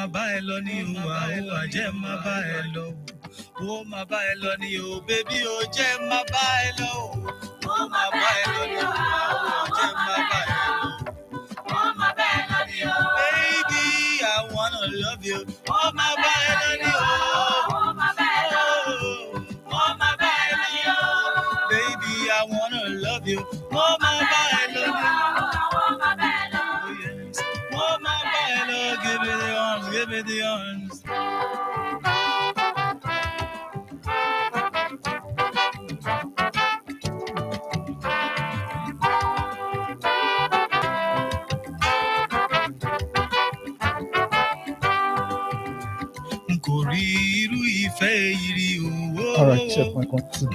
máa bá ẹ lọ ní o, àwọn àjẹ́ máa bá ẹ lọ. Ó máa bá ẹ lọ ní o, bébí o jẹ́ máa bá ẹ lọ. Ó máa bá ẹ lọ ní o, àwọn àjẹ́ máa bá ẹ lọ. Ó máa bá ẹ lọ ní o, baby, I wanna love you. Ó máa bá ẹ lọ ní o, ó máa bá ẹ lọ. Ó máa bá ẹ lọ ní o, baby, I wanna love you. Ó máa bá ẹ lọ ní o, ó máa bá ẹ lọ. Oh yes, ó máa bá ẹ lọ. Give me the arms, give me the arms. All right, check my content.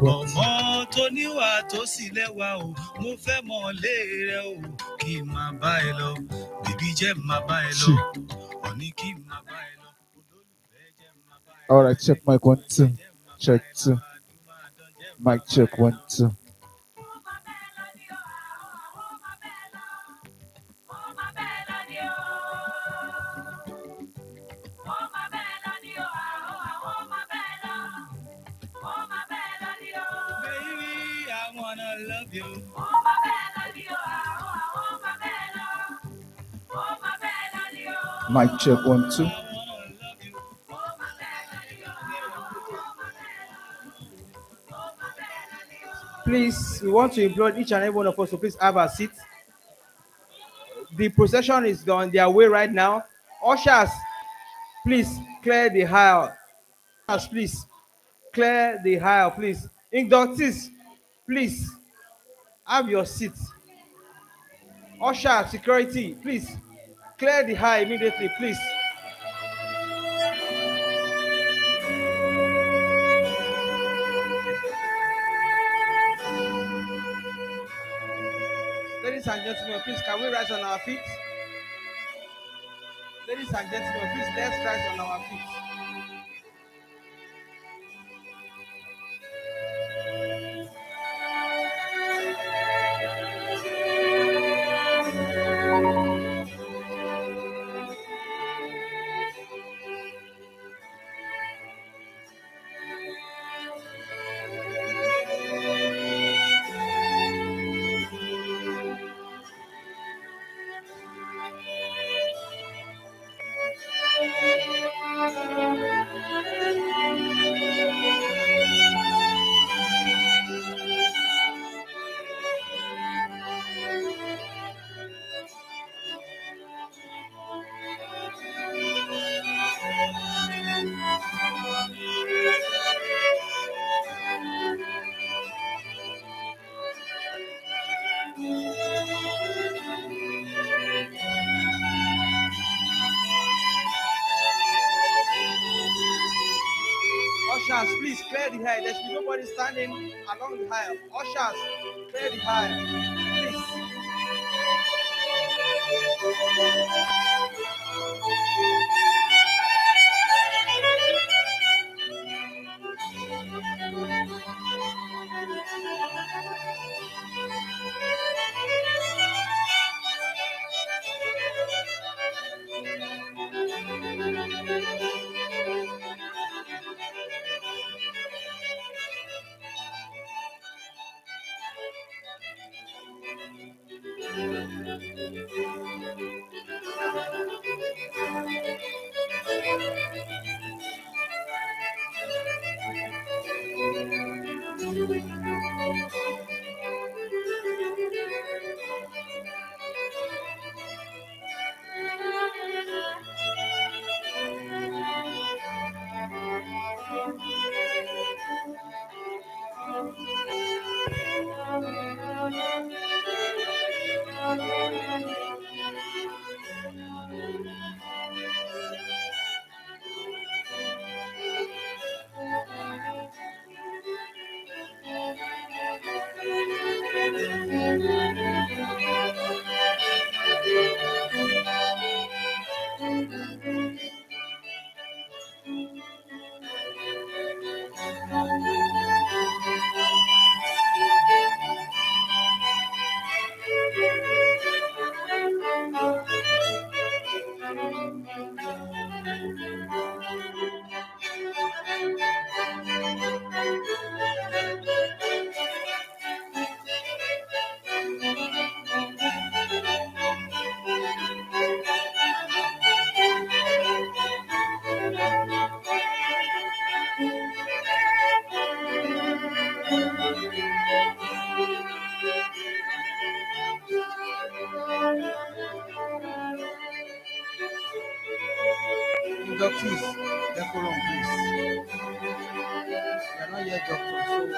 Ọmọ tó níwà tó sì lẹ́wà o, mo fẹ́ mọ̀ lé rẹ o, kí n máa bá ẹ lọ, bèbí jẹ́ máa bá ẹ lọ, òní kí n máa bá ẹ lọ, olólùfẹ́ jẹ́ máa bá ẹ lọ. All right, check my content. Check 2. Mic check 1, 2. Mic check 1, 2. Please, we want to implore each and every one of us to please have a seat. The procession is on their way right now. Ushers, please clear the aisle. Ushers, please clear the aisle, please. Inductees, please have your seat. Usher, security, please clear the aisle immediately, please. Ladies and gentlemen, please can we rise on our feet? Ladies and gentlemen, please let's rise on our feet. Ushers, please clear the aisle. There should be nobody standing along the aisle. Ushers, clear the aisle, please. inductees, decorum, please. You are not yet doctors,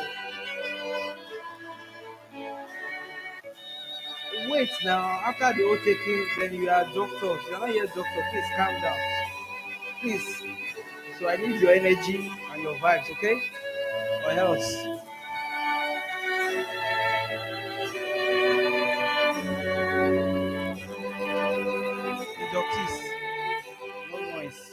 so wait now. After the oath taking, then you are doctors. You are not yet doctor. Please calm down, please. So I need your energy and your vibes, okay? Or else. Inductees, no noise.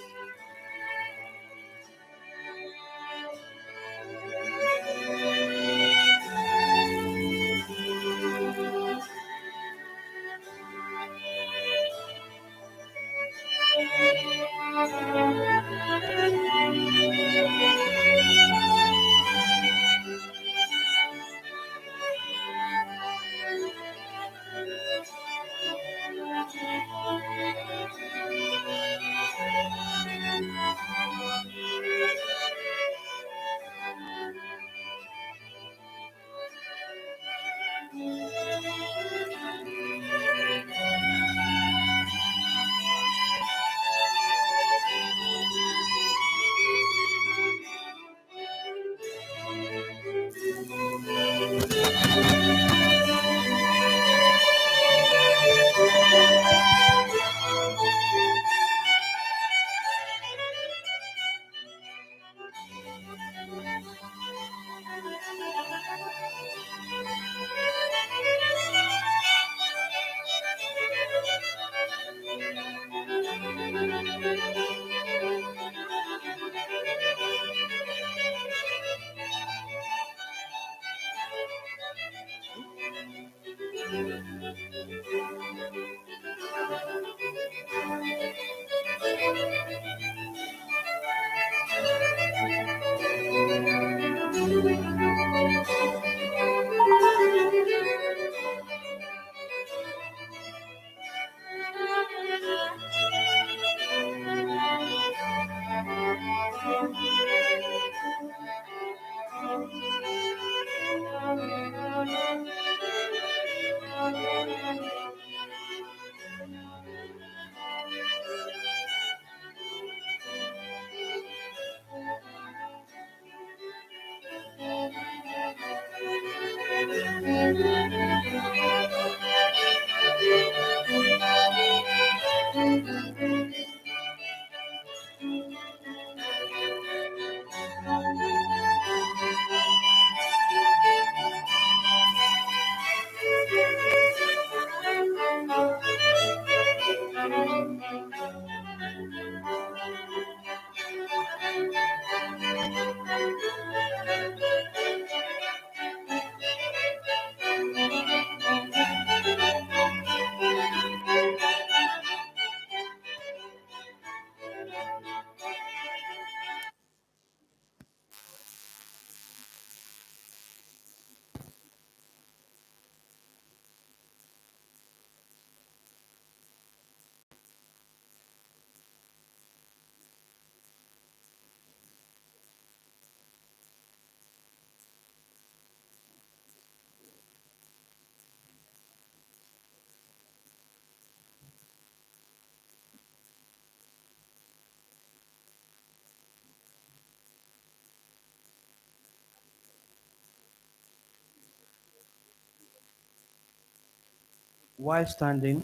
While standing,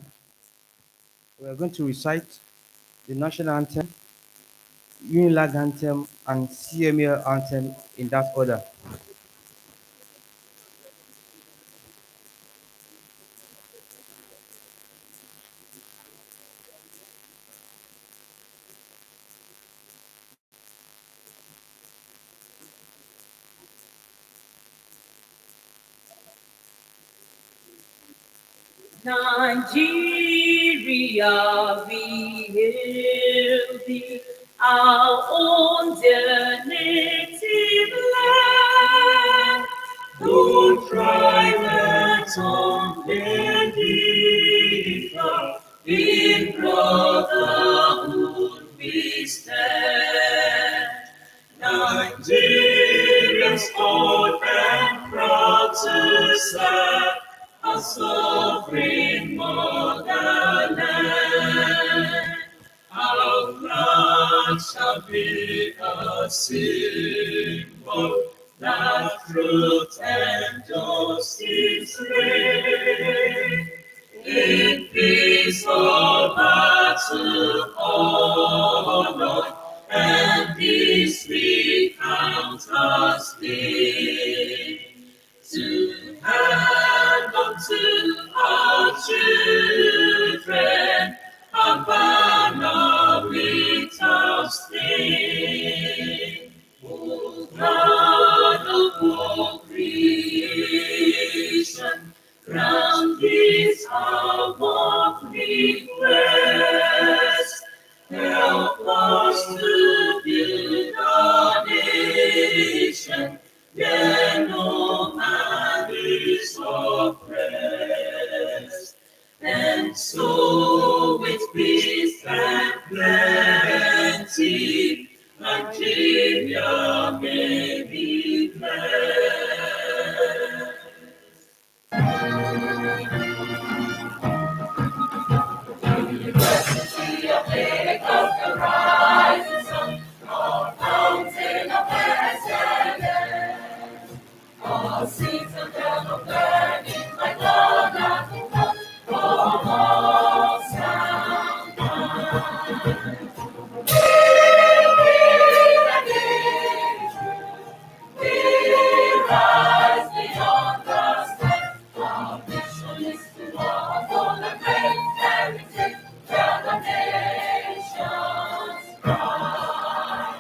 we are going to recite the national anthem, Unilag anthem, and CML anthem in that order. Nigeria, we hail thee, our own dear native land. Though tribes on differ, in brotherhood we stand. Nigerians old and proud to serve our sovereign motherland. Our pride heart shall be a symbol that truth and justice reign. In peace all battle honored, and this we count as gain. To hand unto our children a banner without stain. O God of all creation, grant this our warm request. Help us to build our nation, where no man is oppressed. And so with peace and plenty, Nigeria may be blessed. University of Lagos, the rising sun, our fountain of excellence. All seeds of love burning like gold that will come from all sound mind. We rise beyond the sky. Our mission is to walk on the great heritage where the nations cry.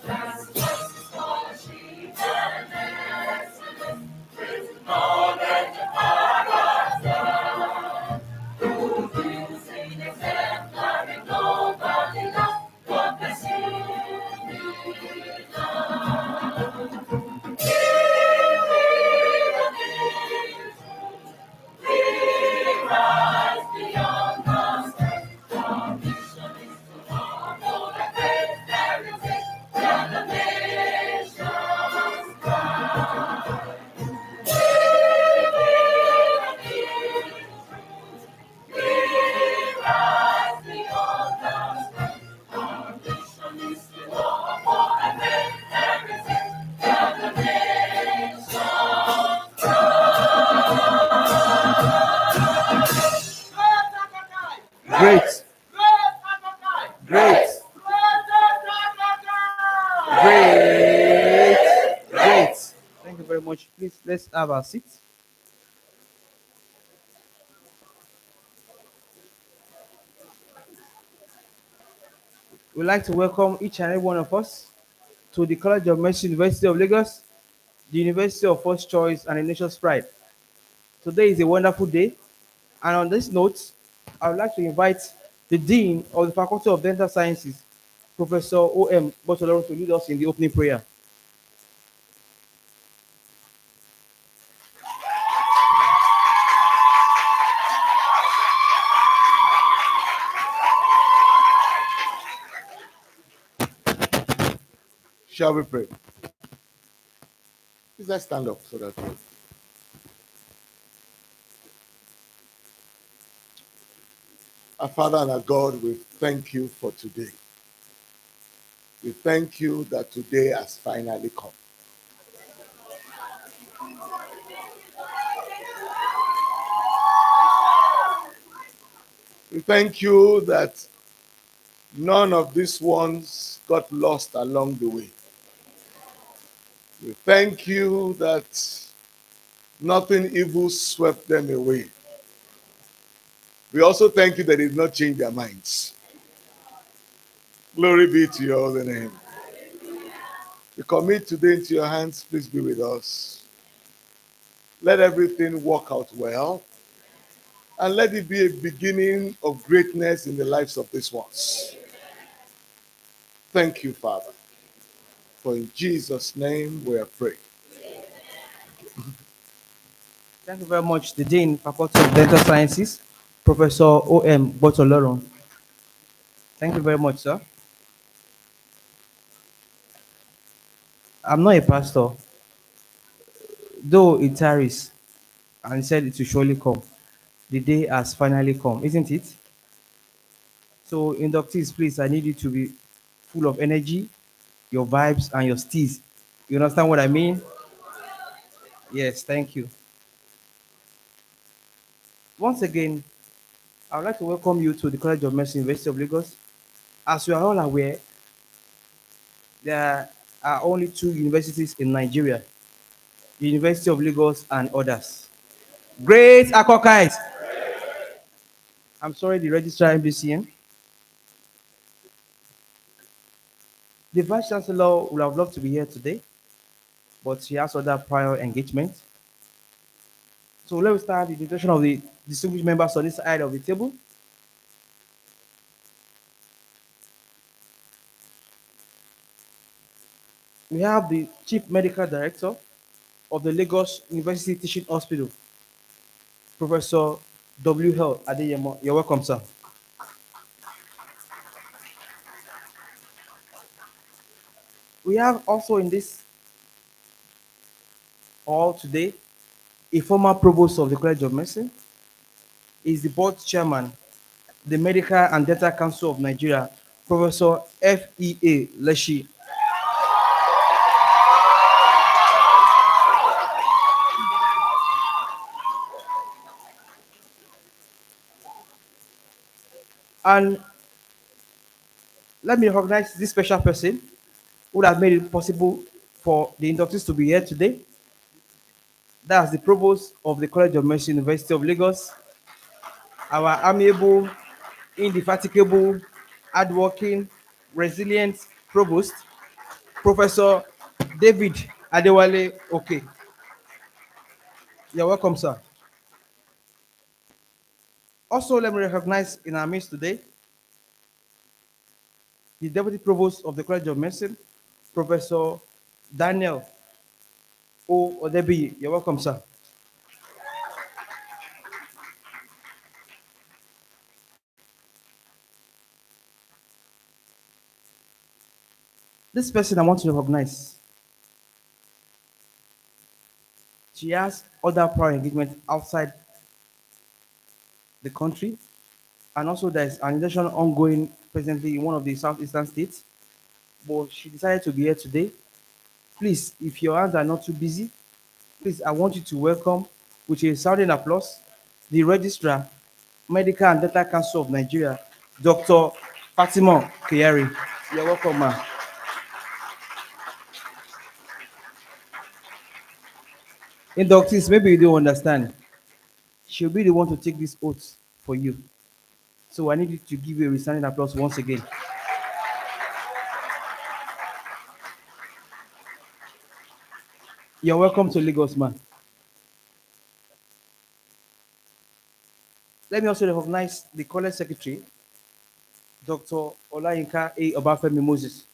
Justice, scholarship, and excellence, with knowledge and character. Producing exemplary nobody love, God bless you, we rise beyond the sky. Our mission is to follow the great heritage where the nations cry. We rise beyond the sky. Our mission is to walk for the great heritage where the nations Great. Great. Great. Great. Thank you very much. Please, let's have our seats. We'd like to welcome each and every one of us to the College of Medicine, University of Lagos, the University of First Choice and the nation's pride. Today is a wonderful day, and on this note, I would like to invite the Dean of the Faculty of Dental Sciences, Professor O.M. Botoloro, to lead us in the opening prayer. Shall we pray? Please let's stand up so that we... Our Father and our God, we thank you for today. We thank you that today has finally come. We thank you that none of these ones got lost along the way. We thank you that nothing evil swept them away. We also thank you that they did not change their minds. Glory be to your holy name. We commit today into your hands. Please be with us. Let everything work out well. And let it be a beginning of greatness in the lives of these ones. Thank you, Father. For in Jesus' name we are praying. Thank you very much, the Dean, Faculty of Dental Sciences, Professor O.M. Botoloro. Thank you very much, sir. I'm not a pastor, though it tarries, and said it will surely come. The day has finally come, isn't it? So, inductees, please, I need you to be full of energy, your vibes, and your steez. You understand what I mean? Yes, thank you. Once again, I would like to welcome you to the College of Medicine, University of Lagos. As you are all aware, there are only two universities in Nigeria, the University of Lagos and others. Great Akokite! I'm sorry, the registrar MBCN. The Vice Chancellor would have loved to be here today, but she has other prior engagements. So let me start the introduction of the distinguished members on this side of the table. We have the Chief Medical Director of the Lagos University Teaching Hospital, Professor W.L. Adeyemo. You're welcome, sir. We have also in this hall today a former provost of the College of Medicine. He is the board chairman, the Medical and Dental Council of Nigeria, Professor F.E.A. Leshi. And let me recognize this special person who has made it possible for the inductees to be here today. That's the provost of the College of Medicine, University of Lagos, our amiable, indefatigable, hardworking, resilient provost, Professor David Adewale. Okay, you're welcome, sir. Also, let me recognize in our midst today the Deputy Provost of the College of Medicine, Professor Daniel O. Odebi. You're welcome, sir. This person I want to recognize, she has other prior engagement outside the country, and also there is an election ongoing presently in one of the southeastern states, but she decided to be here today. Please, if your hands are not too busy, please, I want you to welcome, with a sounding applause, the Registrar, Medical and Dental Council of Nigeria, Dr. Fatima Kiyari. You're welcome, ma'am. Inductees, maybe you don't understand. She'll be the one to take this oath for you. So I need you to give a resounding applause once again. You're welcome to Lagos, man. Let me also recognize the college secretary, Dr. Olayinka A. Obafemi Moses.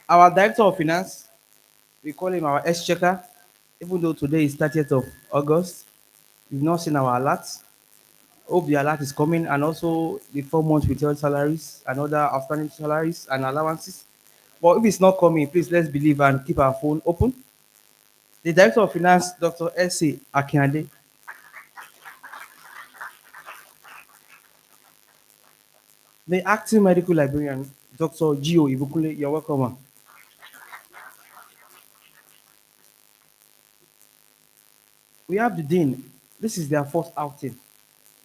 Our director of finance, we call him our exchequer, even though today is 30th of August. We've not seen our alerts. Hope the alert is coming, and also the 4 months without salaries and other outstanding salaries and allowances. But if it's not coming, please let's believe and keep our phone open. The director of finance, Dr. S.A. Akinade. The acting medical librarian, Dr. Gio Ibukule. You're welcome, ma'am. We have the dean. This is their first outing.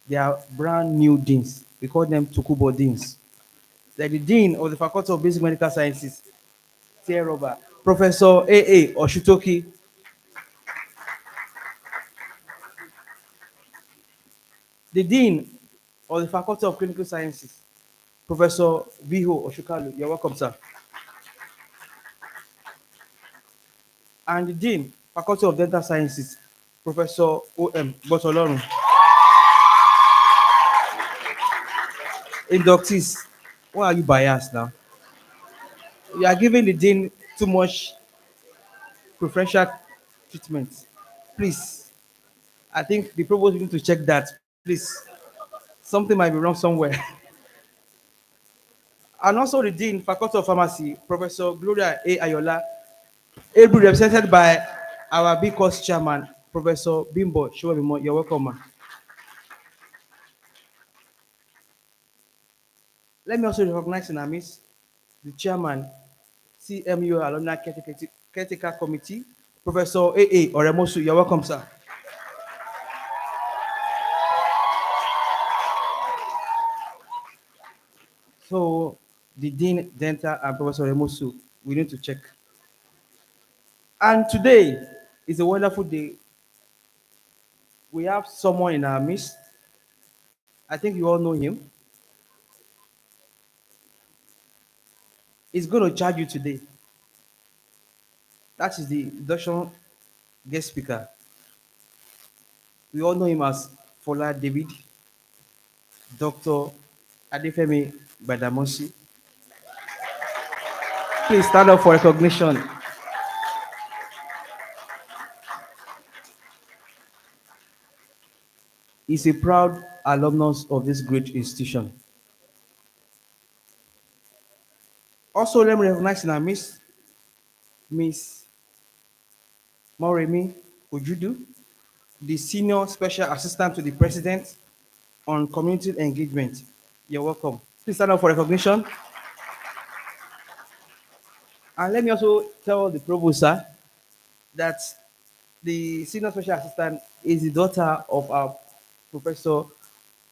They are brand new deans. We call them Tukubo deans. They're the dean of the Faculty of Basic Medical Sciences, Tieroba, Professor A.A. Oshutoki. The dean of the Faculty of Clinical Sciences, Professor Viho Oshukalu. You're welcome, sir. And the dean, Faculty of Dental Sciences, Professor O.M. Botolorun. Inductees, why are you biased now? You are giving the dean too much preferential treatment. Please, I think the provost need to check that. Please, something might be wrong somewhere. And also the dean, Faculty of Pharmacy, Professor Gloria A. Ayola, ably represented by our big course chairman, Professor Bimbo Showemimo. You're welcome, man. Let me also recognize in our midst the chairman, CMU Alumni Caretaker Committee, Professor A.A. Oremosu. You're welcome, sir. So, the Dean Dental and Professor Oremosu, we need to check. And today is a wonderful day. We have someone in our midst. I think you all know him. He's going to charge you today. That is the induction guest speaker. We all know him as Fola David, Dr. Adefemi Badamosi. Please stand up for recognition. He's a proud alumnus of this great institution. Also, let me recognize in our Miss Moremi Ojudu, the Senior Special Assistant to the President on Community Engagement. You're welcome. Please stand up for recognition. And let me also tell the Provost, sir, that the Senior Special Assistant is the daughter of our Professor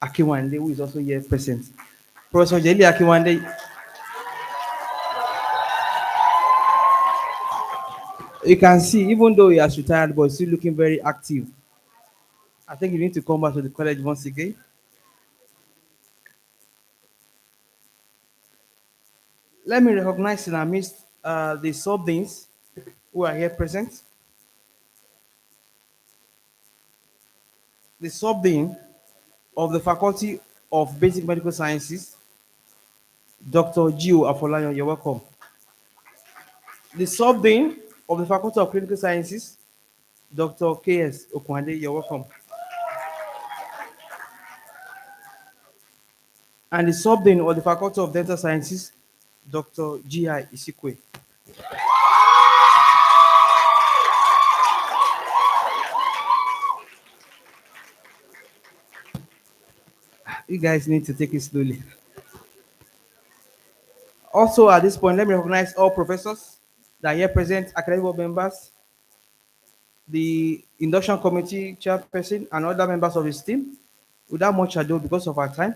Akiwande, who is also here present. Professor Jeli Akiwande, you can see, even though he has retired, but he's still looking very active. I think you need to come back to the college once again. Let me recognize in our midst the sub-deans who are here present. The sub-dean of the Faculty of Basic Medical Sciences, Dr. Gio Afolayan, you're welcome. The sub-dean of the Faculty of Clinical Sciences, Dr. K.S. Okwande, you're welcome. And the sub-dean of the Faculty of Dental Sciences, Dr. G.I. Isikwe. You guys need to take it slowly. Also, at this point, let me recognize all professors that are here present, academic board members, the induction committee chairperson, and other members of his team. Without much ado, because of our time,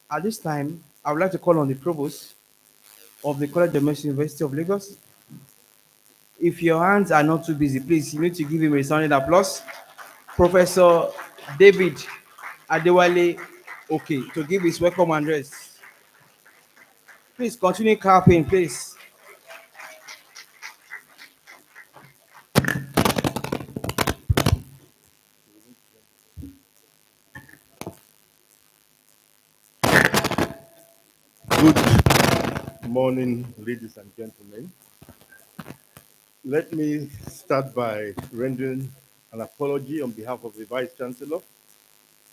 at this time, I would like to call on the provost of the College of Medicine, University of Lagos. If your hands are not too busy, please, you need to give him a sounding applause. Professor David Adewale Okay to give his welcome address. Please continue clapping, please. Good morning, ladies and gentlemen. Let me start by rendering an apology on behalf of the Vice Chancellor,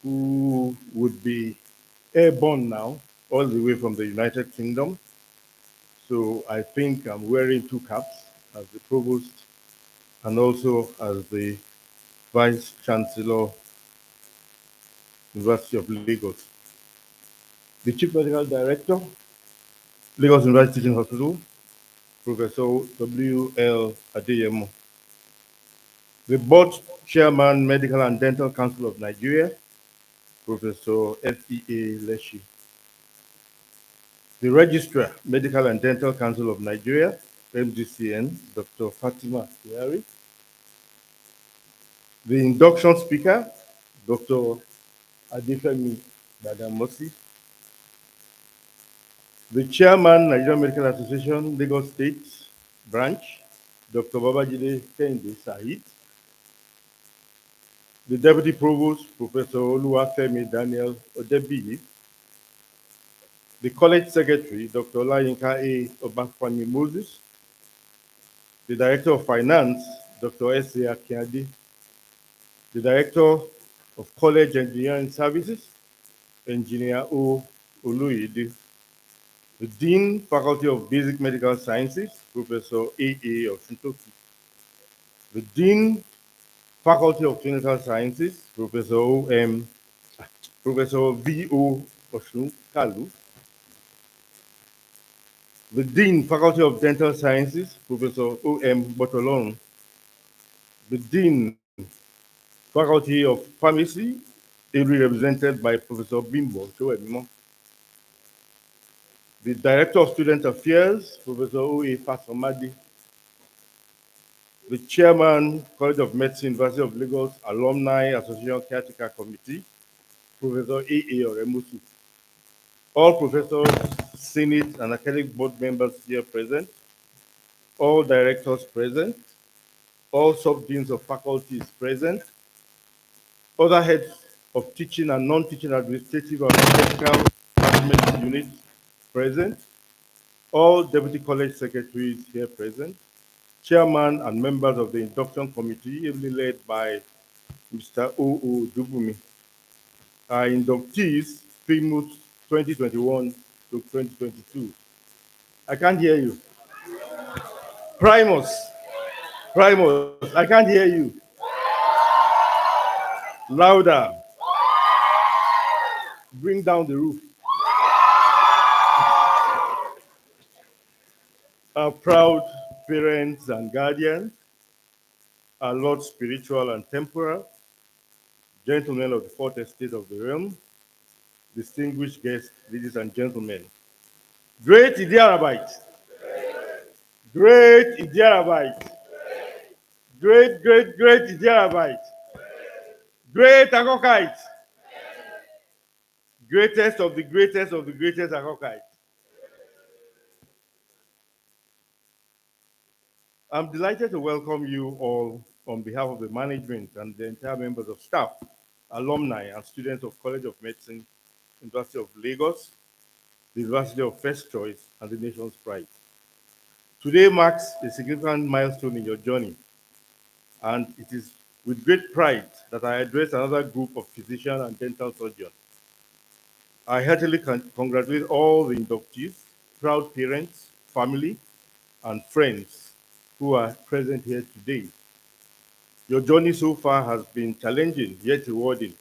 who would be airborne now, all the way from the United Kingdom. So I think I'm wearing two caps as the Provost and also as the Vice Chancellor, University of Lagos. The Chief Medical Director, Lagos University Teaching Hospital, Professor W.L. Adeyemo. The Board Chairman, Medical and Dental Council of Nigeria, Professor F.E.A. Leshi. The Registrar, Medical and Dental Council of Nigeria, MDCN, Dr. Fatima Yari. The induction speaker, Dr. Adefemi Badamosi. The Chairman, Nigerian Medical Association, Lagos State Branch, Dr. Babajide Kende Said. The Deputy Provost, Professor Oluwafemi Daniel Odebiyi. The College Secretary, Dr. Olayinka A. Obafemi Moses. The Director of Finance, Dr. S.A. Akiade. The Director of College Engineering Services, Engineer O. Oluyede. The Dean, Faculty of Basic Medical Sciences, Professor A.A. Osuntoki. The Dean, Faculty of Clinical Sciences, Professor V.O. Oshun Kalu, the Dean, Faculty of Dental Sciences, Professor O.M. Botolon, the Dean, Faculty of Pharmacy, ably represented by Professor Bimbo Chowemimo, the Director of Student Affairs, Professor O.A. Fasomadi, the Chairman, College of Medicine, University of Lagos Alumni Association Caretaker Committee, Professor A.A. Oremusu, all professors, Senate, and academic board members here present, all directors present, all sub-deans of faculties present, other heads of teaching and non-teaching administrative and technical management units present, all deputy college secretaries here present, chairman and members of the induction committee, ably led by Mr. O.O. Dubumi, our inductees, Primus 2021 to 2022. I can't hear you. Primus, Primus, I can't hear you. Louder. Bring down the roof. Our proud parents and guardians, our Lord spiritual and temporal, gentlemen of the fourth estate of the realm, distinguished guests, ladies and gentlemen. Great Idiarabite, great Idiarabite, great Idiarabite, great Akokite, greatest of the greatest of the greatest Akokite. I'm delighted to welcome you all on behalf of the management and the entire members of staff, alumni, and students of College of Medicine, University of Lagos, the University of First Choice, and the nation's pride. Today marks a significant milestone in your journey, and it is with great pride that I address another group of physicians and dental surgeons. I heartily congratulate all the inductees, proud parents, family, and friends who are present here today. Your journey so far has been challenging yet rewarding,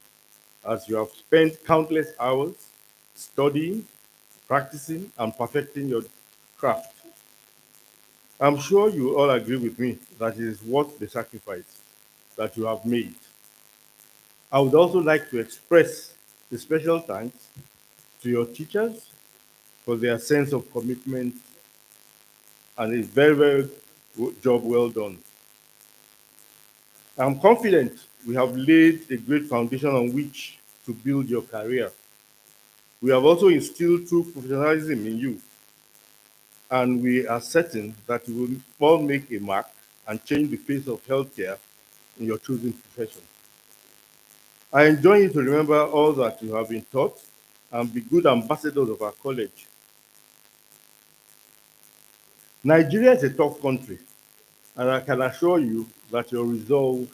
as you have spent countless hours studying, practicing, and perfecting your craft. I'm sure you all agree with me that it is worth the sacrifice that you have made. I would also like to express a special thanks to your teachers for their sense of commitment and a very job well done. I'm confident we have laid a great foundation on which to build your career. We have also instilled true professionalism in you, and we are certain that you will all make a mark and change the face of healthcare in your chosen profession. I enjoin you to remember all that you have been taught and be good ambassadors of our college. Nigeria is a tough country, and I can assure you that your resolve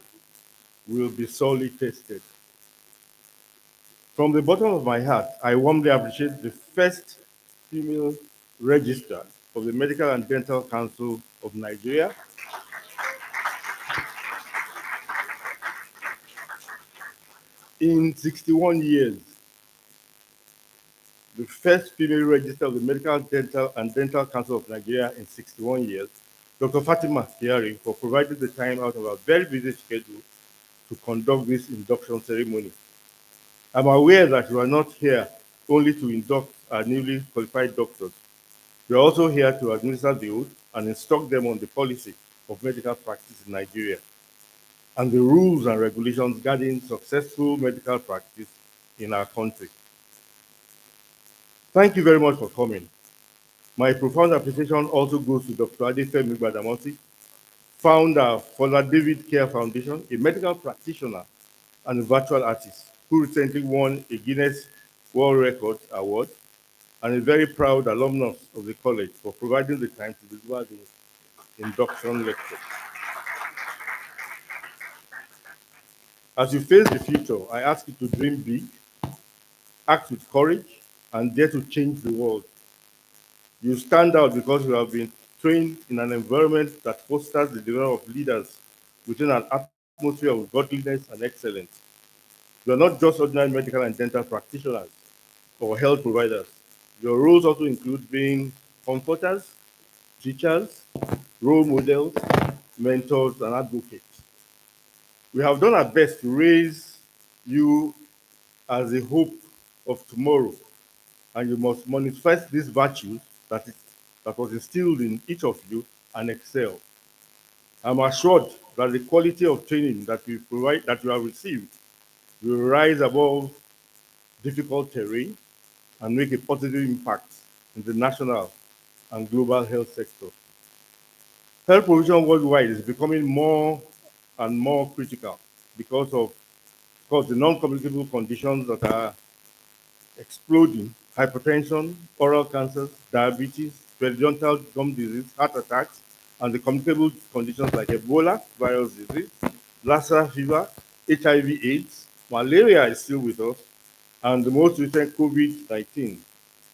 will be sorely tested. From the bottom of my heart, I warmly appreciate the first female registrar of the Medical and Dental Council of Nigeria, in 61 years. The first female registrar of the Medical, Dental, and Dental Council of Nigeria in 61 years, Dr. Fatima Kiari, for providing the time out of a very busy schedule to conduct this induction ceremony. I'm aware that you are not here only to induct our newly qualified doctors. You are also here to administer the oath and instruct them on the policy of medical practice in Nigeria and the rules and regulations guiding successful medical practice in our country. Thank you very much for coming. My profound appreciation also goes to Dr. Adefemi Gbadamosi, founder for the David Care Foundation, a medical practitioner and a virtual artist who recently won a Guinness World Records Award, and a very proud alumnus of the college for providing the time to deliver the induction lecture. As you face the future, I ask you to dream big, act with courage, and dare to change the world. You stand out because you have been trained in an environment that fosters the development of leaders within an atmosphere of godliness and excellence. You are not just ordinary medical and dental practitioners, or health providers. Your roles also include being comforters, teachers, role models, mentors, and advocates. We have done our best to raise you as a hope of tomorrow, and you must manifest these virtues that was instilled in each of you and excel. I'm assured that the quality of training that you have received will rise above difficult terrain and make a positive impact in the national and global health sector. Health provision worldwide is becoming more and more critical because of course, the non-communicable conditions that are exploding: hypertension, oral cancers, diabetes, periodontal gum disease, heart attacks, and the communicable conditions like Ebola virus disease, Lassa fever, HIV/AIDS. Malaria is still with us, and the most recent COVID-19,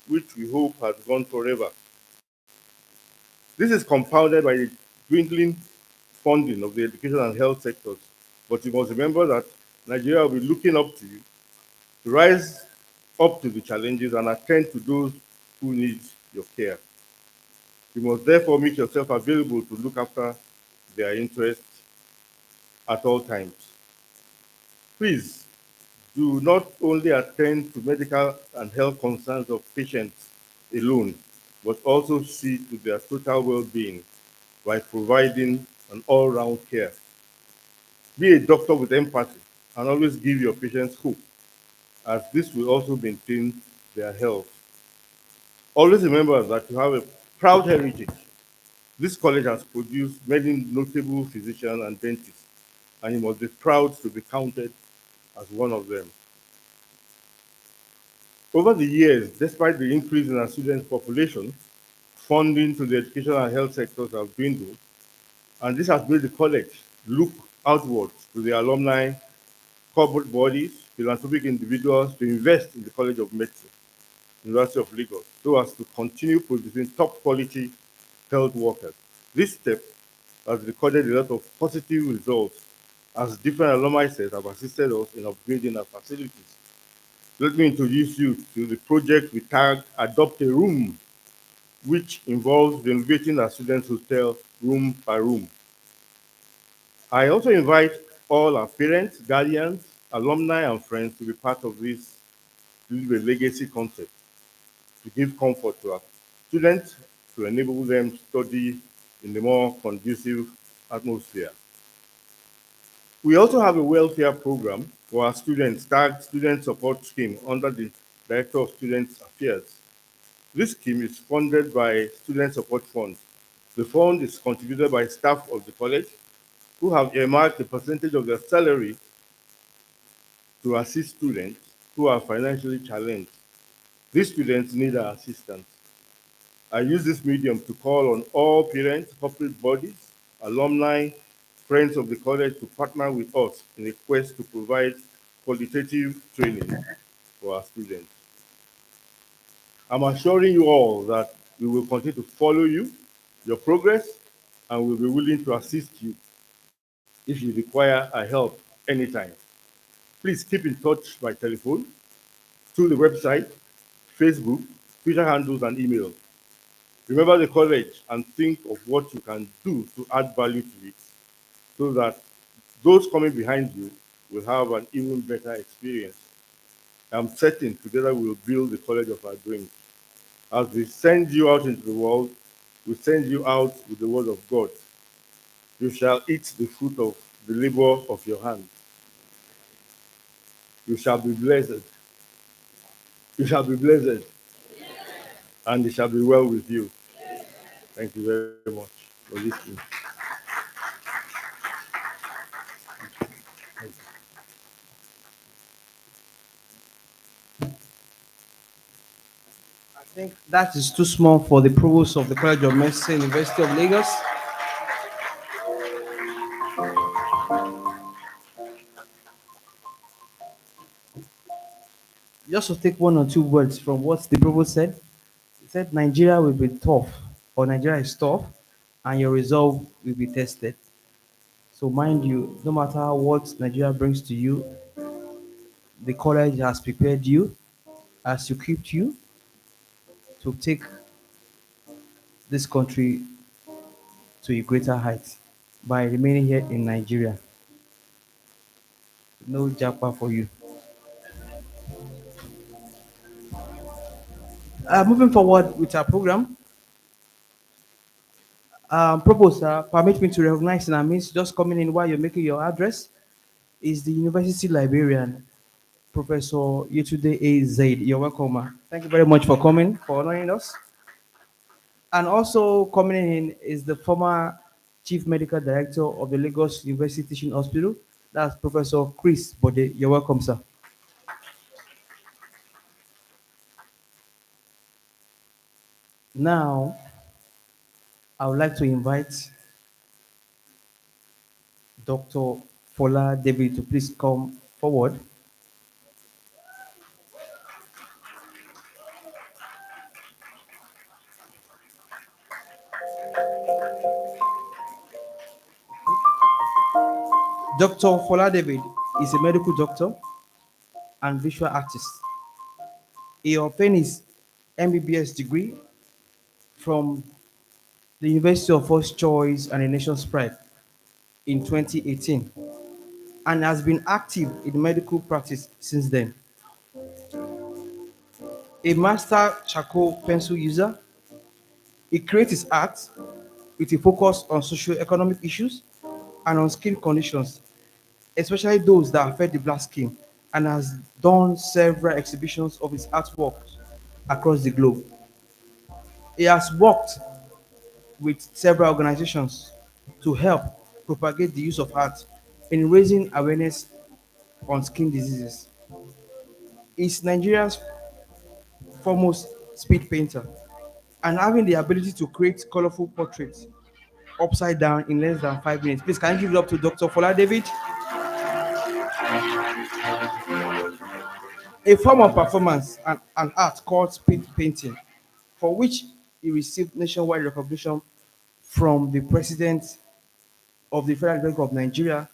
which we hope has gone forever. This is compounded by the dwindling funding of the education and health sectors. But you must remember that Nigeria will be looking up to you to rise up to the challenges and attend to those who need your care. You must therefore make yourself available to look after their interests at all times. Please do not only attend to medical and health concerns of patients alone, but also see to their total well-being by providing an all-round care. Be a doctor with empathy and always give your patients hope, as this will also maintain their health. Always remember that you have a proud heritage. This college has produced many notable physicians and dentists, and you must be proud to be counted as one of them. Over the years, despite the increase in our student population, funding to the education and health sectors have dwindled, and this has made the college look outwards to the alumni, corporate bodies, philanthropic individuals to invest in the College of Medicine, University of Lagos, so as to continue producing top quality health workers. This step has recorded a lot of positive results as different alumni sets have assisted us in upgrading our facilities. Let me introduce you to the project we tagged Adopt a Room, which involves renovating our students' hostel room by room. I also invite all our parents, guardians, alumni, and friends to be part of this Live a Legacy concept to give comfort to our students, to enable them to study in a more conducive atmosphere. We also have a welfare program for our students, tagged Student Support Scheme under the Director of Student Affairs. This scheme is funded by Student Support Fund. The fund is contributed by staff of the college who have earmarked a percentage of their salary to assist students who are financially challenged. These students need our assistance. I use this medium to call on all parents, corporate bodies, alumni, friends of the college to partner with us in a quest to provide qualitative training for our students. I'm assuring you all that we will continue to follow you, your progress, and we'll be willing to assist you if you require our help anytime. Please keep in touch by telephone, through the website, Facebook, Twitter handles, and email. Remember the college and think of what you can do to add value to it so that those coming behind you will have an even better experience. I'm certain together we will build the college of our dreams. As we send you out into the world, we send you out with the word of God. You shall eat the fruit of the labor of your hands. You shall be blessed. You shall be blessed, and it shall be well with you. Thank you very much for listening. I think that is too small for the provost of the College of Medicine, University of Lagos. Just to take one or two words from what the provost said. He said Nigeria will be tough, or Nigeria is tough, and your resolve will be tested. So mind you, no matter what Nigeria brings to you, the college has prepared you has equipped you to take this country to a greater height by remaining here in Nigeria. No japa for you. Moving forward with our program, Provost, permit me to recognize in our midst, just coming in while you're making your address, is the University Librarian, Professor Yetude A. Zaid. You're welcome, ma. Thank you very much for coming, for honoring us. And also coming in is the former Chief Medical Director of the Lagos University Teaching Hospital. That's Professor Chris Bode. You're welcome, sir. Now, I would like to invite Dr. Fola David to please come forward. Dr. Fola David is a medical doctor and visual artist. He obtained his Mbbs degree from the University of First Choice and the Nation's Pride in 2018 and has been active in medical practice since then. A master charcoal pencil user, he creates his art with a focus on socio-economic issues and on skin conditions, especially those that affect the black skin, and has done several exhibitions of his artworks across the globe. He has worked with several organizations to help propagate the use of art in raising awareness on skin diseases. He's Nigeria's foremost speed painter and having the ability to create colorful portraits upside down in less than 5 minutes. Please, can you give it up to Dr. Fola David? A form of performance and art called speed painting, for which he received nationwide recognition from the President of the Federal Republic of Nigeria,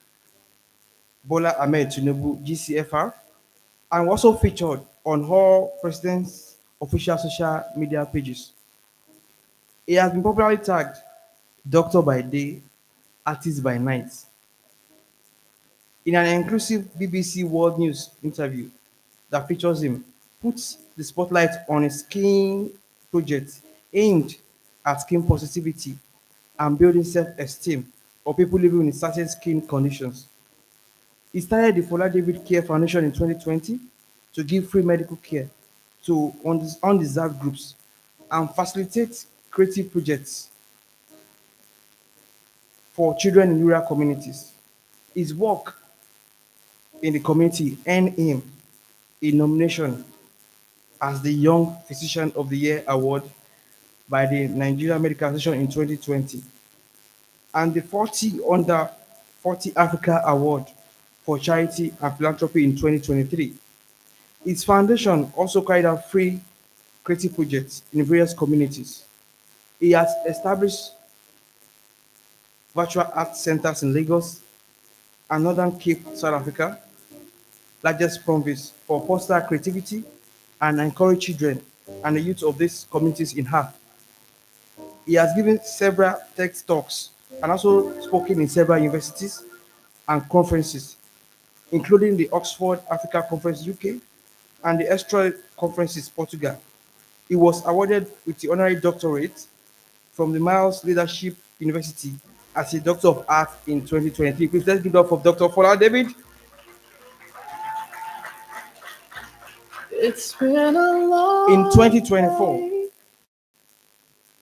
Bola Ahmed Tinubu, GCFR, and also featured on all president's official social media pages. He has been popularly tagged Doctor by Day, Artist by Night. In an inclusive BBC World News interview that features him, puts the spotlight on a skin project aimed at skin positivity and building self-esteem of people living with certain skin conditions. He started the Fola David Care Foundation in 2020 to give free medical care to undeserved groups and facilitate creative projects for children in rural communities. His work in the community earned him a nomination as the Young Physician of the Year award by the Nigerian Medical Association in 2020 and the 40 Under 40 Africa Award for Charity and Philanthropy in 2023. His foundation also carried out free creative projects in various communities. He has established virtual art centers in Lagos and Northern Cape, South Africa, largest province for foster creativity and encourage children and the youth of these communities in art. He has given several TED talks and also spoken in several universities and conferences, including the Oxford Africa Conference UK and the Estoril Conferences Portugal. He was awarded with the honorary doctorate from the Miles Leadership University as a Doctor of Art in 2023. Please let's give it up for Dr. Fola David. It's been a long In 2024, day.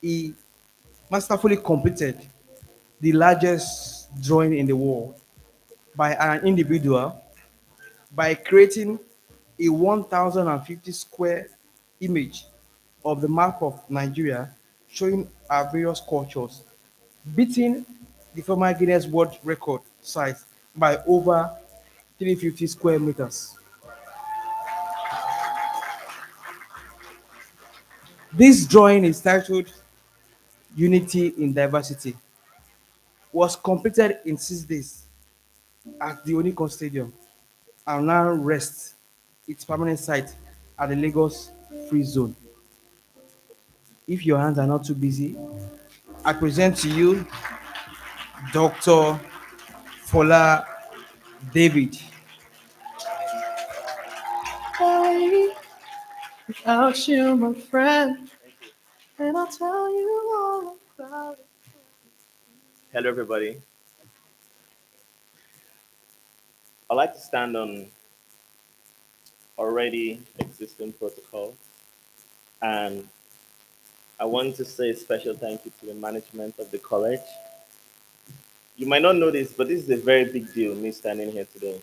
he masterfully completed the largest drawing in the world by an individual by creating a 1,050 square image of the map of Nigeria showing our various cultures, beating the former Guinness World Record size by over 350 square meters. This drawing is titled Unity in Diversity, was completed in 6 days at the Onikon Stadium and now rests its permanent site at the Lagos Free Zone. If your hands are not too busy, I present to you Dr. Fola David. Without you, my friend, and I'll tell you all about it. Hello, everybody. I'd like to stand on already existing protocol, and I want to say a special thank you to the management of the college. You might not know this, but this is a very big deal, me standing here today.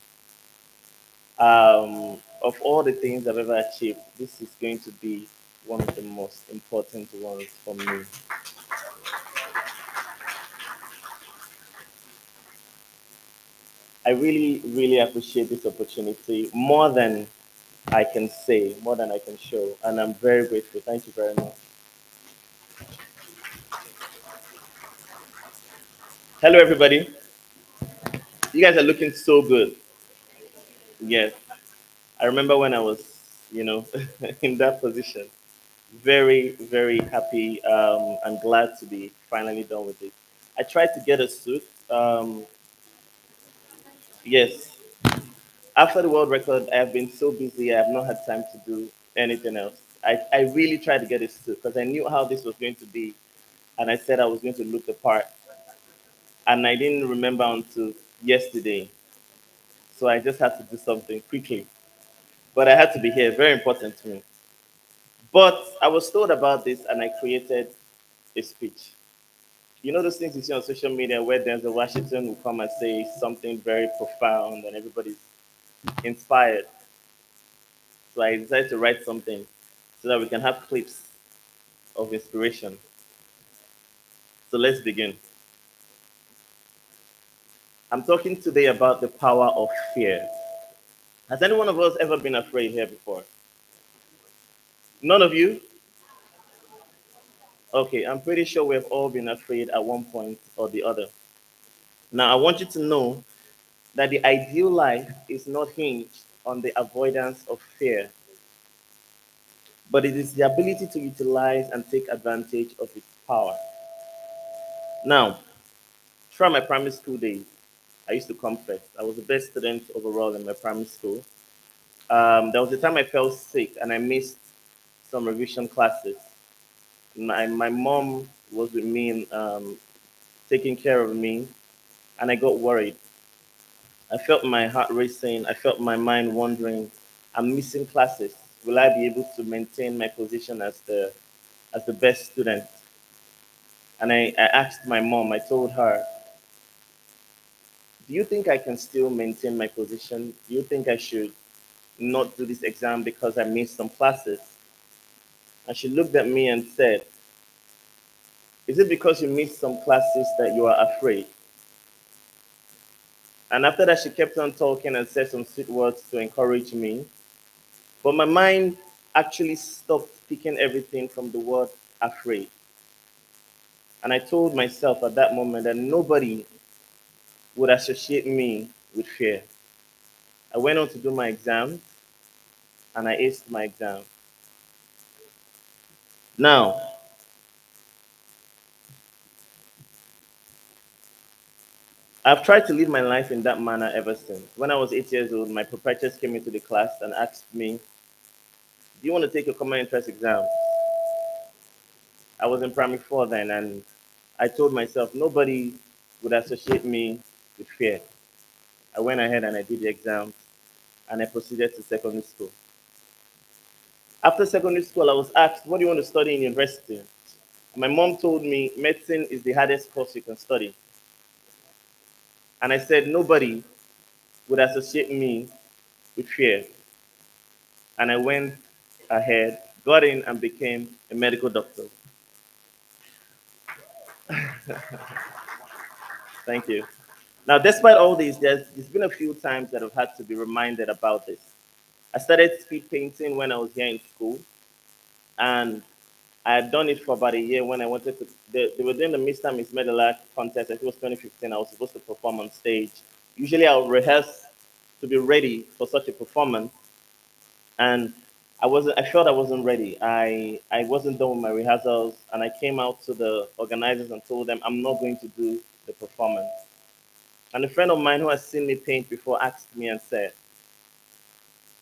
Of all the things I've ever achieved, this is going to be one of the most important ones for me. I really, really appreciate this opportunity more than I can say, more than I can show, and I'm very grateful. Thank you very much. Hello, everybody. You guys are looking so good. Yes, I remember when I was, in that position. Very, very happy and glad to be finally done with it. I tried to get a suit. Yes, after the world record, I have been so busy. I have not had time to do anything else. I really tried to get a suit because I knew how this was going to be, and I said I was going to look the part, and I didn't remember until yesterday. So I just had to do something quickly. But I had to be here. Very important to me. But I was told about this, and I created a speech. You know those things you see on social media where Denzel Washington will come and say something very profound and everybody's inspired. So I decided to write something so that we can have clips of inspiration. So let's begin. I'm talking today about the power of fear. Has any one of us ever been afraid here before? None of you? Okay, I'm pretty sure we've all been afraid at one point or the other. Now, I want you to know that the ideal life is not hinged on the avoidance of fear, but it is the ability to utilize and take advantage of its power. Now, throughout my primary school days, I used to come first. I was the best student overall in my primary school. There was a time I fell sick and I missed some revision classes. My mom was with me and taking care of me, and I got worried. I felt my heart racing. I felt my mind wandering. I'm missing classes. Will I be able to maintain my position as the best student? And I asked my mom, I told her, do you think I can still maintain my position? Do you think I should not do this exam because I missed some classes? And she looked at me and said, is it because you missed some classes that you are afraid? And after that, she kept on talking and said some sweet words to encourage me. But my mind actually stopped picking everything from the word afraid. And I told myself at that moment that nobody would associate me with fear. I went on to do my exams and I aced my exam. Now, I've tried to live my life in that manner ever since. When I was 8 years old, my proprietors came into the class and asked me, do you want to take a common interest exam? I was in primary four then, and I told myself nobody would associate me with fear. I went ahead and I did the exam and I proceeded to secondary school. After secondary school, I was asked, what do you want to study in university? My mom told me medicine is the hardest course you can study. And I said, nobody would associate me with fear. And I went ahead, got in, and became a medical doctor. Thank you. Now, despite all this, there's been a few times that I've had to be reminded about this. I started speed painting when I was here in school, and I had done it for about a year when I wanted to. They were doing the Mr. Miss Medela contest. I think it was 2015. I was supposed to perform on stage. Usually, I'll rehearse to be ready for such a performance. And I felt I wasn't ready. I wasn't done with my rehearsals, and I came out to the organizers and told them I'm not going to do the performance. And a friend of mine who has seen me paint before asked me and said,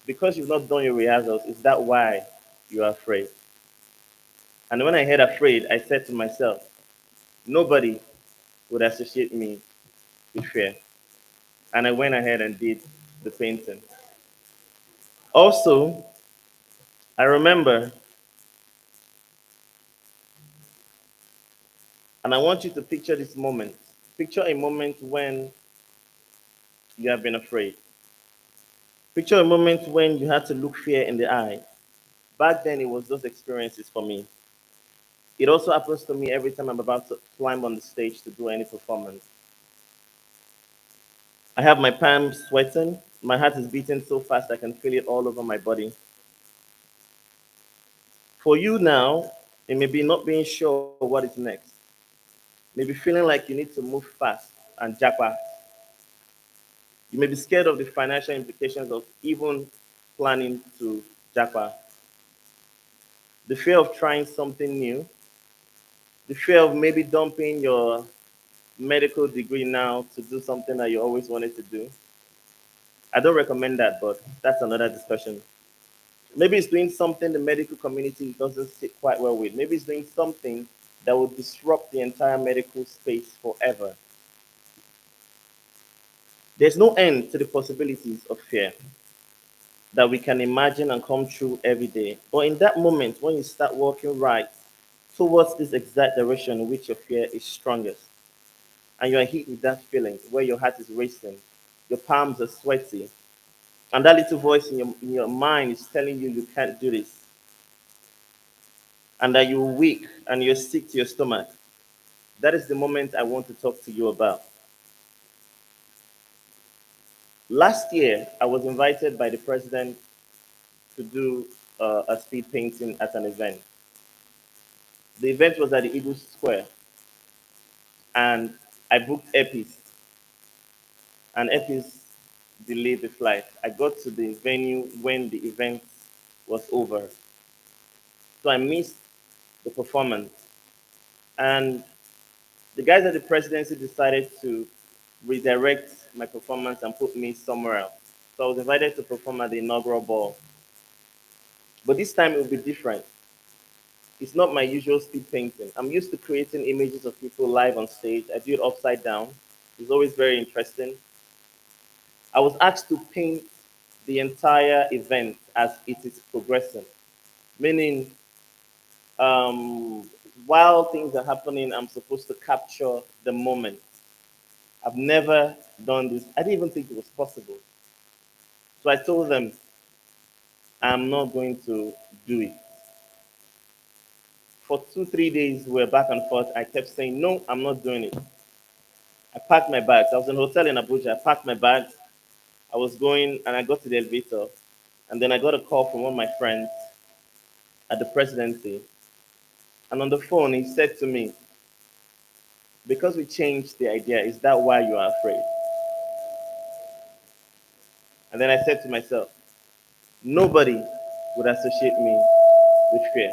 "Because you've not done your rehearsals, is that why you are afraid?" And when I heard afraid, I said to myself, nobody would associate me with fear. And I went ahead and did the painting. Also, I remember, and I want you to picture this moment. Picture a moment when you have been afraid. Picture a moment when you had to look fear in the eye. Back then, it was those experiences for me. It also happens to me every time I'm about to climb on the stage to do any performance. I have my palms sweating. My heart is beating so fast I can feel it all over my body. For you now, it may be not being sure what is next. Maybe feeling like you need to move fast and japa. You may be scared of the financial implications of even planning to japa. The fear of trying something new. The fear of maybe dumping your medical degree now to do something that you always wanted to do. I don't recommend that, but that's another discussion. Maybe it's doing something the medical community doesn't sit quite well with. Maybe it's doing something that will disrupt the entire medical space forever. There's no end to the possibilities of fear that we can imagine and come true every day. But in that moment, when you start walking right towards this exact direction in which your fear is strongest, and you are hit with that feeling where your heart is racing, your palms are sweaty, and that little voice in your mind is telling you you can't do this, and that you're weak and you're sick to your stomach, that is the moment I want to talk to you about. Last year, I was invited by the president to do a speed painting at an event. The event was at the Eagle Square, and I booked Epis, and Epis delayed the flight. I got to the venue when the event was over, so I missed the performance. And the guys at the presidency decided to redirect my performance and put me somewhere else. So I was invited to perform at the inaugural ball. But this time it will be different. It's not my usual speed painting. I'm used to creating images of people live on stage. I do it upside down. It's always very interesting. I was asked to paint the entire event as it is progressing, meaning um, while things are happening, I'm supposed to capture the moment. I've never done this. I didn't even think it was possible. So I told them I'm not going to do it. For 2, 3 days, we were back and forth. I kept saying, no, I'm not doing it. I packed my bags. I was in a hotel in Abuja. I packed my bags. I was going and I got to the elevator. And then I got a call from one of my friends at the presidency. And on the phone, he said to me, because we changed the idea, is that why you are afraid? And then I said to myself, nobody would associate me with fear.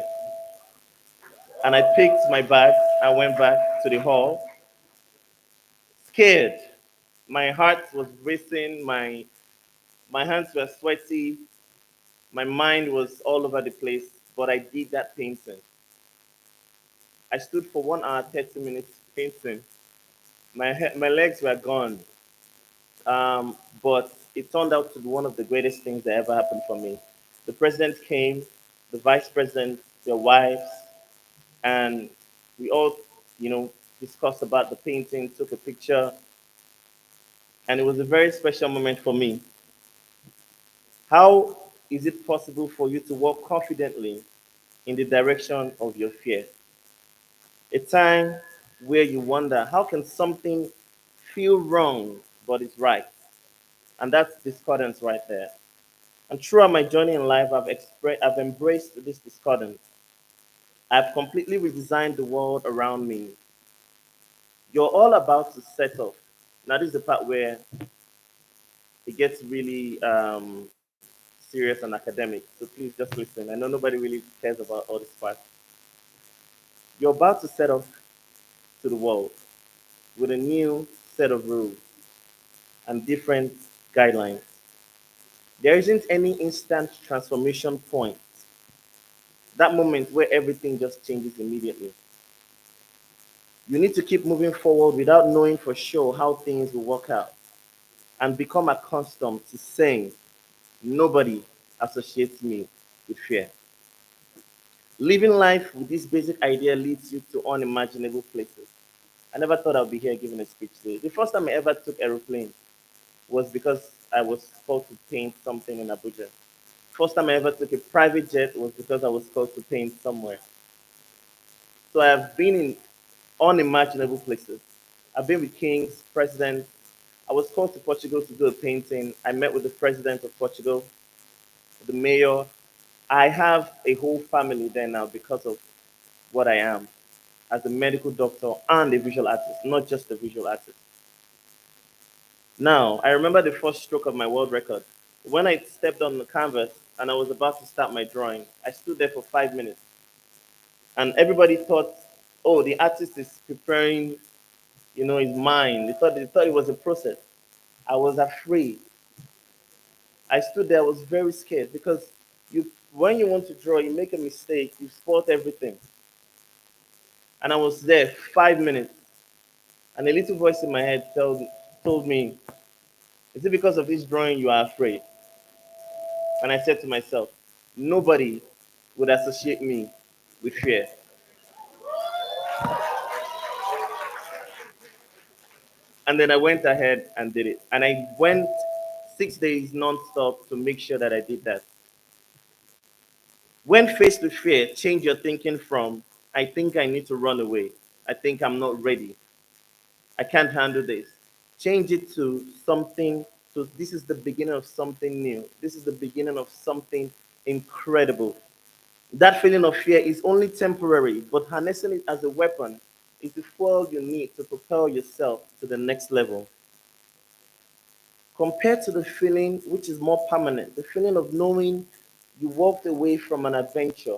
And I picked my bag. I went back to the hall, scared. My heart was racing. My hands were sweaty. My mind was all over the place. But I did that painting. I stood for 1 hour, 30 minutes painting. My legs were gone. But it turned out to be one of the greatest things that ever happened for me. The president came, the vice president, their wives, and we all, you know, discussed about the painting, took a picture, and it was a very special moment for me. How is it possible for you to walk confidently in the direction of your fear? A time where you wonder, how can something feel wrong but it's right? And that's discordance right there. And throughout my journey in life, I've embraced this discordance. I've completely redesigned the world around me. You're all about to set off. Now, this is the part where it gets really serious and academic. So please just listen. I know nobody really cares about all this part. You're about to set off to the world with a new set of rules and different guidelines. There isn't any instant transformation point, that moment where everything just changes immediately. You need to keep moving forward without knowing for sure how things will work out and become accustomed to saying, nobody associates me with fear. Living life with this basic idea leads you to unimaginable places. I never thought I'd be here giving a speech today. The first time I ever took aeroplane was because I was called to paint something in Abuja. First time I ever took a private jet was because I was called to paint somewhere. So I have been in unimaginable places. I've been with kings, presidents. I was called to Portugal to do a painting. I met with the president of Portugal, the mayor. I have a whole family there now because of what I am as a medical doctor and a visual artist, not just a visual artist. Now, I remember the first stroke of my world record. When I stepped on the canvas and I was about to start my drawing, I stood there for 5 minutes. And everybody thought, oh, the artist is preparing, his mind. They thought it was a process. I was afraid. I stood there, I was very scared because when you want to draw, you make a mistake, you spot everything. And I was there 5 minutes, and a little voice in my head told me, is it because of this drawing you are afraid? And I said to myself, nobody would associate me with fear. And then I went ahead and did it. And I went 6 days nonstop to make sure that I did that. When faced with fear, change your thinking from, I think I need to run away. I think I'm not ready. I can't handle this. Change it to something. So this is the beginning of something new. This is the beginning of something incredible. That feeling of fear is only temporary, but harnessing it as a weapon is the fuel you need to propel yourself to the next level. Compared to the feeling which is more permanent, the feeling of knowing you walked away from an adventure,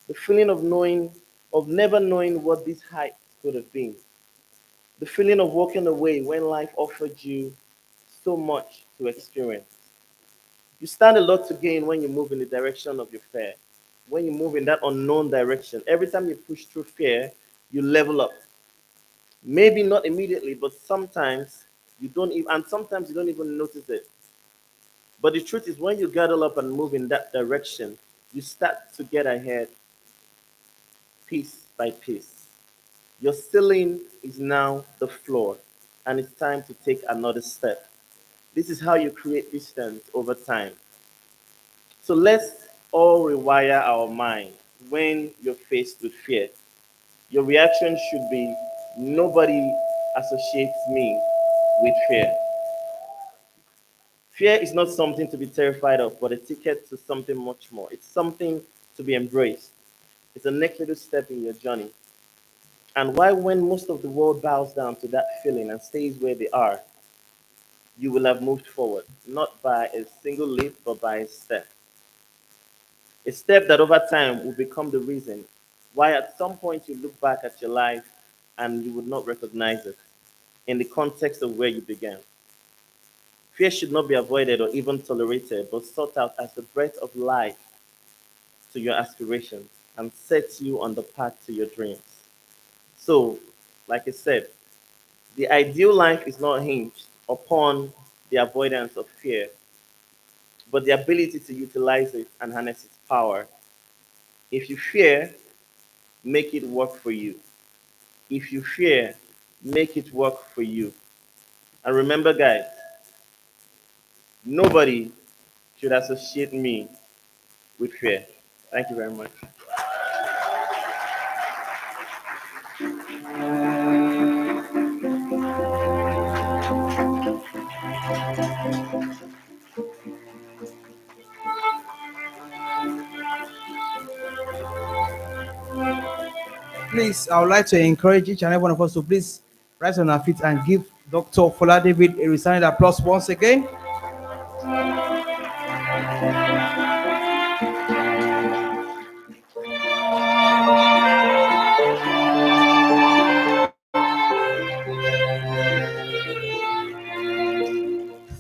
the feeling of never knowing what this height could have been, the feeling of walking away when life offered you so much to experience. You stand a lot to gain when you move in the direction of your fear. When you move in that unknown direction, every time you push through fear, you level up. Maybe not immediately, but sometimes and sometimes you don't even notice it. But the truth is, when you girdle up and move in that direction, you start to get ahead piece by piece. Your ceiling is now the floor, and it's time to take another step. This is how you create distance over time. So let's all rewire our mind when you're faced with fear. Your reaction should be, nobody associates me with fear. Fear is not something to be terrified of, but a ticket to something much more. It's something to be embraced. It's a next little step in your journey. And why, when most of the world bows down to that feeling and stays where they are, you will have moved forward, not by a single leap, but by a step. A step that over time will become the reason why at some point you look back at your life and you would not recognize it in the context of where you began. Fear should not be avoided or even tolerated, but sought out as the breath of life to your aspirations and sets you on the path to your dreams. So, like I said, the ideal life is not hinged upon the avoidance of fear, but the ability to utilize it and harness its power. If you fear, make it work for you. If you fear, make it work for you. And remember, guys, nobody should associate me with fear. Thank you very much. Please, I would like to encourage each and every one of us to please rise on our feet and give Dr. Fola David a resounding applause once again.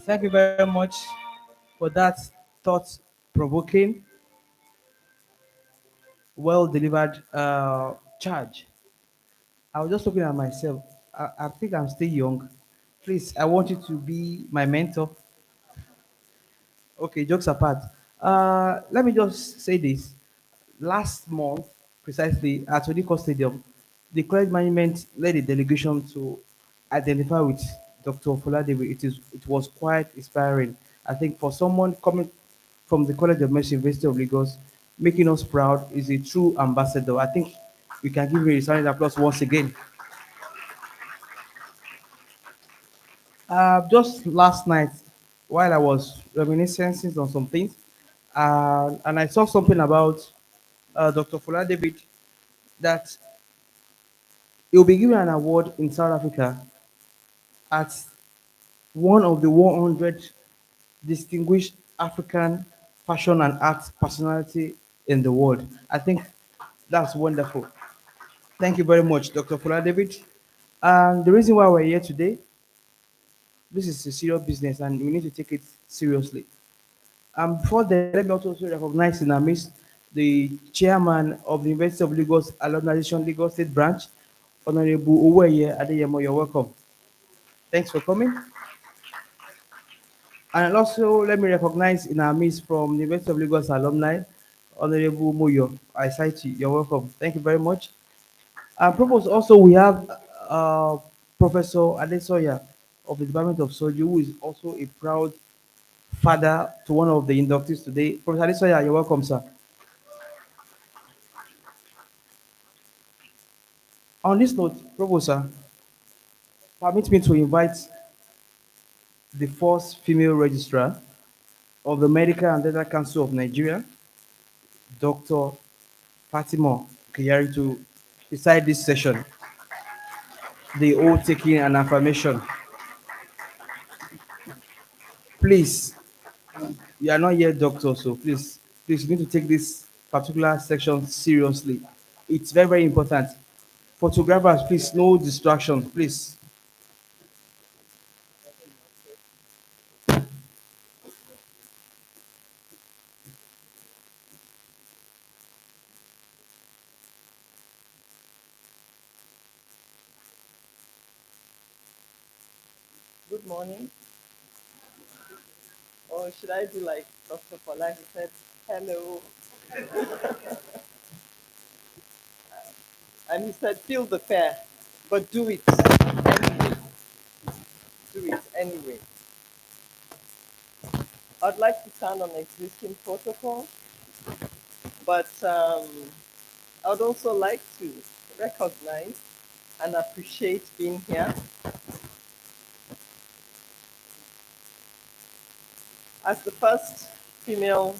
Thank you very much for that thought provoking, well delivered charge. I was just looking at myself. I think I'm still young. Please, I want you to be my mentor. Okay, jokes apart. Let me just say this. Last month, precisely at Odiko Stadium, the college management led a delegation to identify with Dr. Foladewi. It was quite inspiring. I think for someone coming from the College of Medicine, University of Lagos, making us proud is a true ambassador. I think we can give him a round of applause once again. Just last night, while I was reminiscing on some things, and I saw something about Dr. Fola David that he will be given an award in South Africa at one of the 100 distinguished African fashion and art personality in the world. I think that's wonderful. Thank you very much, Dr. Fola David. And the reason why we're here today, this is a serious business and we need to take it seriously. Before that, let me also recognize in our midst the chairman of the University of Lagos Alumni Lagos State Branch, Honorable Oweye Adeyemo. You're welcome. Thanks for coming. And also, let me recognize in our midst from the University of Lagos Alumni, Honorable Moyo. I cite you. You're welcome. Thank you very much. Provost, also, we have Professor Adesoya of the Department of Surgery, who is also a proud father to one of the inductees today. Professor Adesoya, you're welcome, sir. On this note, Provost, sir, permit me to invite the first female registrar of the Medical and Dental Council of Nigeria, Dr. Fatima Kiyari, to decide this session, the oath taking and affirmation. Please, you are not yet doctor, so please, you need to take this particular section seriously. It's very, very important. Photographers, please, no distraction, please. Good morning. Or should I do like Dr. Fola? He said, hello. And he said, feel the fear, but do it anyway. Do it anyway. I'd like to stand on existing protocol, but I would also like to recognize and appreciate being here. As the first female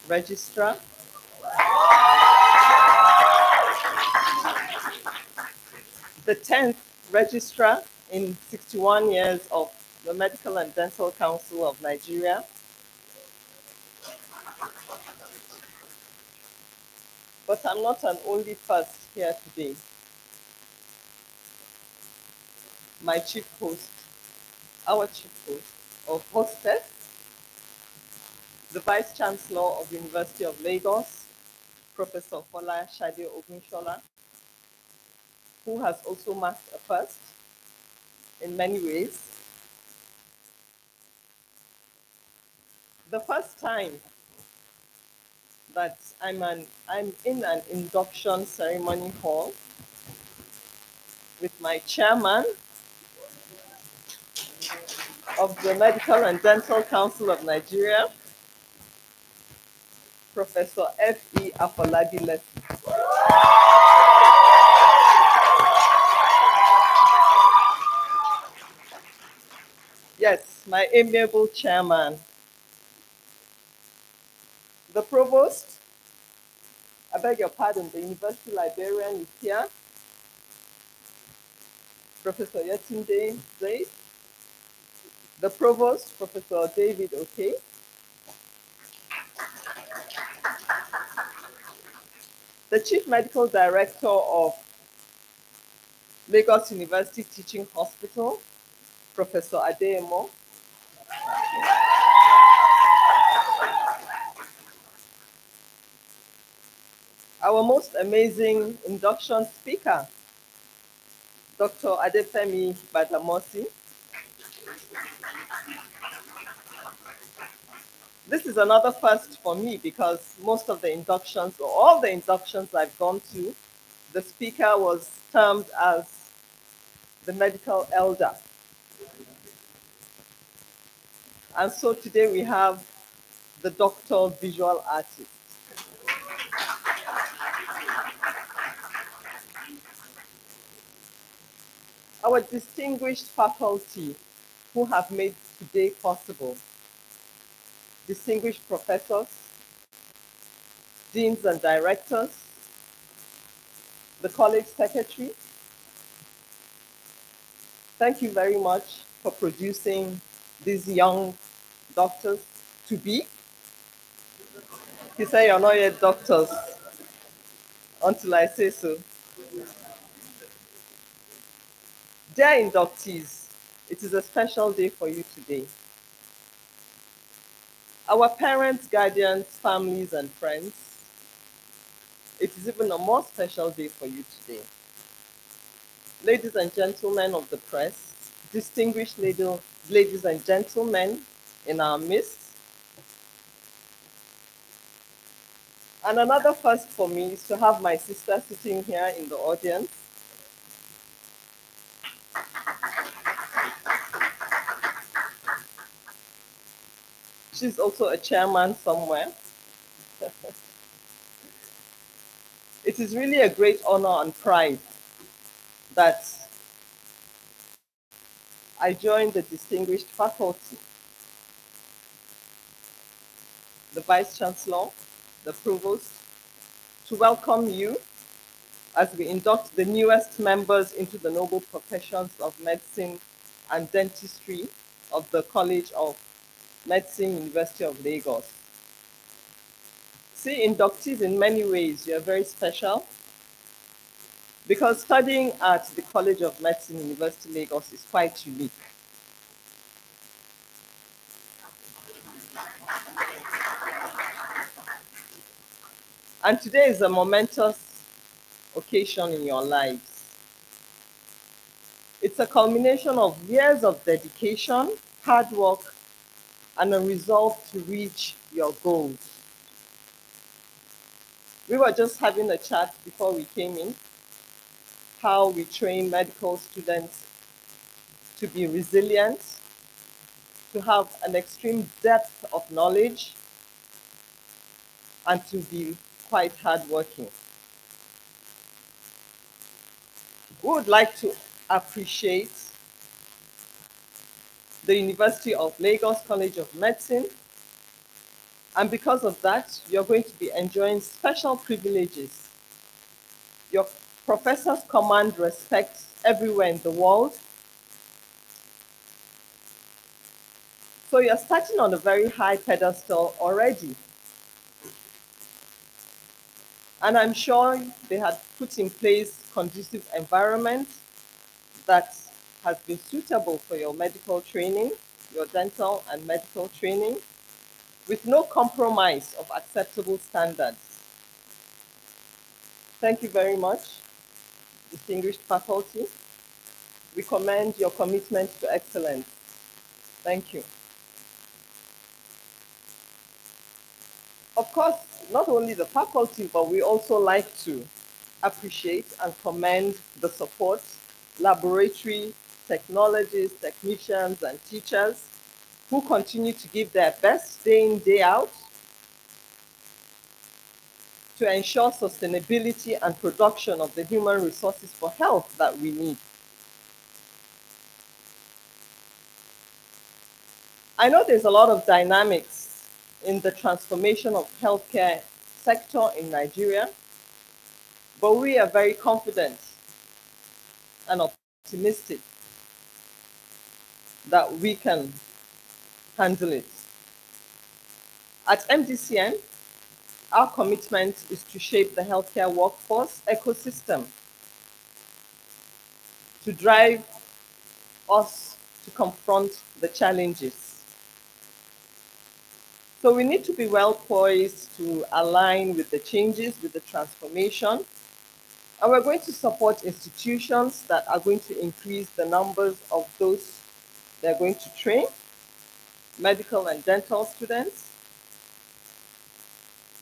registrar, the 10th registrar in 61 years of the Medical and Dental Council of Nigeria. But I'm not an only first here today. My chief host, our chief host of hostess, the Vice Chancellor of the University of Lagos, Professor Fola Shade Ogunshola, who has also marked a first in many ways. The first time that I'm in an induction ceremony hall with my chairman of the Medical and Dental Council of Nigeria, Professor F.E. Afolabi Leslie. Yes, my amiable chairman. The provost, I beg your pardon, the university librarian is here, Professor Yetunde Zaid. The provost, Professor David Oke. The chief medical director of Lagos University Teaching Hospital, Professor Adeyemo. Our most amazing induction speaker, Dr. Adefemi Badamosi. This is another first for me because most of the inductions, or all the inductions I've gone to, the speaker was termed as the medical elder. And so today we have the doctor visual artist. Our distinguished faculty who have made today possible, distinguished professors, deans and directors, the college secretary, thank you very much for producing these young doctors to be. You say you're not yet doctors until I say so. Dear inductees, it is a special day for you today. Our parents, guardians, families, and friends, it is even a more special day for you today. Ladies and gentlemen of the press, distinguished ladies and gentlemen in our midst, and another first for me is to have my sister sitting here in the audience. She's also a chairman somewhere. It is really a great honor and pride that I joined the distinguished faculty, the Vice Chancellor, the Provost, to welcome you as we induct the newest members into the noble professions of medicine and dentistry of the College of Medicine, University of Lagos. See, inductees, in many ways, you're very special because studying at the College of Medicine, University Lagos is quite unique. And today is a momentous occasion in your lives. It's a culmination of years of dedication, hard work, and a resolve to reach your goals. We were just having a chat before we came in, how we train medical students to be resilient, to have an extreme depth of knowledge, and to be quite hardworking. We would like to appreciate the University of Lagos College of Medicine, and because of that, you're going to be enjoying special privileges. Your professors command respect everywhere in the world. So you're starting on a very high pedestal already. And I'm sure they had put in place conducive environment that has been suitable for your medical training, your dental and medical training, with no compromise of acceptable standards. Thank you very much, distinguished faculty. We commend your commitment to excellence. Thank you. Of course, not only the faculty, but we also like to appreciate and commend the support, laboratory technologists, technicians, and teachers who continue to give their best day in, day out to ensure sustainability and production of the human resources for health that we need. I know there's a lot of dynamics in the transformation of healthcare sector in Nigeria, but we are very confident and optimistic that we can handle it. At MDCN, our commitment is to shape the healthcare workforce ecosystem to drive us to confront the challenges. So we need to be well poised to align with the changes, with the transformation. And we're going to support institutions that are going to increase the numbers of those they're going to train, medical and dental students.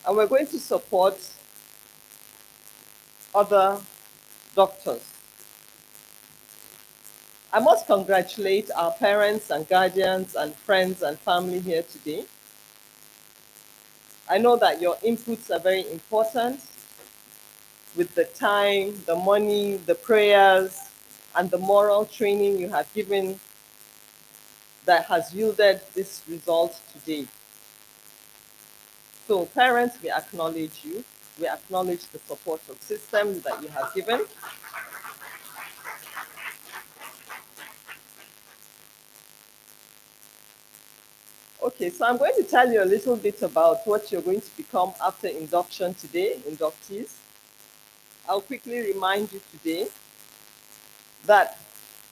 And we're going to support other doctors. I must congratulate our parents and guardians and friends and family here today. I know that your inputs are very important with the time, the money, the prayers, and the moral training you have given that has yielded this result today. So parents, we acknowledge you. We acknowledge the support of systems that you have given. Okay, so I'm going to tell you a little bit about what you're going to become after induction today, inductees. I'll quickly remind you today that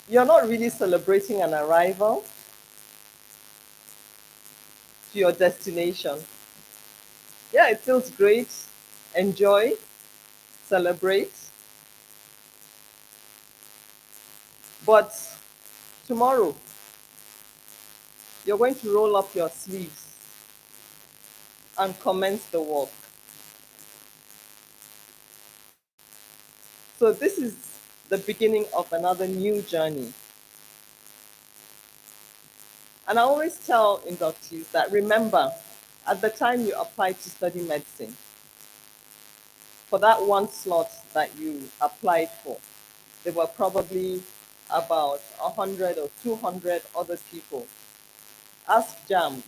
you're not really celebrating an arrival to your destination. Yeah, it feels great. Enjoy, celebrate. But tomorrow, you're going to roll up your sleeves and commence the work. So this is the beginning of another new journey. And I always tell inductees that remember, at the time you applied to study medicine, for that one slot that you applied for, there were probably about 100 or 200 other people. Ask JAM,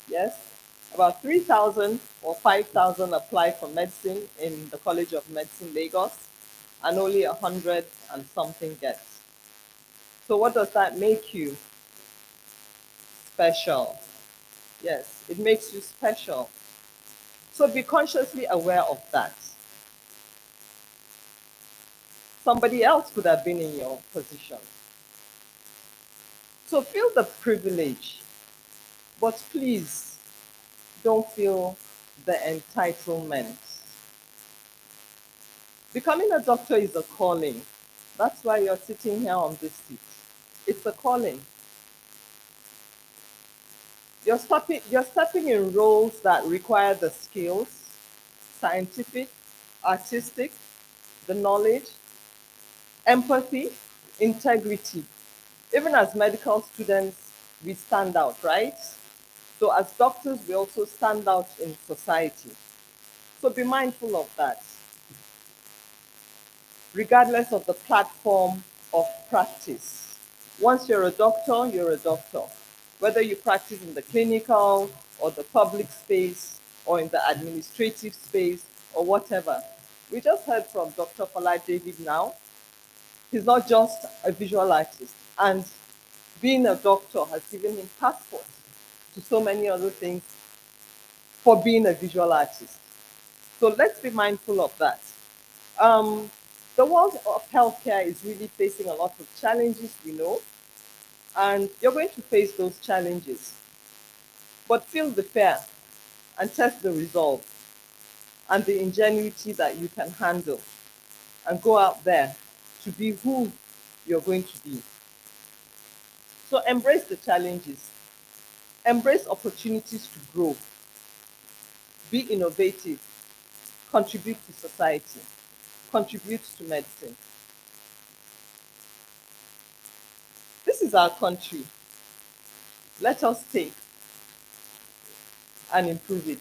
yes? About 3,000 or 5,000 apply for medicine in the College of Medicine, Lagos, and only 100 and something get. So what does that make you? Special. Yes, it makes you special. So be consciously aware of that. Somebody else could have been in your position. So feel the privilege, but please don't feel the entitlement. Becoming a doctor is a calling. That's why you're sitting here on this seat. It's a calling. You're stepping in roles that require the skills, scientific, artistic, the knowledge, empathy, integrity. Even as medical students, we stand out, right? So as doctors, we also stand out in society. So be mindful of that, regardless of the platform of practice. Once you're a doctor, you're a doctor. Whether you practice in the clinical or the public space or in the administrative space or whatever. We just heard from Dr. Fola David now. He's not just a visual artist. And being a doctor has given him passport to so many other things for being a visual artist. So let's be mindful of that. Um, the world of healthcare is really facing a lot of challenges, we know, and you're going to face those challenges. But feel the fear and test the resolve and the ingenuity that you can handle and go out there to be who you're going to be. So embrace the challenges, embrace opportunities to grow, be innovative, contribute to society, contribute to medicine. This is our country. Let us take and improve it.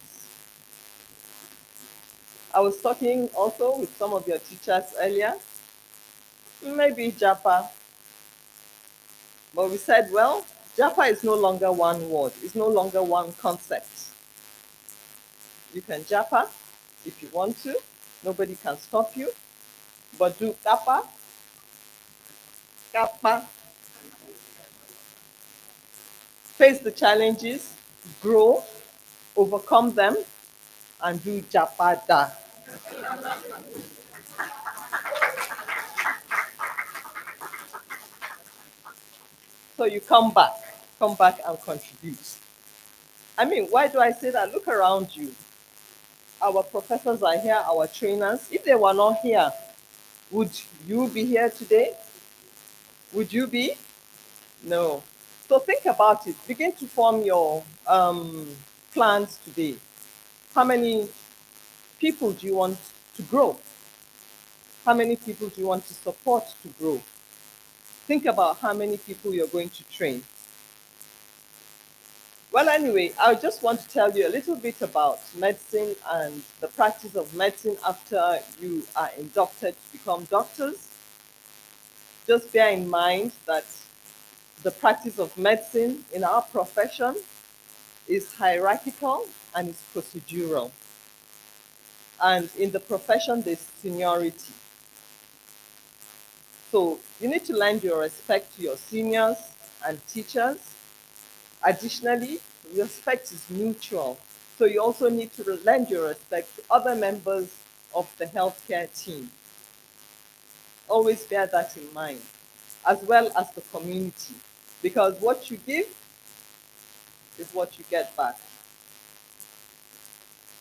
I was talking also with some of your teachers earlier, maybe Japa, but we said, well, Japa is no longer one word, it's no longer one concept. You can Japa if you want to, nobody can stop you, but do Kappa, Kappa, face the challenges, grow, overcome them, and do Japa da. So you come back and contribute. I mean, why do I say that? Look around you. Our professors are here, our trainers. If they were not here, would you be here today? Would you be? No. So think about it. Begin to form your plans today. How many people do you want to grow? How many people do you want to support to grow? Think about how many people you're going to train. Well, anyway, I just want to tell you a little bit about medicine and the practice of medicine after you are inducted to become doctors. Just bear in mind that the practice of medicine in our profession is hierarchical and is procedural. And in the profession, there's seniority. So you need to lend your respect to your seniors and teachers. Additionally, respect is mutual. So you also need to lend your respect to other members of the healthcare team. Always bear that in mind, as well as the community, because what you give is what you get back.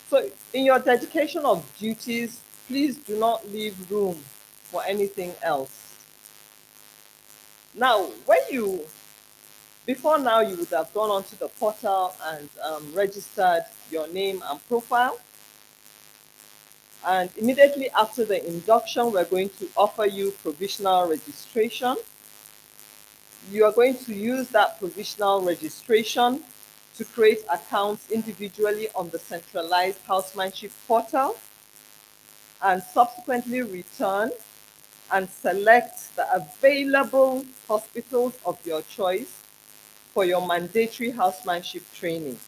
So in your dedication of duties, please do not leave room for anything else. Now, before now, you would have gone onto the portal and registered your name and profile. And immediately after the induction, we're going to offer you provisional registration. You are going to use that provisional registration to create accounts individually on the centralized housemanship portal and subsequently return and select the available hospitals of your choice for your mandatory housemanship training.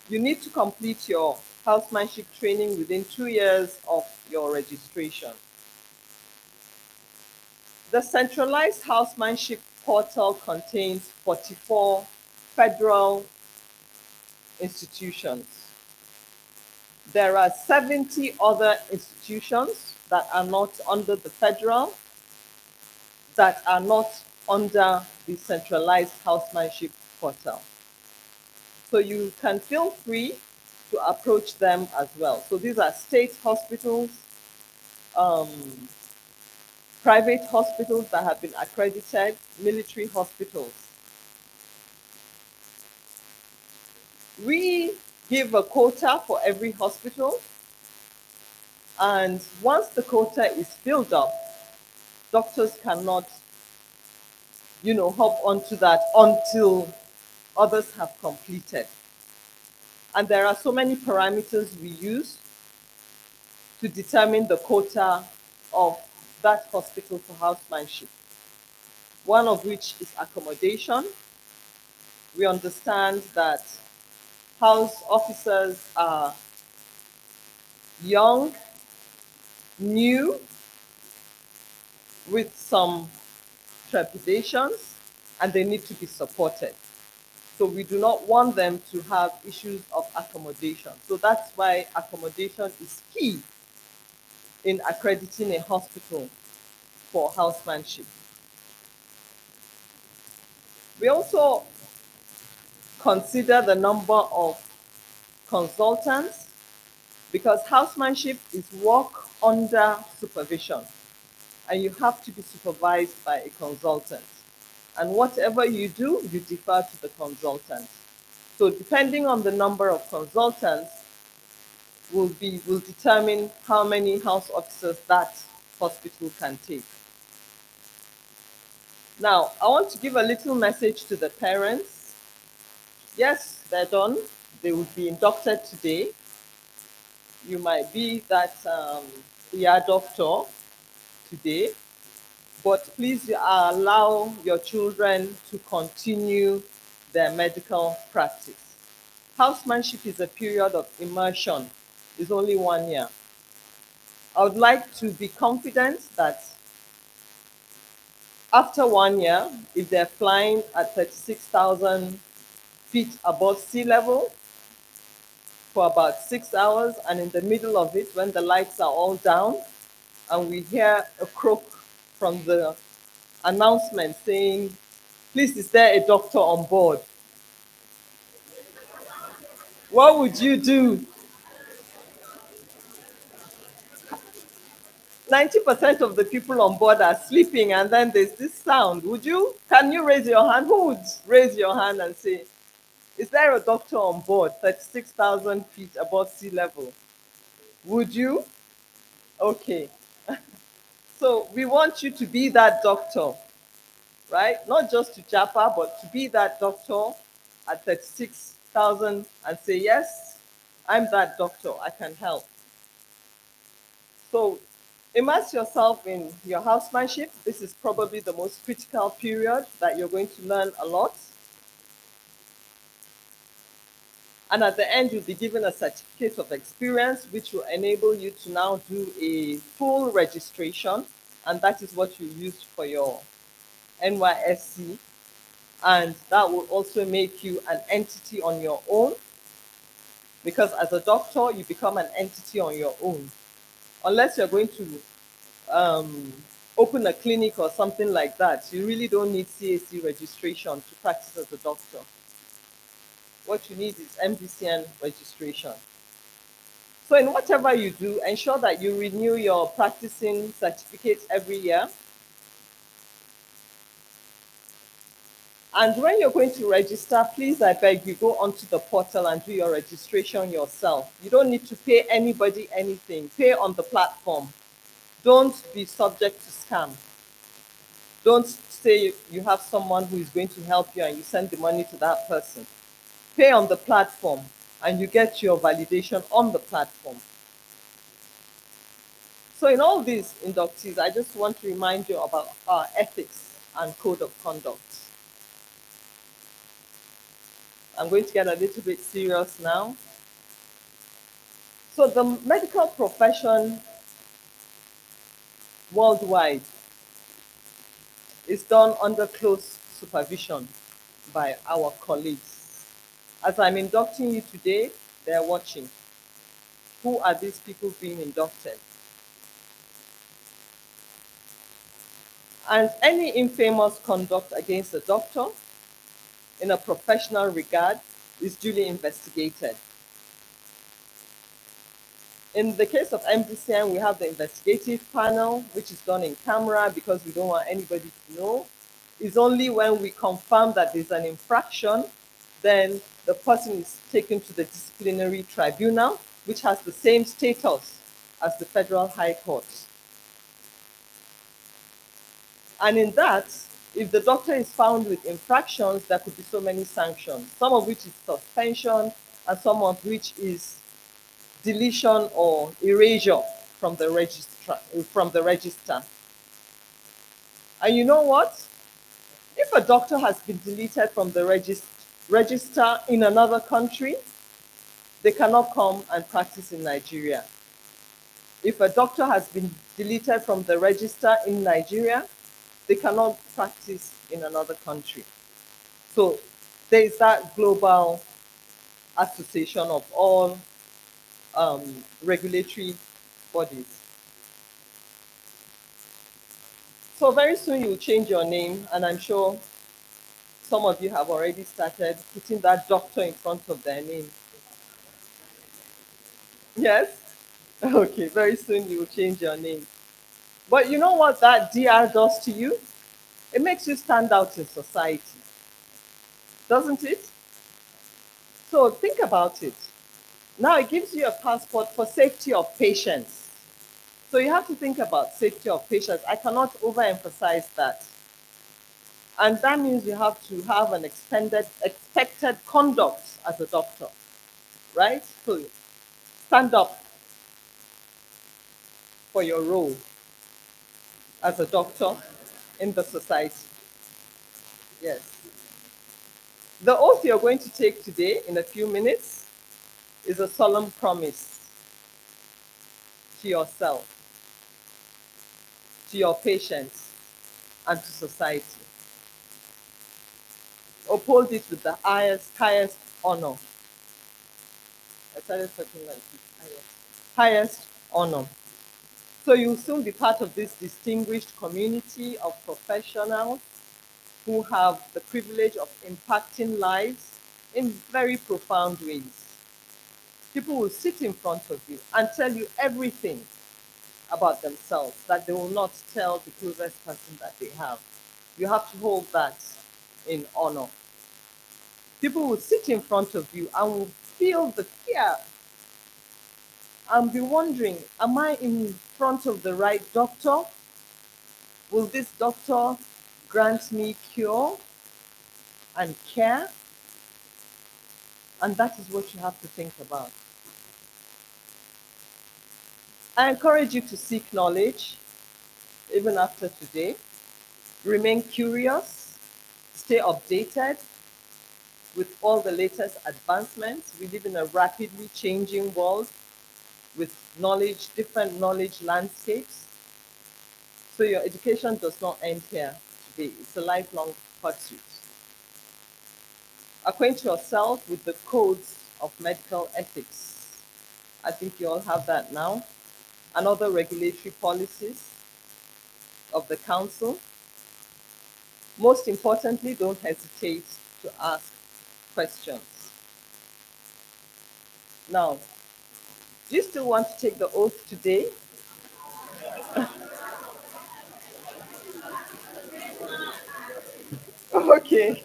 You need to complete your housemanship training within 2 years of your registration. The centralized housemanship portal contains 44 federal institutions. There are 70 other institutions that are not under the federal, that are not under the centralized housemanship portal. So you can feel free to approach them as well. So these are state hospitals, private hospitals that have been accredited, military hospitals. We give a quota for every hospital, and once the quota is filled up, doctors cannot, hop onto that until others have completed. And there are so many parameters we use to determine the quota of that hospital for housemanship. One of which is accommodation. We understand that house officers are young, new, with some trepidations, and they need to be supported. So we do not want them to have issues of accommodation. So that's why accommodation is key in accrediting a hospital for housemanship. We also consider the number of consultants, because housemanship is work under supervision, and you have to be supervised by a consultant. And whatever you do, you defer to the consultant. So depending on the number of consultants will determine how many house officers that hospital can take. Now, I want to give a little message to the parents. Yes, they're done. They would be inducted today. You might be that ER doctor today, but please allow your children to continue their medical practice. Housemanship is a period of immersion. It's only 1 year. I would like to be confident that after 1 year, if they're flying at 36,000 feet above sea level for about 6 hours, and in the middle of it, when the lights are all down, and we hear a croak from the announcement saying, "Please, is there a doctor on board?" What would you do? 90% of the people on board are sleeping, and then there's this sound. Can you raise your hand? Who would raise your hand and say, is there a doctor on board 36,000 feet above sea level? Would you? Okay. So we want you to be that doctor, right? Not just to Japa, but to be that doctor at 36,000 and say, yes, I'm that doctor, I can help. So immerse yourself in your housemanship. This is probably the most critical period that you're going to learn a lot. And at the end, you'll be given a certificate of experience, which will enable you to now do a full registration. And that is what you use for your NYSC. And that will also make you an entity on your own, because as a doctor, you become an entity on your own. Unless you're going to open a clinic or something like that, you really don't need CAC registration to practice as a doctor. What you need is MDCN registration. So in whatever you do, ensure that you renew your practicing certificates every year. And when you're going to register, please, I beg you, go onto the portal and do your registration yourself. You don't need to pay anybody anything. Pay on the platform. Don't be subject to scam. Don't say you have someone who is going to help you and you send the money to that person. Pay on the platform and you get your validation on the platform. So in all these inductees, I just want to remind you about our ethics and code of conduct. I'm going to get a little bit serious now. So the medical profession worldwide is done under close supervision by our colleagues. As I'm inducting you today, they're watching. Who are these people being inducted? And any infamous conduct against a doctor in a professional regard is duly investigated. In the case of MDCN, we have the investigative panel, which is done in camera because we don't want anybody to know. It's only when we confirm that there's an infraction, then the person is taken to the disciplinary tribunal, which has the same status as the Federal High Court. And in that, if the doctor is found with infractions, there could be so many sanctions, some of which is suspension and some of which is deletion or erasure from the register. And you know what? If a doctor has been deleted from the register in another country, they cannot come and practice in Nigeria. If a doctor has been deleted from the register in Nigeria, they cannot practice in another country. So there is that global association of all regulatory bodies. So very soon you will change your name, and I'm sure some of you have already started putting that doctor in front of their name. Yes? Okay, very soon you will change your name. But you know what that DR does to you? It makes you stand out in society, doesn't it? So think about it. Now it gives you a passport for safety of patients. So you have to think about safety of patients. I cannot overemphasize that. And that means you have to have an expected conduct as a doctor, right? So stand up for your role as a doctor in the society. Yes. The oath you're going to take today in a few minutes is a solemn promise to yourself, to your patients, and to society. Uphold it with the highest honor. I started talking like this. Highest honor. So you'll soon be part of this distinguished community of professionals who have the privilege of impacting lives in very profound ways. People will sit in front of you and tell you everything about themselves that they will not tell the closest person that they have. You have to hold that in honor. People will sit in front of you and will feel the fear and be wondering, am I in front of the right doctor? Will this doctor grant me cure and care? And that is what you have to think about. I encourage you to seek knowledge even after today. Remain curious, stay updated with all the latest advancements. We live in a rapidly changing world with knowledge, different knowledge landscapes. So your education does not end here today. It's a lifelong pursuit. Acquaint yourself with the codes of medical ethics. I think you all have that now. And other regulatory policies of the council. Most importantly, don't hesitate to ask questions. Now, do you still want to take the oath today? Okay.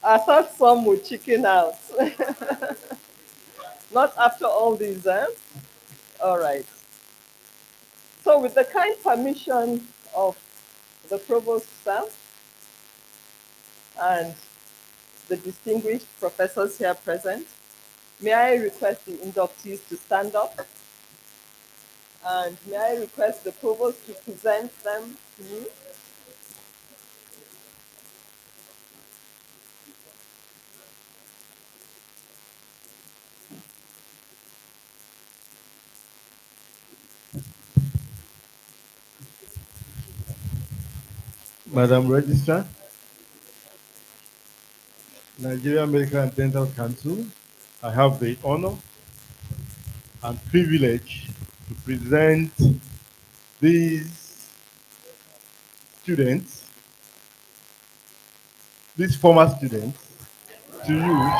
I thought some would chicken out. Not after all these, eh? All right. So, with the kind permission of the provost staff and the distinguished professors here present, may I request the inductees to stand up? And may I request the provost to present them to me? Madam Registrar, Nigerian Medical and Dental Council, I have the honor and privilege to present these students, these former students, to you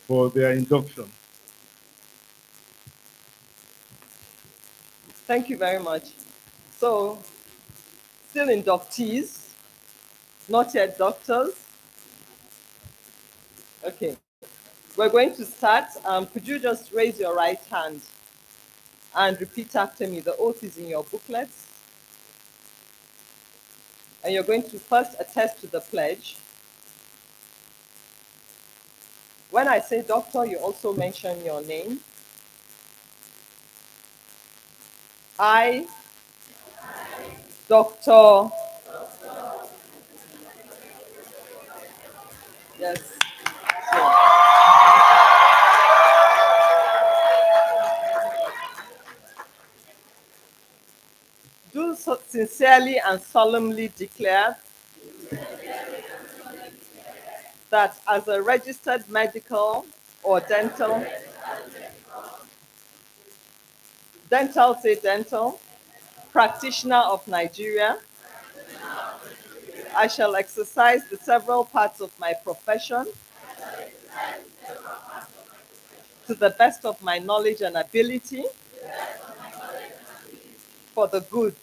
for their induction. Thank you very much. So, still inductees, not yet doctors. Okay. We're going to start. Could you just raise your right hand and repeat after me? The oath is in your booklets. And you're going to first attest to the pledge. When I say doctor, you also mention your name. I, Dr. Yes. So, do so sincerely and solemnly declare that as a registered medical or dental practitioner of Nigeria, I shall exercise the several parts of my profession to the best of my knowledge and ability for the good,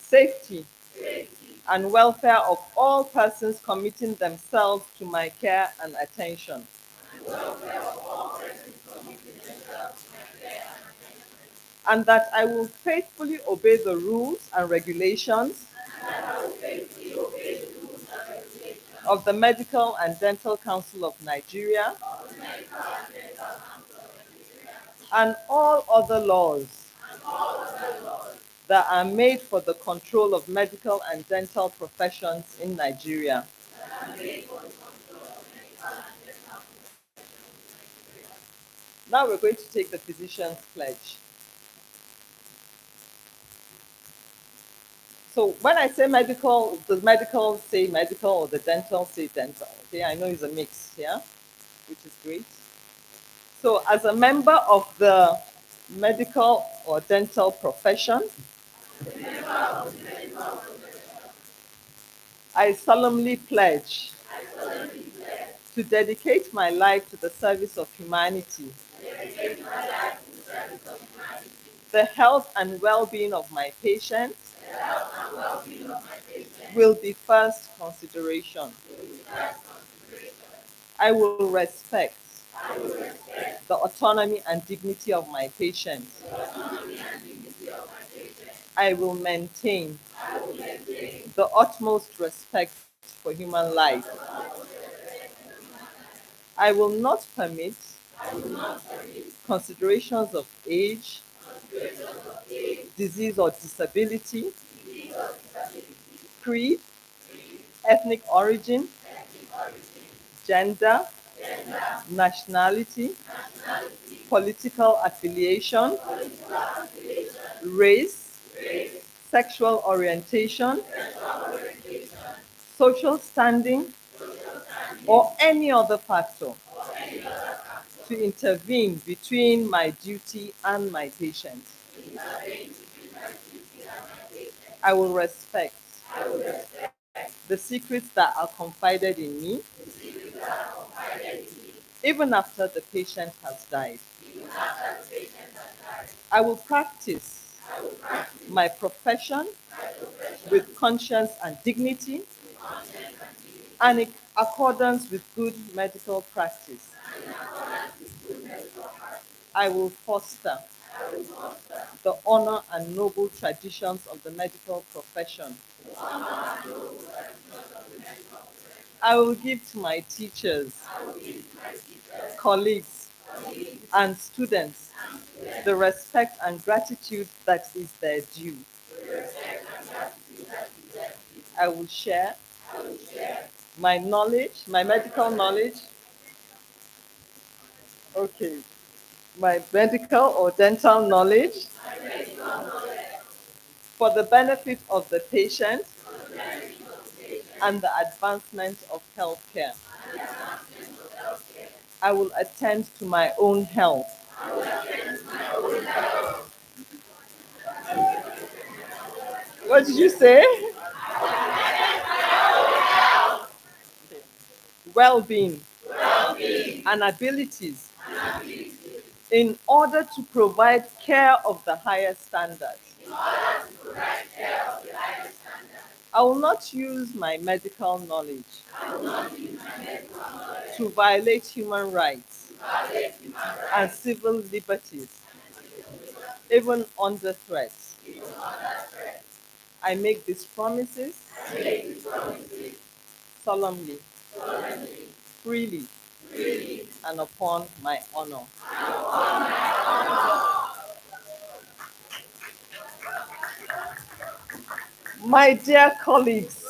safety, and welfare of all persons committing themselves to my care and attention. And that I will faithfully obey the rules and regulations of the Medical and Dental Council of Nigeria and all other laws that are made for the control of medical and dental professions in Nigeria. Now we're going to take the physician's pledge. So when I say medical, the medical say medical or the dental say dental. Okay, I know it's a mix here, which is great. So as a member of the medical or dental profession, I solemnly pledge to dedicate my life to the service of humanity. The health and well-being of my patients will be first consideration. I will respect the autonomy and dignity of my patients. I will maintain the utmost respect for human life. I will not permit considerations of age, disease or disability, creed, ethnic origin, gender, nationality, political affiliation, race, sexual orientation, social standing, or any other factor to intervene between my duty and my patient. I will respect the secrets that are confided in me, even after the patient has died. I will practice my profession with conscience and dignity and in accordance with good medical practice. I will foster the honor and noble traditions of the medical profession. I will give to my teachers, colleagues, and students the respect and gratitude that is their due. I will share my knowledge, my medical knowledge, okay, my medical or dental knowledge for the benefit of the patient and the advancement of healthcare. I will attend to my own health. What did you say? Well-being and abilities in order to provide care of the highest standards. I will not use my medical knowledge to violate human rights and civil liberties, even under threat. I make these promises solemnly, freely, and upon my honor. My dear colleagues,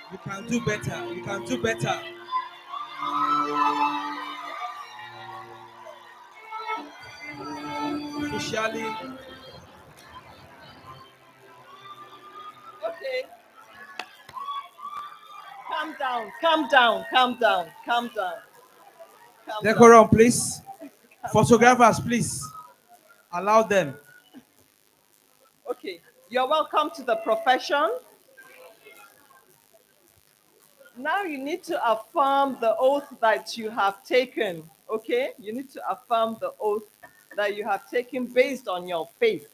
You can do better. You can do better. Officially, okay, calm down, calm down, calm down, calm down, calm down. decorum, please. Photographers, please. Allow them. Okay, you're welcome to the profession. Now you need to affirm the oath that you have taken, okay? You need to affirm the oath that you have taken based on your faith.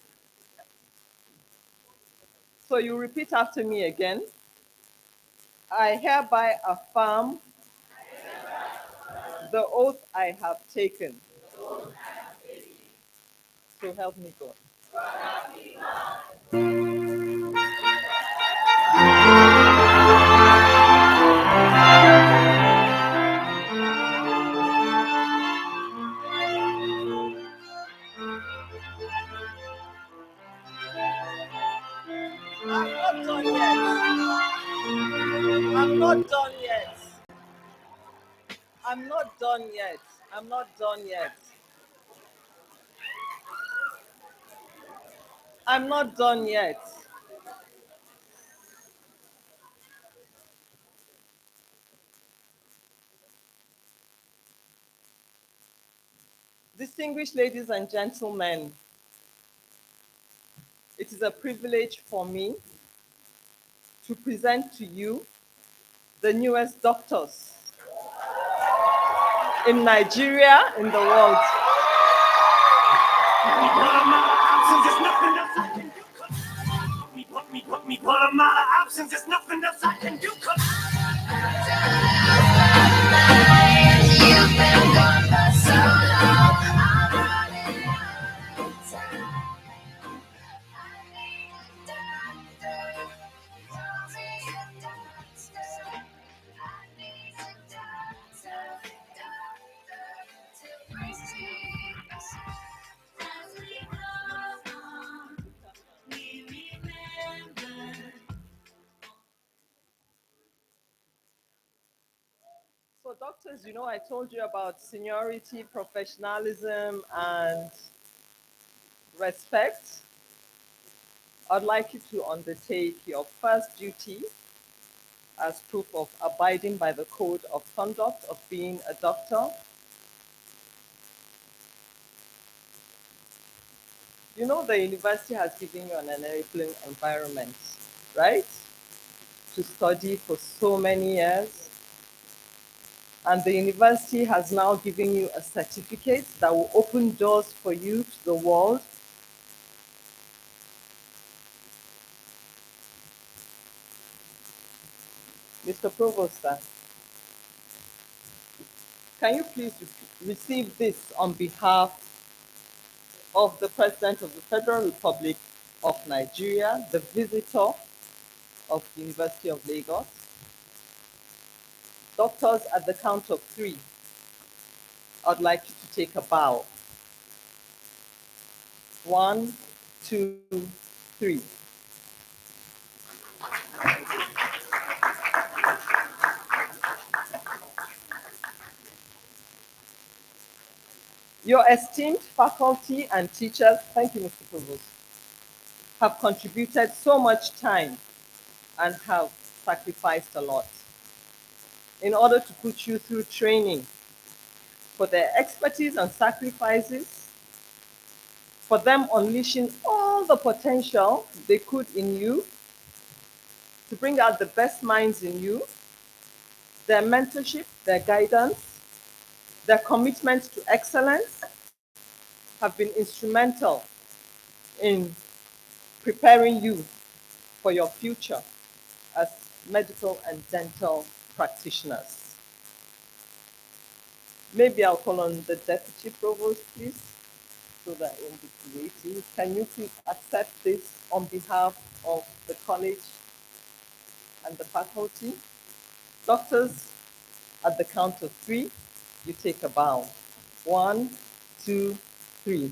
So you repeat after me again. I hereby affirm the oath I have taken. So help me God. I'm not done yet. I'm not done yet. I'm not done yet. I'm not done yet. I'm not done yet. Distinguished ladies and gentlemen, it is a privilege for me to present to you the newest doctors in Nigeria, in the world. One of my options is nothing else I can do. You've been gone for so long. I'm running out of time. I need a doctor. Call me a doctor. I need a doctor. To bring peace as we go on. We remember. So doctors, I told you about seniority, professionalism, and respect. I'd like you to undertake your first duty as proof of abiding by the code of conduct of being a doctor. The university has given you an enabling environment, right? To study for so many years. And the university has now given you a certificate that will open doors for you to the world. Mr. Provost, sir, can you please receive this on behalf of the President of the Federal Republic of Nigeria, the visitor of the University of Lagos? Doctors, at the count of 3, I'd like you to take a bow. 1, 2, 3. Your esteemed faculty and teachers, thank you, Mr. Provost, have contributed so much time and have sacrificed a lot in order to put you through training. For their expertise and sacrifices, for them unleashing all the potential they could in you, to bring out the best minds in you, their mentorship, their guidance, their commitment to excellence have been instrumental in preparing you for your future as medical and dental practitioners. Maybe I'll call on the Deputy Provost, please, so that it will be creative. Can you please accept this on behalf of the college and the faculty? Doctors, at the count of 3, you take a bow. 1, 2, 3.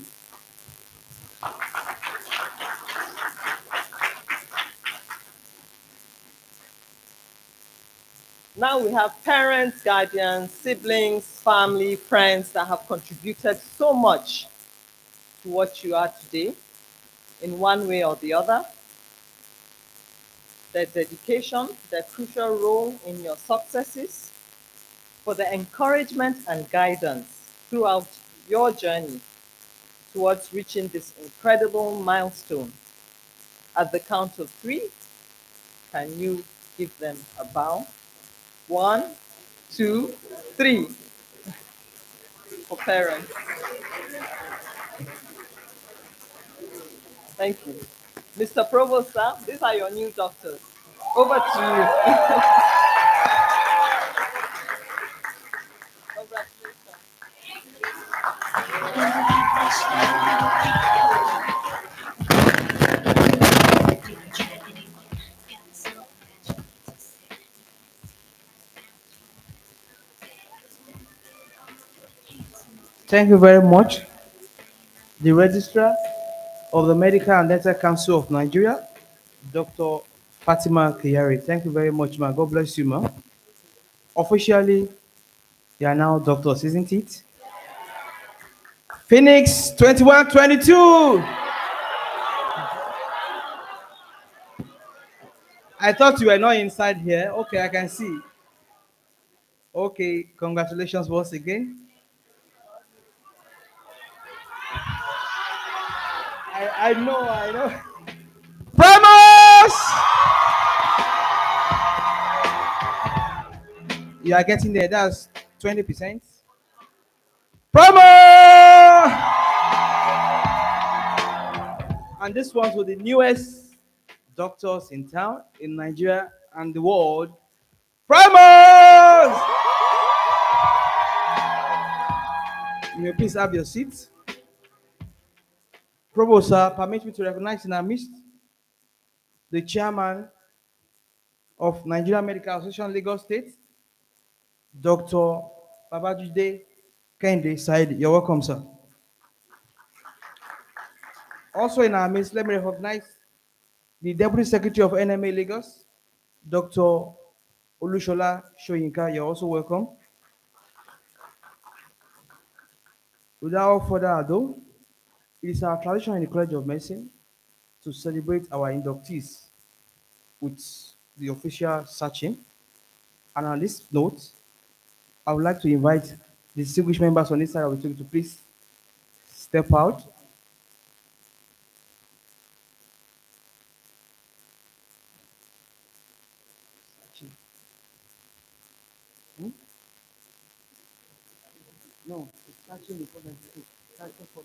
Now we have parents, guardians, siblings, family, friends that have contributed so much to what you are today in one way or the other. Their dedication, their crucial role in your successes, for the encouragement and guidance throughout your journey towards reaching this incredible milestone. At the count of 3, can you give them a bow? 1, 2, 3. For parents. Thank you. Mr. Provost, sir, these are your new doctors. Over to you. Congratulations. Thank you very much. The Registrar of the Medical and Dental Council of Nigeria, Dr. Fatima Kiyari. Thank you very much, ma. God bless you, ma. Officially, you are now doctors, isn't it? Phoenix 2122. I thought you were not inside here. Okay, I can see. Okay, congratulations once again. I know, I know. Promise! You are getting there. That's 20%. Promise! And this one's with the newest doctors in town, in Nigeria, and the world. Promise! You may please have your seats. Provost, sir, permit me to recognize in our midst the chairman of Nigeria Medical Association Lagos State, Dr. Babajide Kende Said. You're welcome, sir. Also in our midst, let me recognize the Deputy Secretary of NMA Lagos, Dr. Olushola Shoyinka. You're also welcome. Without further ado, it is our tradition in the College of Medicine to celebrate our inductees with the official searching. And on this note, I would like to invite the distinguished members on this side of the table to please step out. Hmm? No, it's searching before the searching for.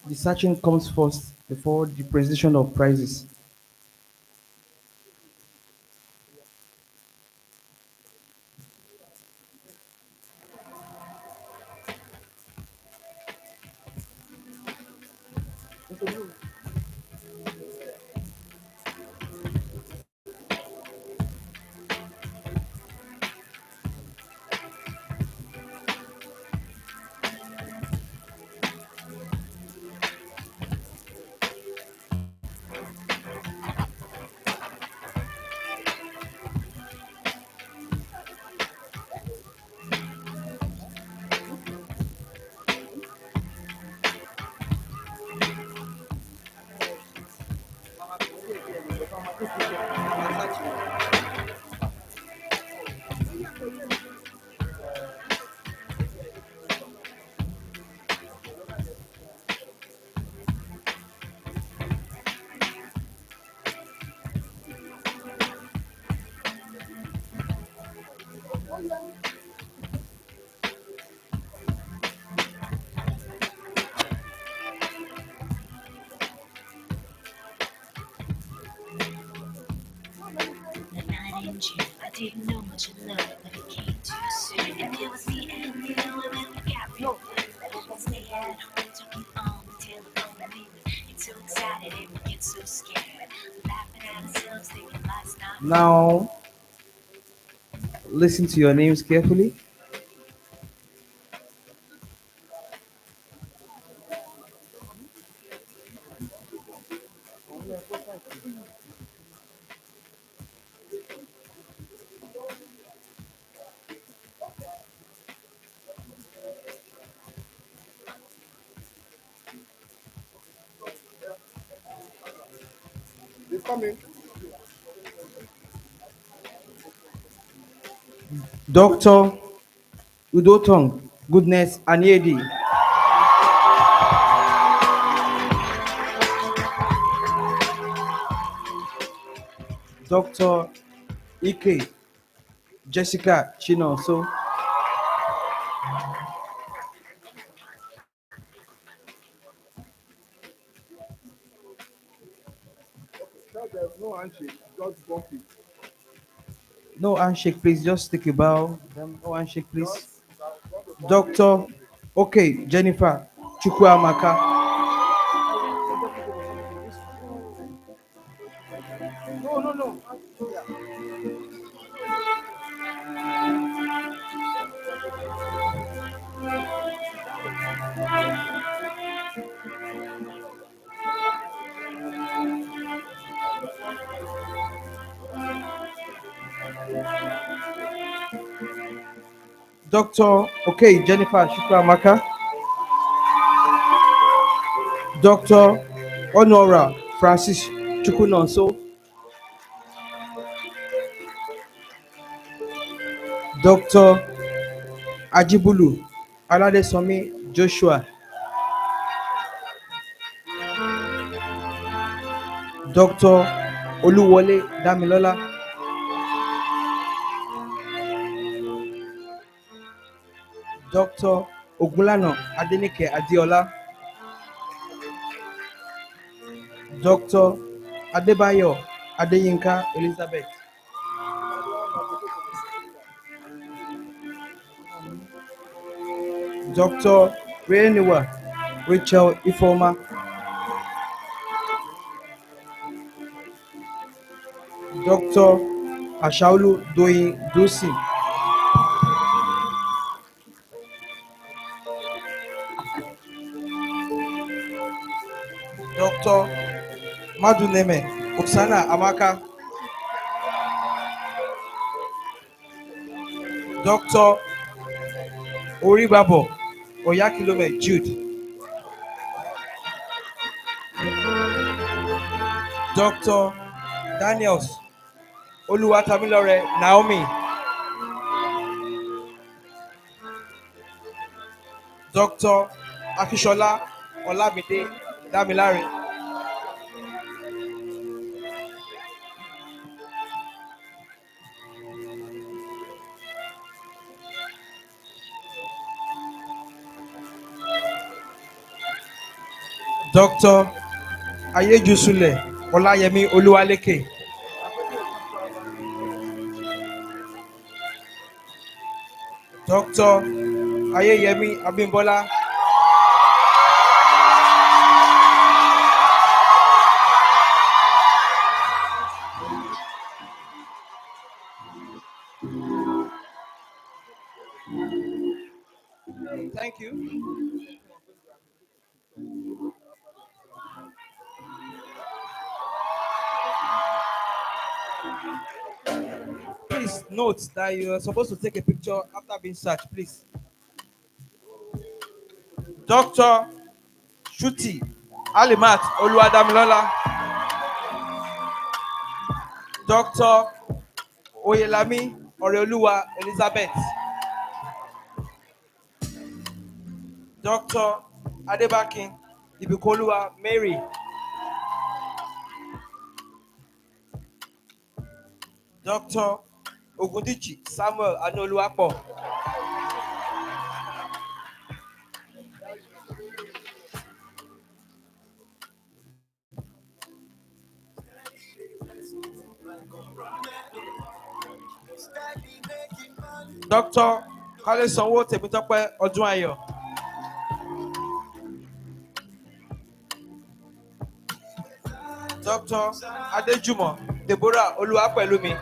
The searching comes first before the presentation of prizes. The night in June, I didn't know much of love, but it came too soon. And there was the enemy with the capital. Stay at home, talking on the telephone, and we would get so excited and we get so scared, laughing at ourselves, thinking life's not. Now, listen to your names carefully. They come in. Dr. Udotong Goodness Anyedi. Dr. Ike Jessica Chinonso. Sir, there's no handshake. Just bump it. No handshake, please. Just take a bow. No handshake, please. Just bump it. Dr. Okay, Jennifer Chukwuamaka. No, no, no. Dr. Okay, Jennifer Chukwuamaka. Dr. Honora Francis Chukunonso, Dr. Ajibulu Aladesomi Joshua, Dr. Oluwole Damilola, Dr. Ogunlana Adenike Adiola, Dr. Adebayo Adeyinka Elizabeth, Dr. Reniwa Rachel Ifoma, Dr. Ashaolu Doyin Dosi, Dr. Maduneme Osana Amaka, Dr. Oribabo Oyakilome Jude, Dr. Daniels Oluwatamilore Naomi, Dr. Akishola Olamide Damilare, Dr. Ayejusule Olayemi Oluwaleke, Dr. Ayeyemi Abimbola, thank you. Please note that you are supposed to take a picture after being searched, please. Dr. Shuti Alimat Oluwadamilola, Dr. Oyelami Oreoluwa Elizabeth, Dr. Adebakin Ibikoluwa Mary, Dr. Ogundichi Samuel Anoluwapo, Dr. Kale Sanwo Temitope Odunayo, Dr. Adejumo Deborah Oluwapelumi,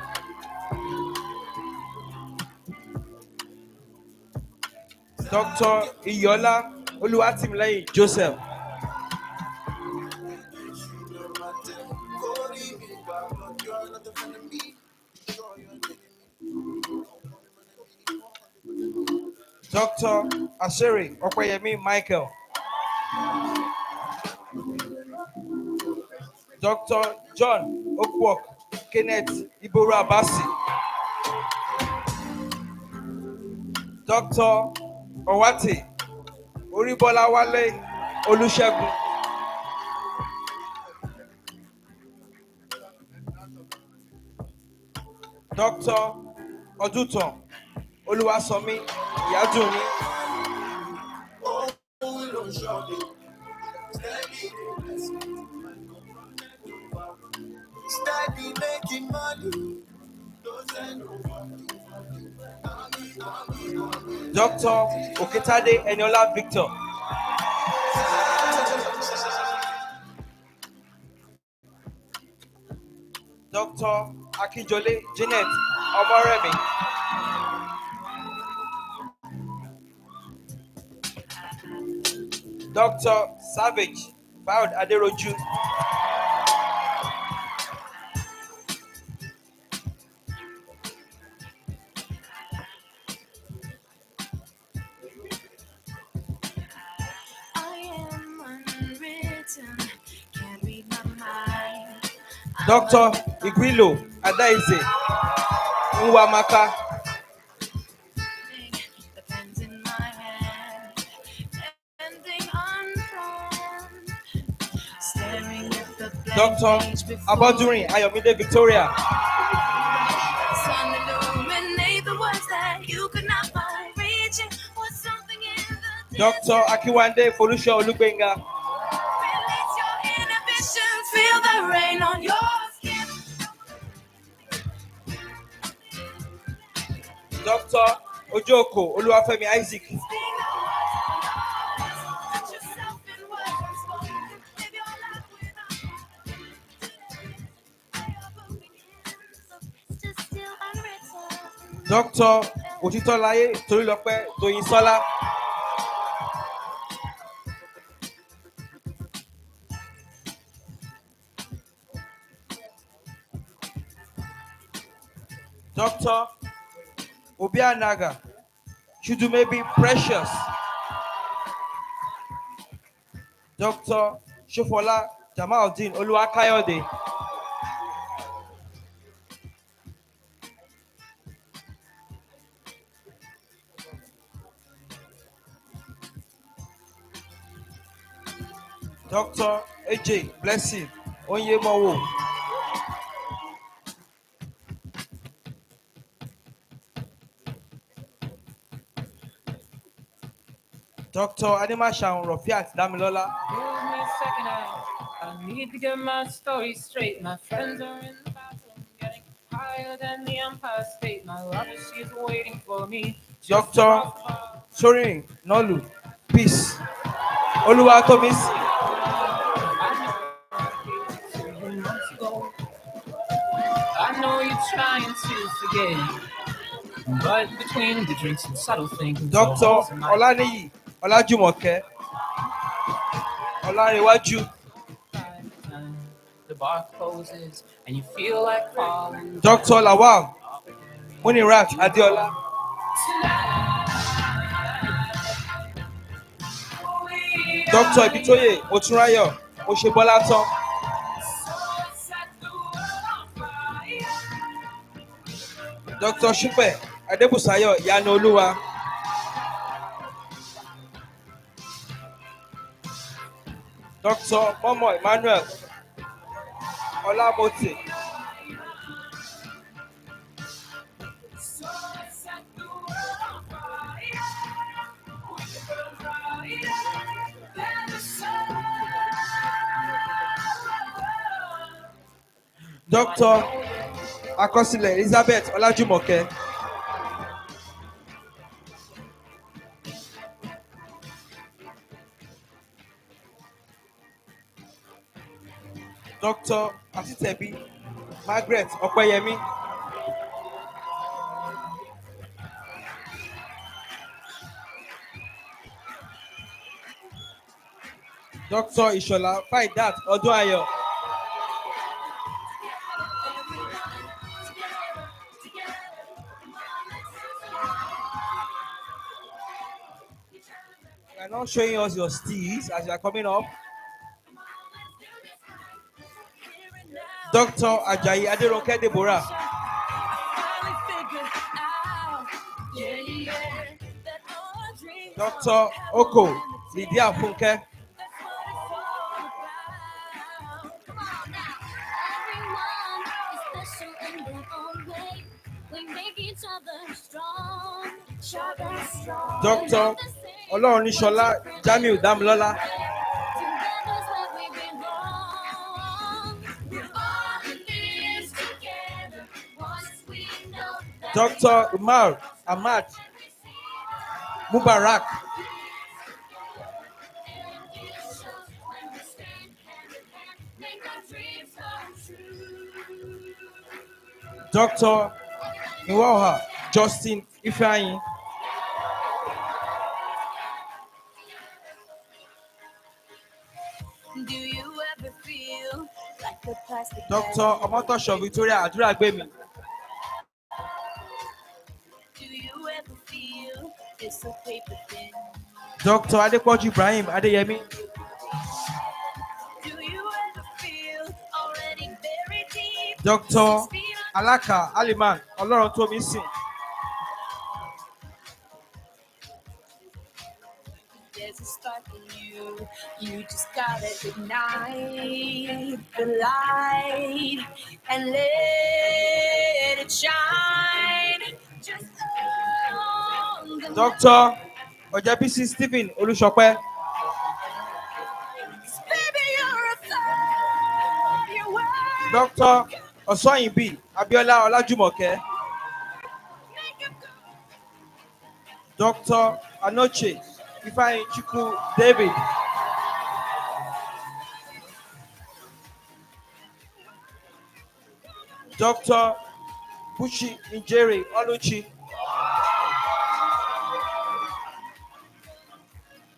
Dr. Iyola Oluwatimileyin Joseph, Dr. Asere Opeyemi Michael, Dr. John Okwok Kenneth Ibora Abasi, Dr. Owati Oribolawale Olusegun, Dr. Oduton Oluwasomi Iyadunni, Steady making money. Dr. Oketade Eniola Victor, Dr. Akinjole Janet Omoremi, Dr. Savage Baud Aderoju, I am unwritten. Dr. Igwilo Adaize Nwamaka. The pen's in my hand, ending unformed. Staring at the blank Dr. page before Abodurin Ayomide Victoria. sun illuminate the words that you could not find. Reaching for something in the Dr. Akiwande Folusho Olugbenga. release your inhibitions. Feel the rain on your skin. Dr. Ojoko Oluwafemi Isaac. Speak the words on your lips. Put yourself in words unspoken. Live your life without just still unwritten. Dr. Otitolaye Tolulope Toyinsola. Dr. Obianaga Chudumebi Precious. Dr. Shofola Jamaldeen Oluwakayode. Dr. AJ Blessing Onyemowo. Dr. Animashaun Rofiat Damilola. Give me a second, I need to get my story straight. My friends are in the bathroom, getting higher than the Empire State. My lover, she's waiting for me. Dr. Sorin Nolu Peace Oluwatomisi. I know you're trying to forget, but between the drinks and subtle things, Dr. Olaniyi Olajumoke Olarewaju. the bar closes and you feel like falling. Dr. Lawal Munirat Adeola. Dr. Ibitoye Otunrayo Osebolaton. Dr. Shupe Adebusayo Yanoluwa. Dr. Momo Emmanuel Olamote. Dr. Akosile Elizabeth Olajumoke. Dr. Asitebi Margaret Opeyemi. Dr. Ishola Faidat Odunayo. You are not showing us your steeds as you are coming up. Dr. Ajayi Aderonke Deborah. Dr. Oko Lydia Funke. Dr. Olorunishola Jamiu Damilola. Dr. Umar Ahmad Mubarak. Dr. Iwaha Justin Ifeanyi. Do you ever feel like a plastic Dr. Omotosho Victoria Aduragbemi. Do you ever feel it's a paper thin? Dr. Adepoju Ibrahim Adeyemi. Do you ever feel already buried deep Dr. Alaka Aliman Ọlọ́run tó mi sìn. There's a spark in you. You just gotta ignite the light and let it shine. Just on the Dr. Ọ̀jẹ̀bísí Stephen Olúṣọpẹ́. baby, you're a firework. Dr. Ọ̀sọ́yìnbí Abíọ́lá Ọlájùmọ̀kẹ́. Dr. Anoche Ifeanyichukwu David. Dr. Bushi Njeri Oluchi.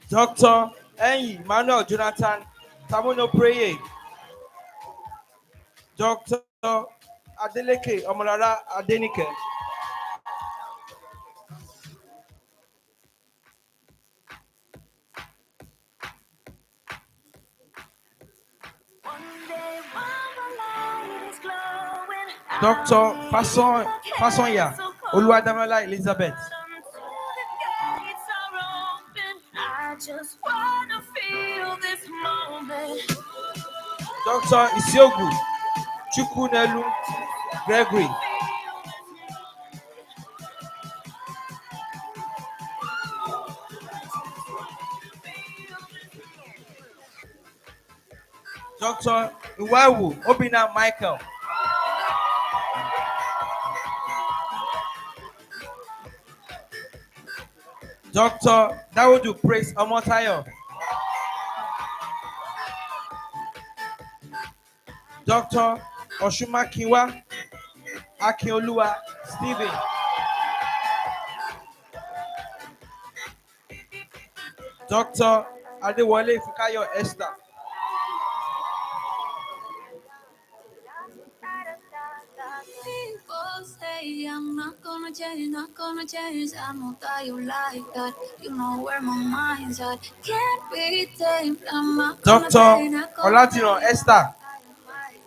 Dr. Enyi Manuel Jonathan Tamuno Preye. Dr. Adeleke Omolara Adenike. Dr. Fasonya Oluwadamola Elizabeth. I just wanna feel this moment. Dr. Isiogu Chukwunelu Gregory. Dr. Iwawu Obina Michael. Dr. Dawudu Praise Omotayo. Dr. Oshumakiwa Akioluwa Stephen. Dr. Adewale Fikayo Esther. People say I'm not gonna change, not gonna change. I know that you like that. You know where my mind's at. Can't be tamed. I'm not gonna Dr. change, not gonna Olatino Esther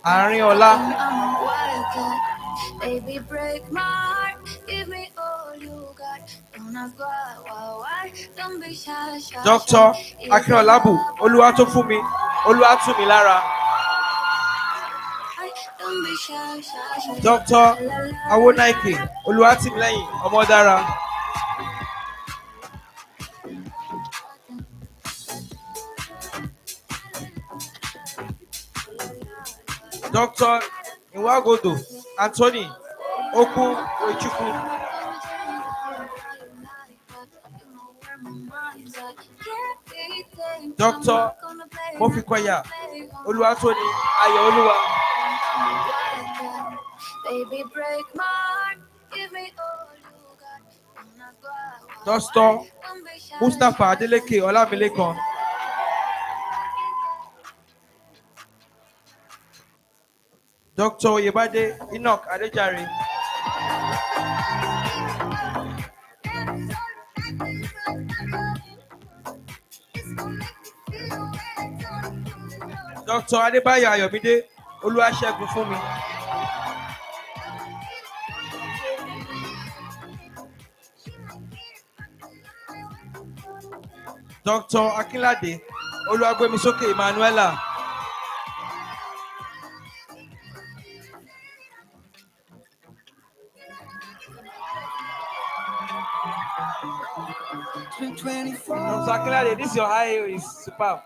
Arinola. I'm a wildcat. Baby, break my heart. Give me all you got. Don't ask why. Don't be shy, shy. Dr. shy. Akinolabu Oluwatofumi Oluwatumilara. Don't be shy, shy, shy. Dr. Awonaike Oluwatimileyin Omodara. Dr. Iwagodo Anthony Oku Ochukwu. Dr. Mofikoya Oluwatoni Ayoluwa. Baby, break my heart. Give me all you got. Dr. Mustapha Adeleke Olamilekan. Dr. Oyebade Enoch Adejare. Dr. Adebayo Ayomide Oluwasegun Funmi. Dr. Akinlade Oluwagbemisoke Emmanuela. Dr. Akinlade, this your high heel is superb.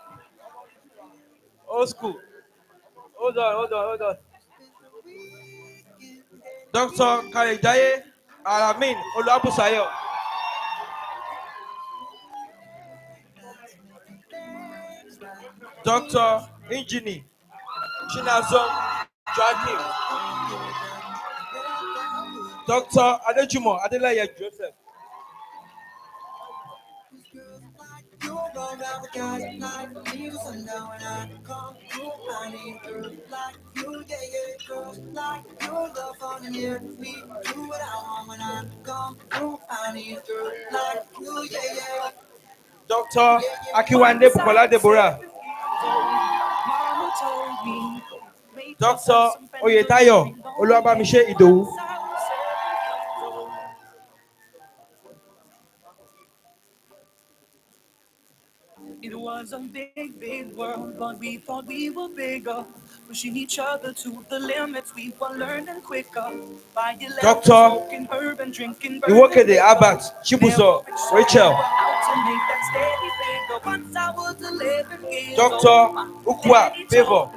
Old school. Hold on. Dr. Kalejaye Alamin Oluwabusayo. Dr. Injini Chinazom Joaquin. Dr. Adejumo Adeleye Joseph. Dr. Akiwande Bukola Deborah. Dr. Oyetayo Oluwabamiṣe Idowu. It was a big, big world, but we thought we were bigger. Pushing each other to the limits, we were learning quicker. By 11, Dr. smoking herb and drinking Iwokede Albert Chibuzo Rachel. Dr. Ukwa Favor.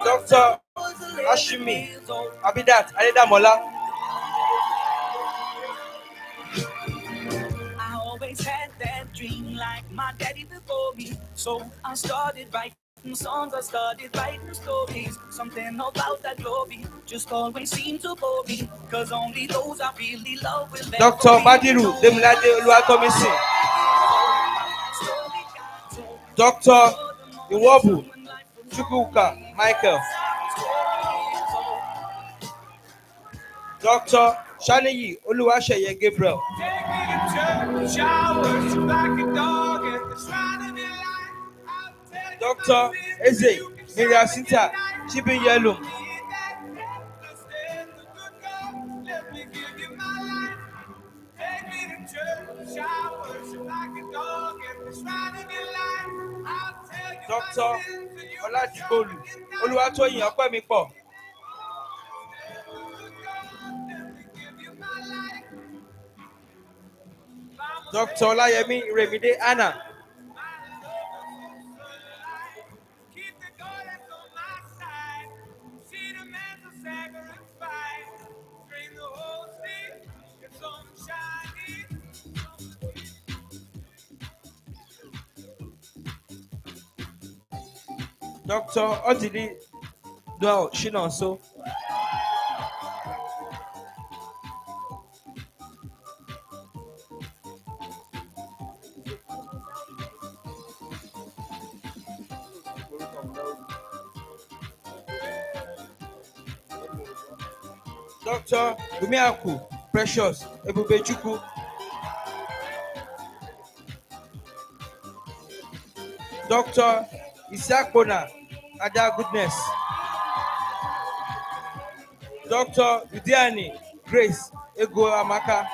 Dr. Ashimi Abidat Adedamola. I always had that dream like my daddy before me. So I started writing songs, I started writing stories. Something about that glory just always seemed to bore me. Cause only those I really love will ever Dr. be Badiru Demilade Oluwatomisin. Dr. Iwobu Chukwuka Michael. Dr. Shaniyi Oluwaseye Gabriel. Dr. Eze Miriasinta Chibinyelu. Dr. Olajibolu Oluwatoyin Opemipo. Dr. Olayemi Remide Anna. Dr. Odili Dual Shinonso. Dr. Gumiaku Precious Ebubechukwu. Dr. Isakpona Ada Goodness. Dr. Udiani Grace Ego Amaka.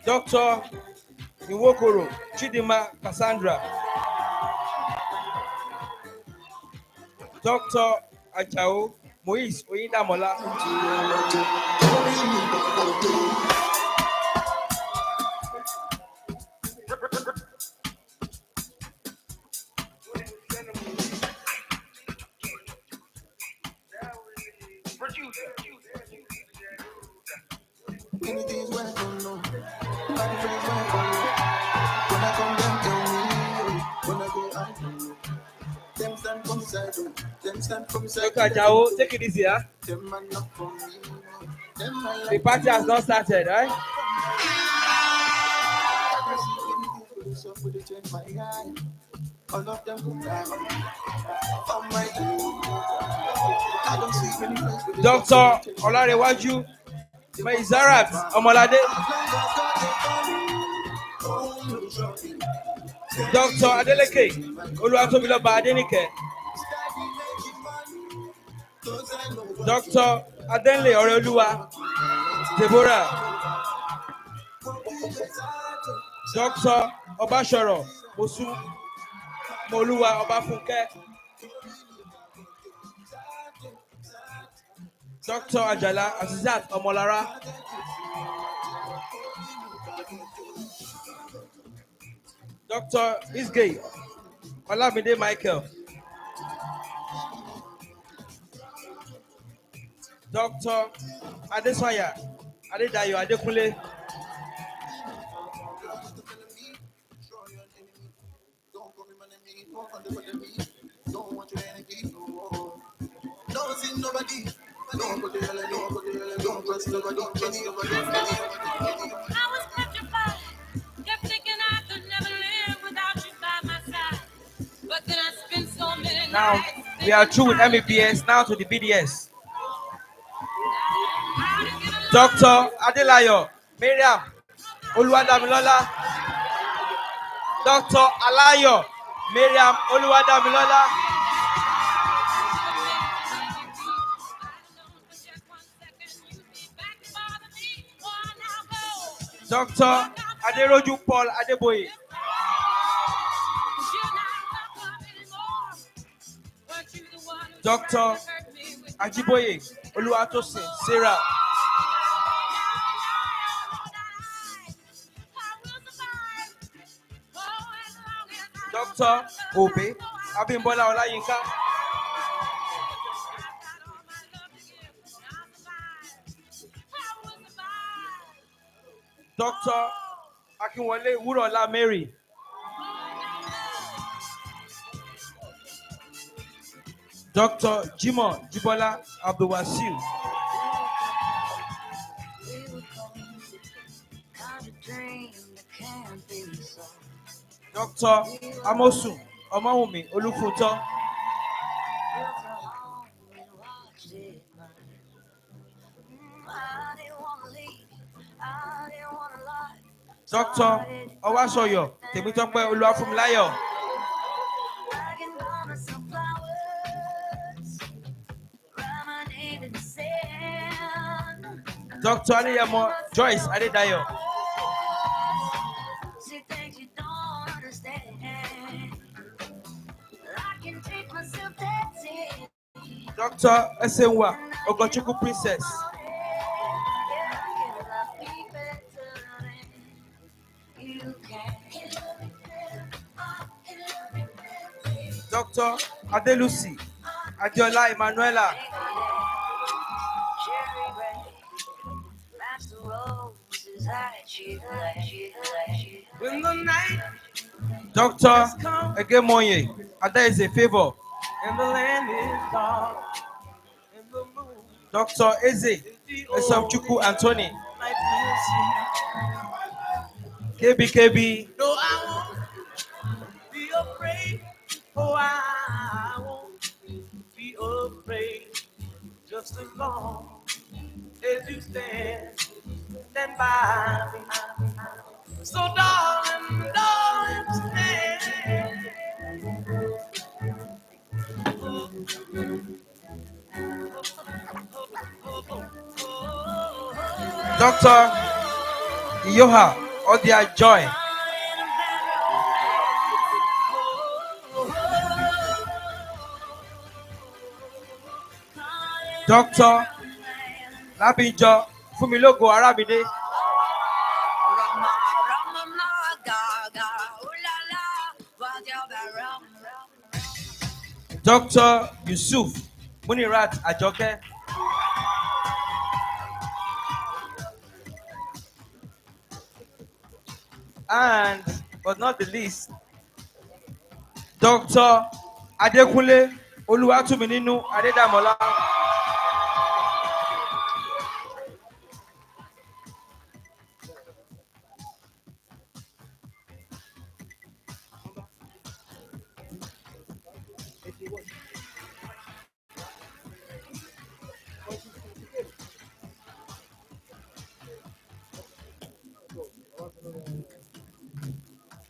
Dr. Iwokoro Chidima Cassandra. Dr. Ajao Moise Oyindamola. Dr. Ajao, take it easy, huh? The party has not started, right? Dr. Olarewaju Maizarat Omolade. Dr. Adeleke Oluwatobiloba Adenike. Dr. Adenle Oreoluwa Deborah. Dr. Obashoro Mosu Moluwa Obafunke. Dr. Ajala Azizat Omolara. Dr. Isgay Olamide Michael. Dr. Adesanya Adedayo Adekunle. Now we are through with Mbbs, now to the BDS. Dr. Adelayo Miriam Oluwadamilola. Dr. Alayo Mariam Oluwadamilola. Dr. Aderoju Paul Adeboye. Dr. Ajiboye Oluwatosin Sarah. Dr. Obe Abimbola Olayinka. Dr. Akinwole Wurola Mary. Dr. Jimoh Jibola Abdulwasil. Dr. Amosun Omawumi Olufunto. Dr. Owasoyo Temitope Oluwafunmilayo. Dr. Adeyemo Joyce Adedayo. Dr. Esenwa Ogochukwu Princess. Dr. Adelusi Adiola Emanuela. Dr. Egemoye Adaeze Favor. And the land is dark, and the moon Dr. Eze Esamchukwu Anthony. might be KBKB. no, I won't be afraid. Oh, I won't be afraid. Just as long as you stand by me. So, darling, darling, stand. Dr. Yoha Odia Joy. Dr. Labinjo Fumilogo Arabide. Dr. Yusuf Munirat Ajoke. And but not the least, Dr. Adekunle Oluwatumininu Adedamola.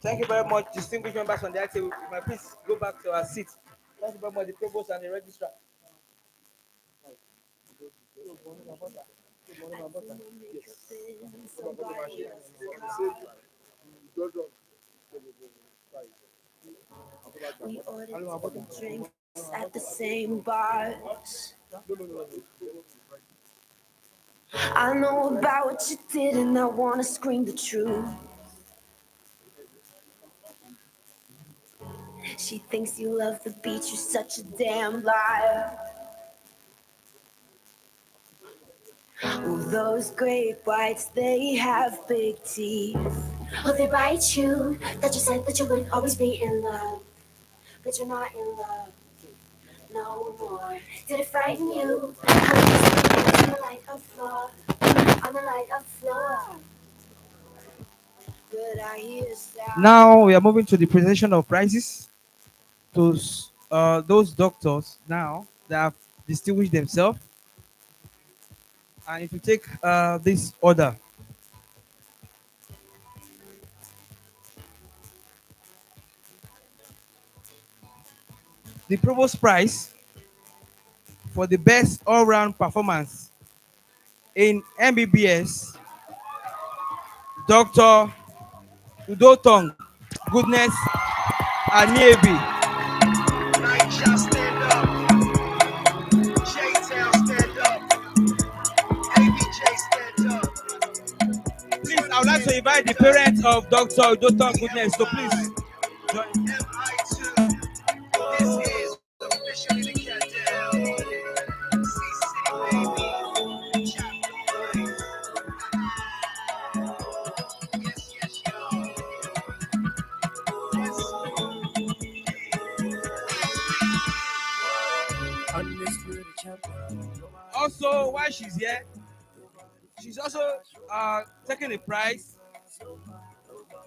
Thank you very much, distinguished members on the table. If you please go back to our seat. Thank you very much, the provost and the registrar. We ordered drinks at the same bars. I know about what you did and I wanna scream the truth. She thinks you love the beach, you're such a damn liar. Oh, those great whites, they have big teeth. Oh, they bite you, that you said that you wouldn't always be in love. But you're not in love no more. Did it frighten you? How you on the light of floor, on the light of floor. But I hear sound. Now we are moving to the presentation of prizes to those doctors now that have distinguished themselves. And if you take this order, The Provost Prize for the best all-round performance in MBBS, Dr. Udotong Goodness Aniebi. Night stand up. J-Town stand up. ABJ stand up. Please, I would like to invite the parents of Dr. Udotong Goodness to please join. MI2. This is officially the countdown. C-City, baby. Chapter 1. Yes, yes, y'all. Also, while she's here, she's also taking a prize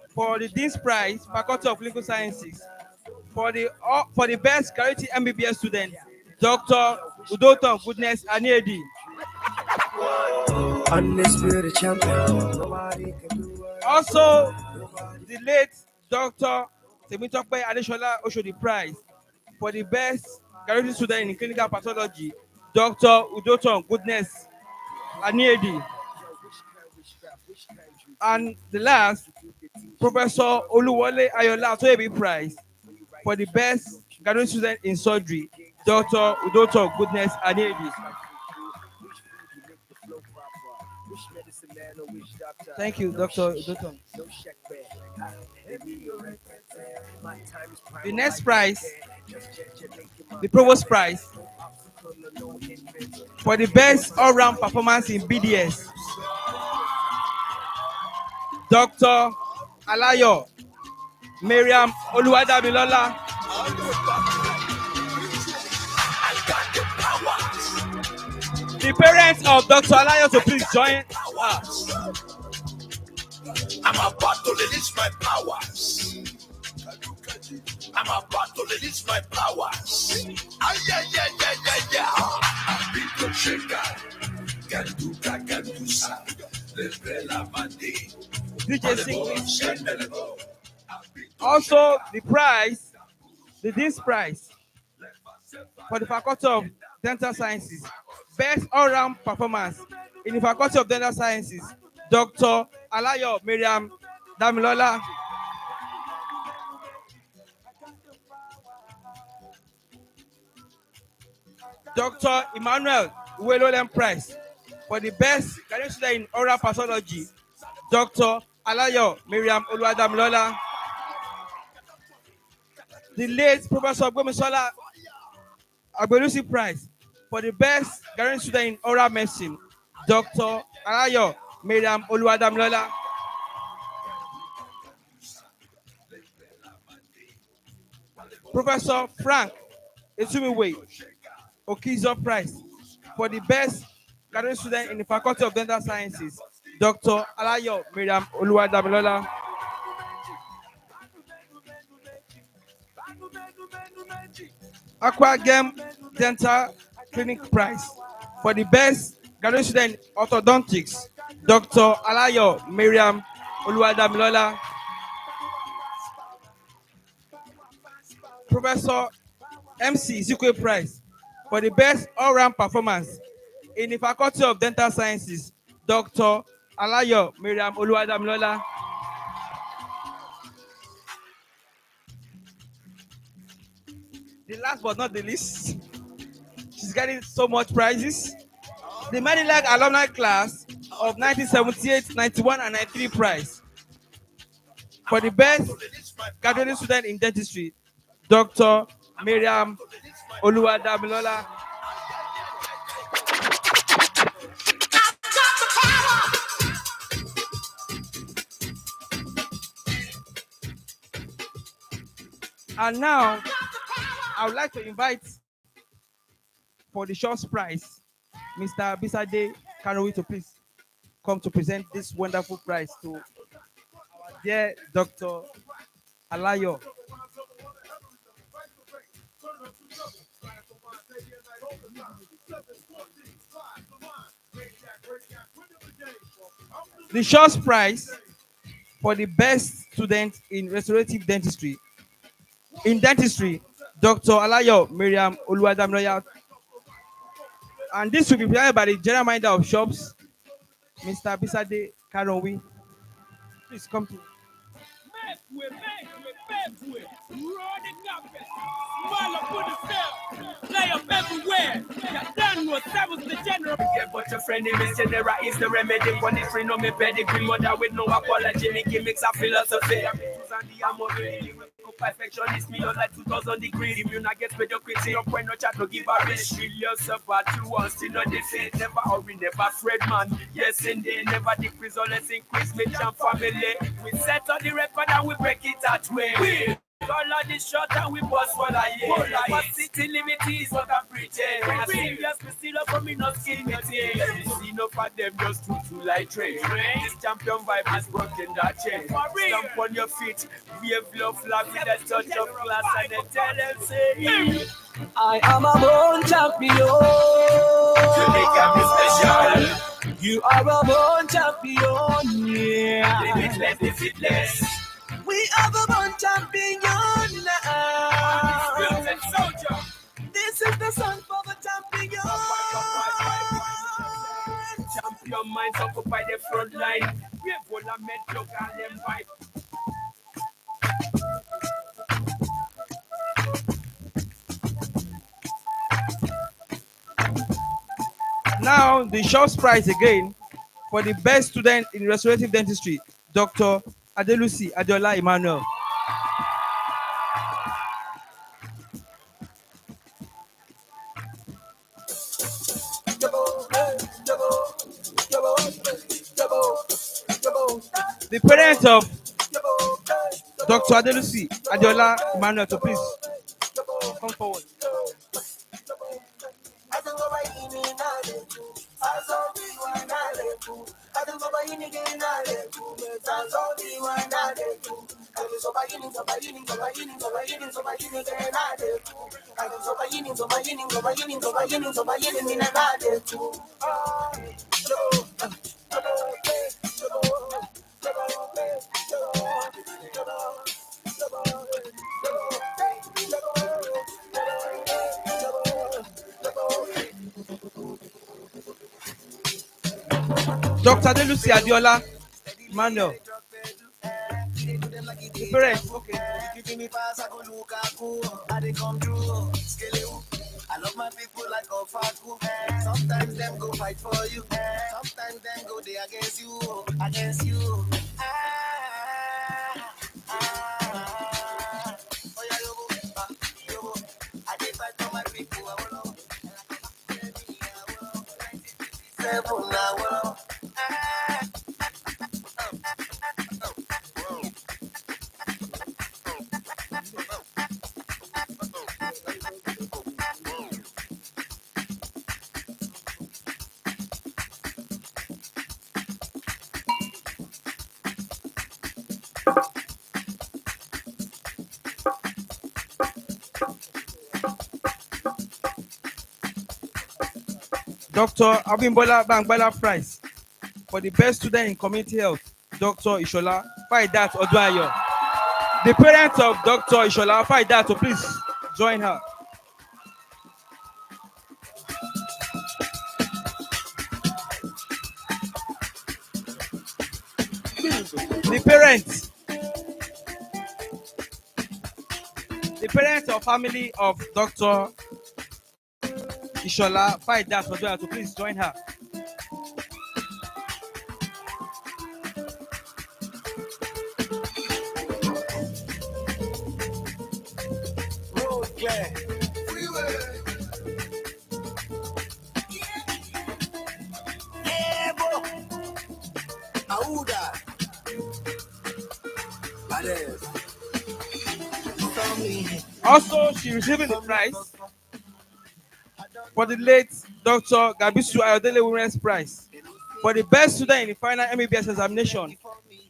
for the Dean's Prize, Faculty of Legal Sciences, for the best charity MBBS student, Dr. Udotong Goodness Aniedi. Undisputed champion. Nobody can do it. Also, the late Dr. Temitope Adeshola Oshodi Prize for the best charity student in clinical pathology, Dr. Udotong Goodness Aniedi. And the last, Professor Oluwole Ayola Atoyebi Prize for the best graduate student in surgery, Dr. Udotong Goodness Aniedi. Thank you, Dr. Udotong. The next prize, the Provost Prize for the best all-round performance in BDS, Dr. Alayo Mariam Oluwadamilola. The parents of Dr. Alayo to please join us. I'm about to release my powers. I'm about to release my powers. Yeah. I'm big to shake. Can do sa. Lebela mandi. DJ Singh. Also, the prize, the Dean's Prize for the Faculty of Dental Sciences, best all-round performance in the Faculty of Dental Sciences, Dr. Alayo Mariam Damilola. Dr. Emmanuel Uwelolem Prize for the best graduate student in oral pathology, Dr. Alayo Mariam Oluwadamilola. The late Professor Gomisola Agbelusi Prize for the best graduate student in oral medicine, Dr. Alayo Mariam Oluwadamilola. Professor Frank Etumiwe Okizo Prize for the best graduate student in the Faculty of Dental Sciences, Dr. Alayo Mariam Oluwadamilola. Aquagem Dental Clinic Prize for the best graduate student in orthodontics, Dr. Alayo Mariam Oluwadamilola. Professor MC Zikwe Prize for the best all-round performance in the Faculty of Dental Sciences, Dr. Alayo Mariam Oluwadamilola. The last but not the least, she's getting so much prizes. The Medilag Alumni Class of 1978, 91, and 93 prize for the best graduating student in dentistry, Dr. Mariam Oluwadamilola. And now, I would like to invite for the short prize, Mr. Bisade Kanowi to please come to present this wonderful prize to our dear Dr. Alayo. The short prize for the best student in restorative dentistry. In dentistry, Dr. Alayo Miriam Oluwadamiloya. And this will be presented by the General Manager of Shops, Mr. Bisade Karonwi. Please come to. But your friend name is General is the remedy for the free no me pedigree mother with no apology me gimmicks a philosophy perfectionist me like 2000 degrees immune against mediocrity no point no chat no give a rest shield yourself but you want still no defeat never hurry never afraid man yes indeed never decrease or let's increase me champ family we set on the record and we break it that way all of this short and we bust what I hear. But city limit is what I'm preaching. I serious, me still up for me, not skin me tears. See no for them just to like train. This champion vibe is broken that chain. Stamp on your feet, wave love flag with a touch of class and then tell them say I am a born champion. Unique and special. You are a born champion, yeah. Limitless, defeatless. We are the born champion now. Undisputed soldier. This is the song for the champion. Champion minds occupy the front line. We have all a med and them fight. Now, the Shops Prize again for the best student in restorative dentistry, Dr. Adelusi Adeola Emmanuel. The parents of Dr. Adelusi Adeola Emmanuel to please come forward. Dr. Adelusi Adeola Emmanuel. The parents, okay. I love my people like Ofaku. Sometimes them go fight for you. Sometimes them go there against you. Against you. Oh yeah, yo. I did fight for my people. Dr. Abimbola Bangbala Prize for the best student in community health, Dr. Ishola Faidat Oduayo. The parents of Dr. Ishola Faidat, so please join her. The parents of family of Dr. Ishola Faidat Oduayo, so please join her. Also, she receiving the prize for the late Dr. Gabisu Ayodele Women's Prize for the best student in the final Mbbs examination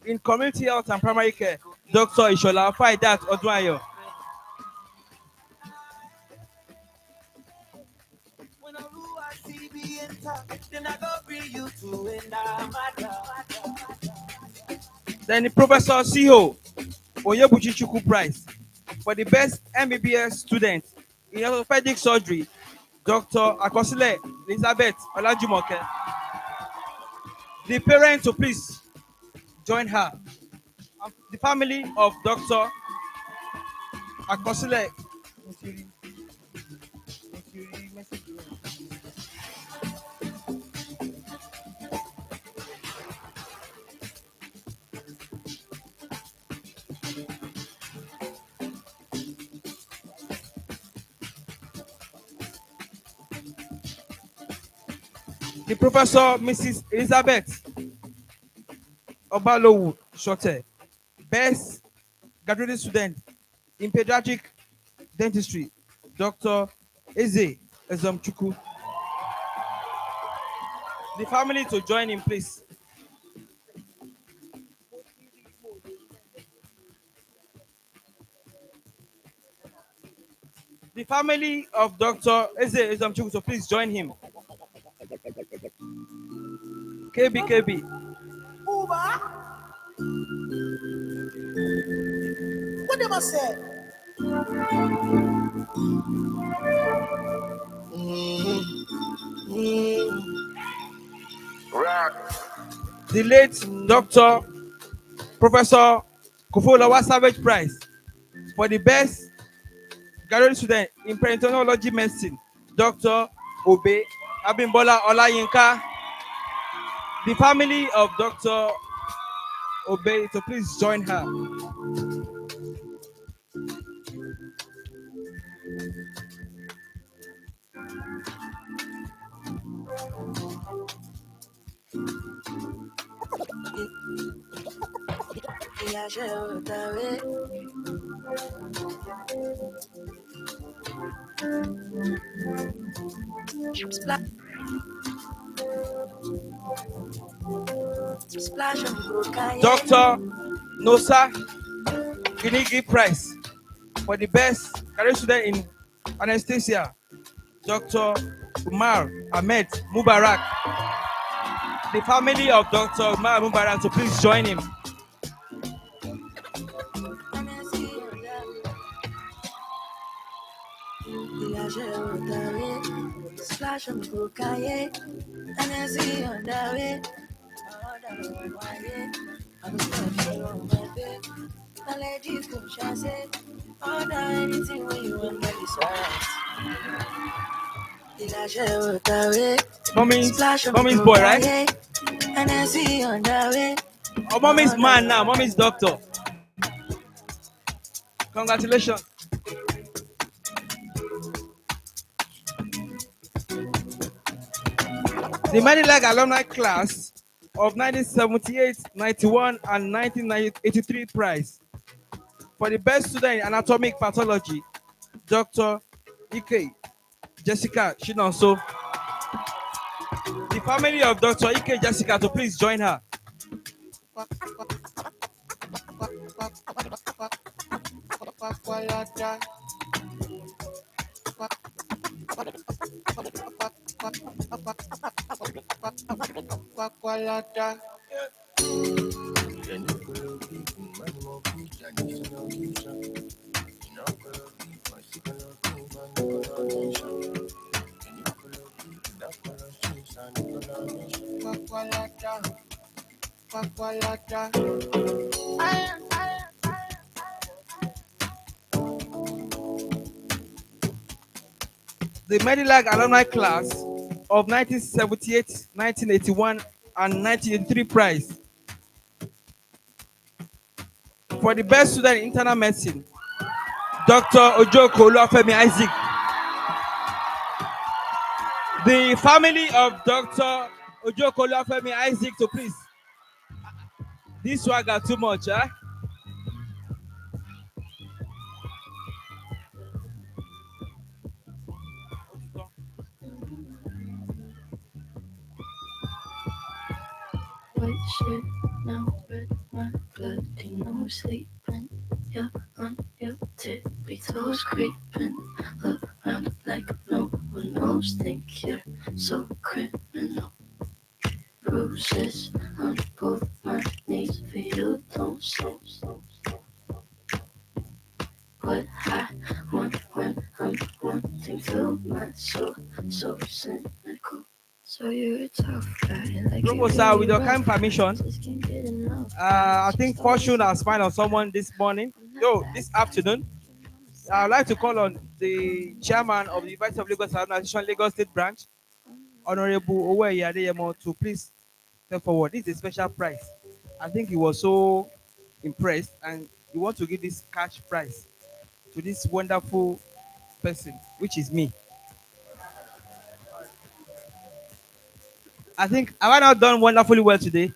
in community health and primary care, Dr. Ishola Faidat Oduayo. Then the Professor Siho Oyebuchi Chukwu Prize For the best MBBS student in orthopedic surgery, Dr. Akosile Elizabeth Olajumoke. The parents to please join her. The family of Dr. Akosile. The Professor Mrs. Elizabeth Obalowu Shote, best graduate student in pediatric dentistry, Dr. Eze Ezomchukwu. The family to join in, please. The family of Dr. Eze Ezomchukwu, so please join him. KB. What am I say? The late Dr. Professor Kofolawa Savage Prize for the best graduate student in perinatal medicine, Dr. Obe Abimbola Olayinka. The family of Dr. Obe, so please join her. Dr. Nosa Ginigi Prize for the best graduate student in anesthesia, Dr. Umar Ahmed Mubarak. The family of Dr. Umar Mubarak, so please join him. Mommy's boy, right? Oh, mommy's man now. Mommy's doctor. Congratulations. The Manilag Alumni class of 1978, 91, and 1983 prize for the best student in anatomic pathology, Dr. Ike Jessica Shinonso. The family of Dr. Ike Jessica to please join her. The Medilag Alumni class of 1978, 1981, and 1983 prize for the best student in internal medicine, Dr. Ojoko Olufemi Isaac. The family of Dr. Ojoko Olufemi Isaac to please. This swagger too much, eh? White shirt, now red, my bloody nose sleeping. You're on your tippy toes creeping around like no one knows. Think you're so criminal. Bruises on both my knees for you, don't so. What cynical. So you're a tough guy. Like Provost, you really with your rough kind guy. permission, Just can't get enough. I think Fortune has smiled on someone this morning. This afternoon. I'd like to call on the chairman of the University of Lagos Alumni Association Lagos State Branch, Honorable Oweye Adeyemo, to please step forward. This is a special prize. I think he was so impressed and he wants to give this cash prize to this wonderful person, which is me. I think, have I not done wonderfully well today?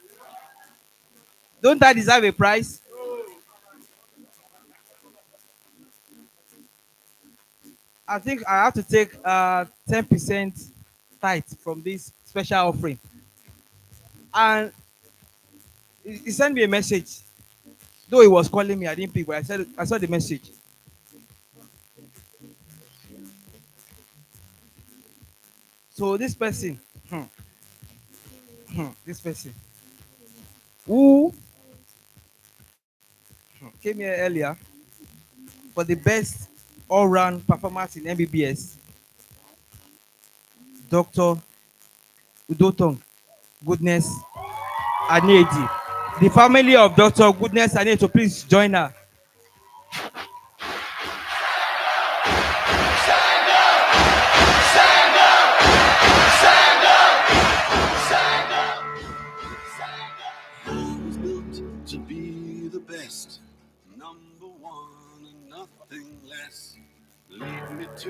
Don't I deserve a prize? I think I have to take 10% tithe from this special offering. And he sent me a message. Though he was calling me, I didn't pick, but I saw the message. So this person, this person, who came here earlier for the best all-round performance in MBBS, Dr. Udotong Goodness Anedi. The family of Dr. Goodness Anedi to please join her. I was built to be the best, number one and nothing less. Lead me to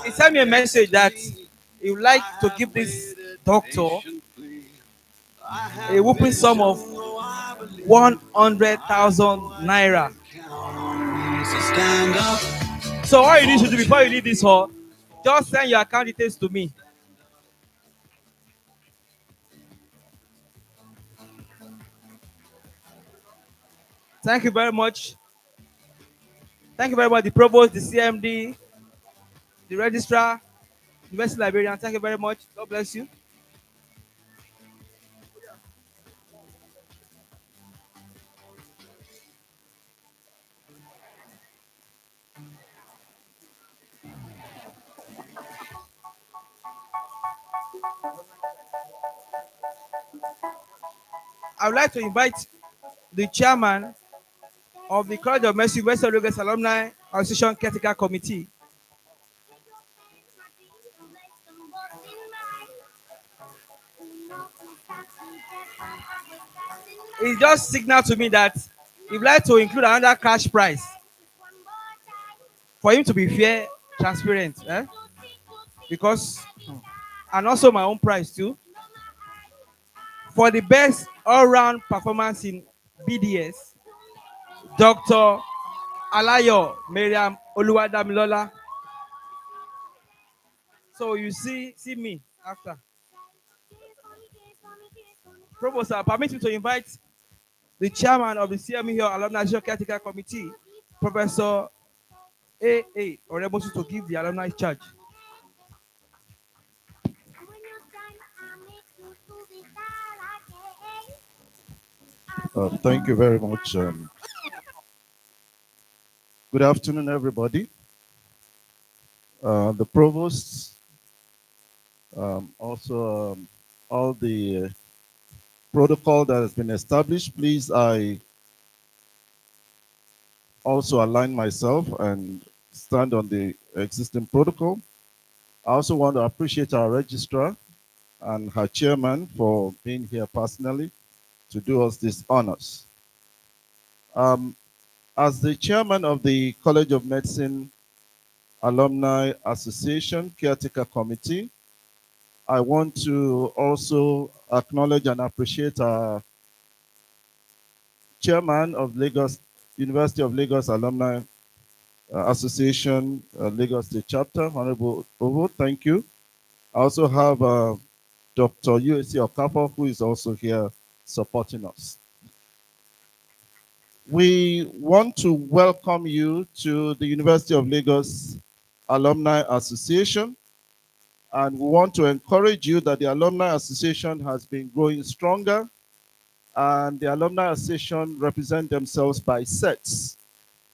He sent me a message that he would like to give this doctor a whooping sum of 100,000 naira. So all you need to do before you leave this hall, just send your account details to me. Thank you very much. Thank you very much, the provost, the CMD, the registrar, the university librarian. Thank you very much. God bless you. I would like to invite the chairman of the College of Mercy West Lagos Alumni Association Caretaker Committee. He just signaled to me that he'd like to include another cash prize for him to be fair, transparent, because, and also my own prize too, for the best all-round performance in BDS, Dr. Alayo Miriam Oluwadamilola. So you see me after. Provost, permit me to invite the chairman of the CME here, Alumni Caretaker Committee, Professor A.A. Orebosu, to give the alumni charge. Thank you very much. Good afternoon, everybody. The provost, also all the protocol that has been established. Please, I also align myself and stand on the existing protocol. I also want to appreciate our registrar and her chairman for being here personally to do us these honors. As the chairman of the College of Medicine Alumni Association Caretaker Committee, I want to also acknowledge and appreciate our chairman of Lagos University of Lagos Alumni Association Lagos State Chapter, Honorable Provost. Thank you. I also have Dr. UAC Okafor, who is also here supporting us. We want to welcome you to the University of Lagos Alumni Association, and we want to encourage you that the Alumni Association has been growing stronger, and the Alumni Association represent themselves by sets.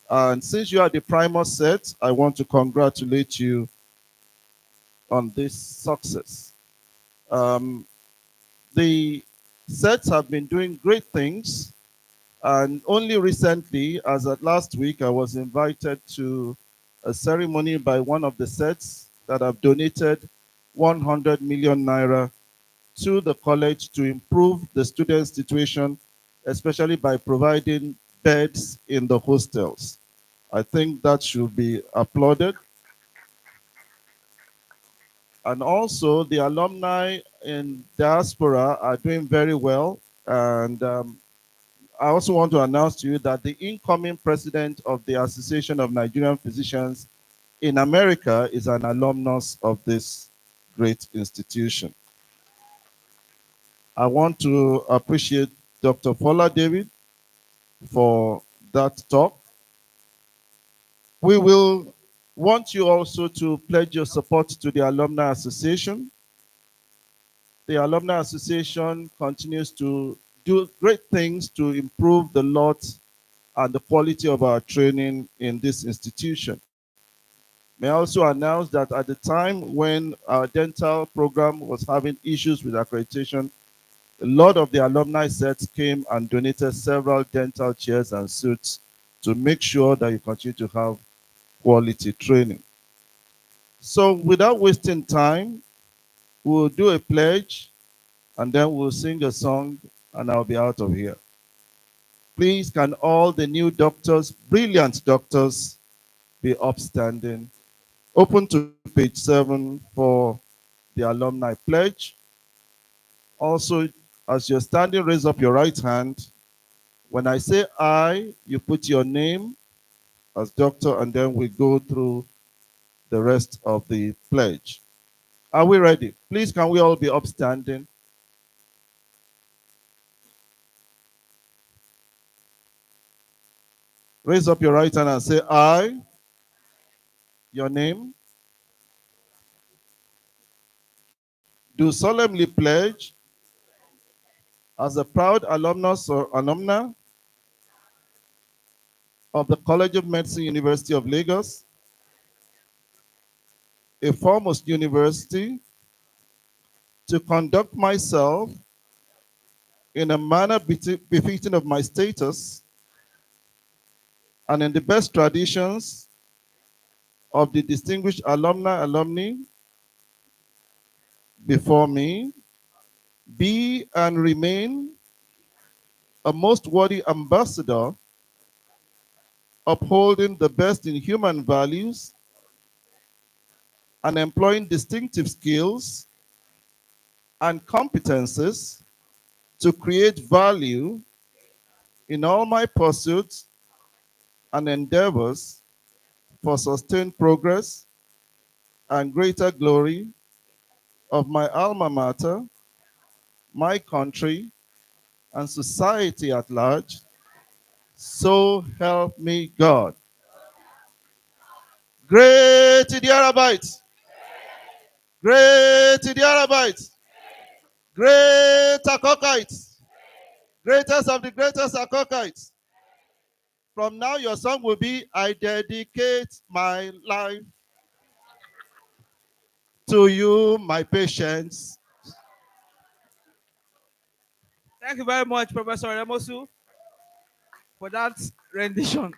And since you are the primus set, I want to congratulate you on this success. Um, the sets have been doing great things, and only recently, as at last week, I was invited to a ceremony by one of the sets that have donated 100 million naira to the college to improve the student situation, especially by providing beds in the hostels. I think that should be applauded. And also, the alumni in diaspora are doing very well. And I also want to announce to you that the incoming president of the Association of Nigerian Physicians in America is an alumnus of this great institution. I want to appreciate Dr. Fola David for that talk. We will want you also to pledge your support to the Alumni Association. The Alumni Association continues to do great things to improve the lot and the quality of our training in this institution. May I also announce that at the time when our dental program was having issues with accreditation, a lot of the alumni sets came and donated several dental chairs and suits to make sure that you continue to have quality training. So without wasting time, we'll do a pledge and then we'll sing a song and I'll be out of here. Please, can all the new doctors, brilliant doctors, be upstanding? Open to page 7 for the alumni pledge. Also, as you're standing, raise up your right hand. When I say I, you put your name as doctor, and then we go through the rest of the pledge. Are we ready? Please, can we all be upstanding? Raise up your right hand and say I, your name, do solemnly pledge as a proud alumnus or alumna of the College of Medicine, University of Lagos, a foremost university, to conduct myself in a manner befitting of my status and in the best traditions of the distinguished alumni before me, be and remain a most worthy ambassador, upholding the best in human values and employing distinctive skills and competences to create value in all my pursuits and endeavors for sustained progress and greater glory of my alma mater, my country, and society at large. So help me God. Great the Arabites. Great the Arabites. Great Akokites. Greatest of the greatest Akokites. From now, your song will be, I dedicate my life to you, my patients. Thank you very much, Professor Remosu, for that rendition.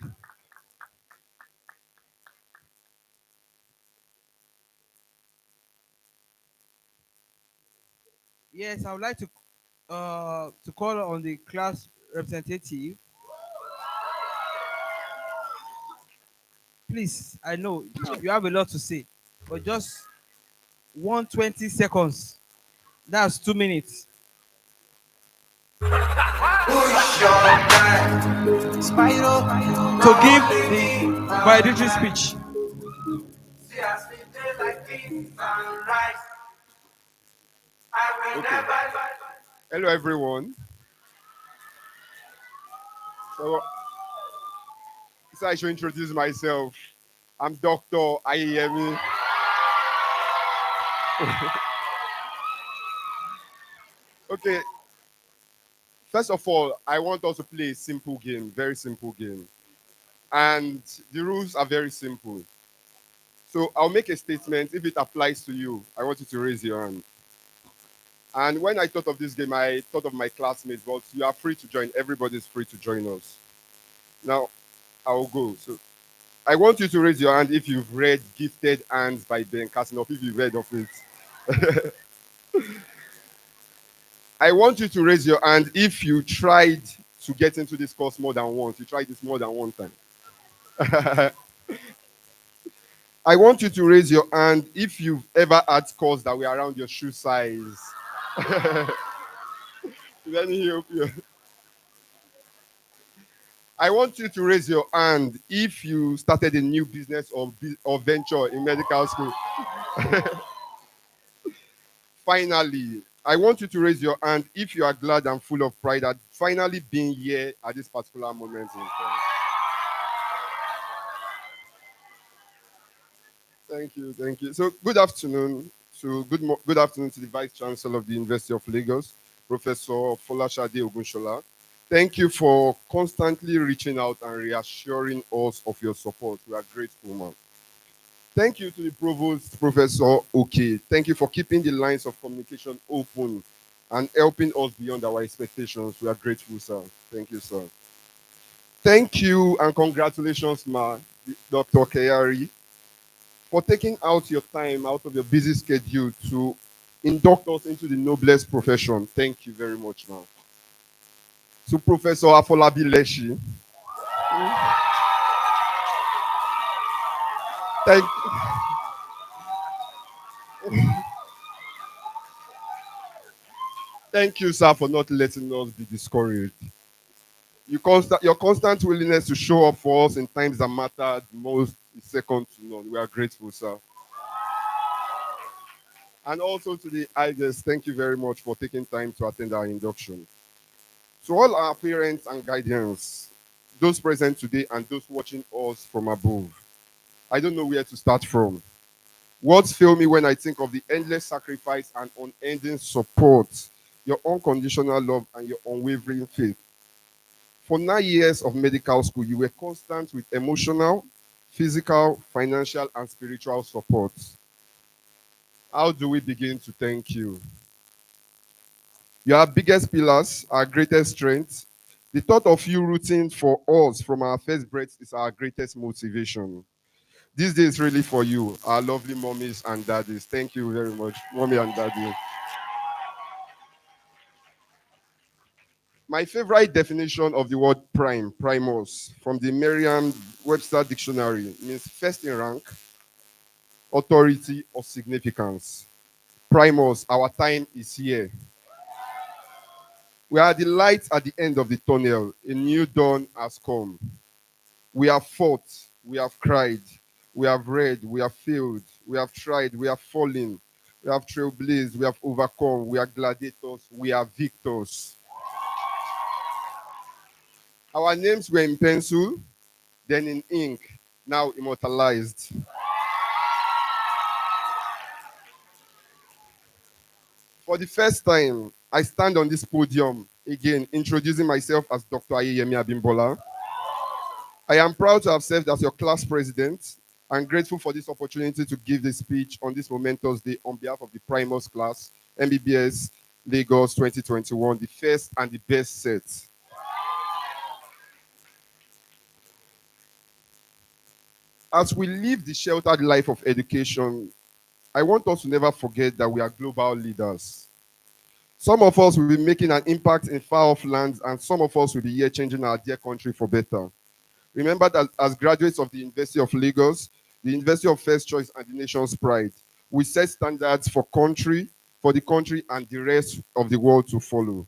Yes, I would like to call on the class representative. Please, I know you have a lot to say, but just 120 seconds. That's 2 minutes. To give the valedictory speech. Okay. Hello, everyone. So I should introduce myself. I'm Dr. Ayemi. Okay. First of all, I want us to play a simple game, very simple game. And the rules are very simple. So I'll make a statement. If it applies to you, I want you to raise your hand. And when I thought of this game, I thought of my classmates, but you are free to join. Everybody's free to join us. Now, I'll go. So I want you to raise your hand if you've read Gifted Hands by Ben Carson, or if you've read of it. I want you to raise your hand if you tried to get into this course more than once. You tried this more than one time. I want you to raise your hand if you've ever had scores that were around your shoe size. Let me help you. I want you to raise your hand if you started a new business or venture in medical school. Finally, I want you to raise your hand if you are glad and full of pride at finally being here at this particular moment in time. Thank you, thank you. So good afternoon good afternoon to the Vice Chancellor of the University of Lagos, Professor Folashade Ogunshola. Thank you for constantly reaching out and reassuring us of your support. We are grateful, man. Thank you to the Provost, Professor Oke. Thank you for keeping the lines of communication open and helping us beyond our expectations. We are grateful, sir. Thank you, sir. Thank you and congratulations, ma, Dr. Kayari, for taking out your time out of your busy schedule to induct us into the noblest profession. Thank you very much, ma. To Professor Afolabi Leshi. Thank Thank you, sir, for not letting us be discouraged. Your constant willingness to show up for us in times that matter the most is second to none. We are grateful, sir. And also to the elders, thank you very much for taking time to attend our induction. To all our parents and guardians, those present today and those watching us from above, I don't know where to start from. Words fail me when I think of the endless sacrifice and unending support, your unconditional love, and your unwavering faith. For 9 years of medical school, you were constant with emotional, physical, financial, and spiritual support. How do we begin to thank you? You are our biggest pillars, our greatest strength. The thought of you rooting for us from our first breath is our greatest motivation. This day is really for you, our lovely mommies and daddies. Thank you very much, mommy and daddy. My favorite definition of the word prime, primus, from the Merriam-Webster dictionary means first in rank, authority, or significance. Primus, our time is here. We are the light at the end of the tunnel. A new dawn has come. We have fought, we have cried, we have read, we have failed, we have tried, we have fallen, we have trailblazed, we have overcome, we are gladiators, we are victors. Our names were in pencil, then in ink, now immortalized. For the first time, I stand on this podium, again, introducing myself as Dr. Ayeyemi Abimbola. I am proud to have served as your class president and grateful for this opportunity to give this speech on this momentous day on behalf of the Primus class, Mbbs Lagos 2021, the first and the best set. As we live the sheltered life of education, I want us to never forget that we are global leaders. Some of us will be making an impact in far-off lands, and some of us will be here changing our dear country for better. Remember that as graduates of the University of Lagos, the University of First Choice and the nation's pride, we set standards for the country and the rest of the world to follow.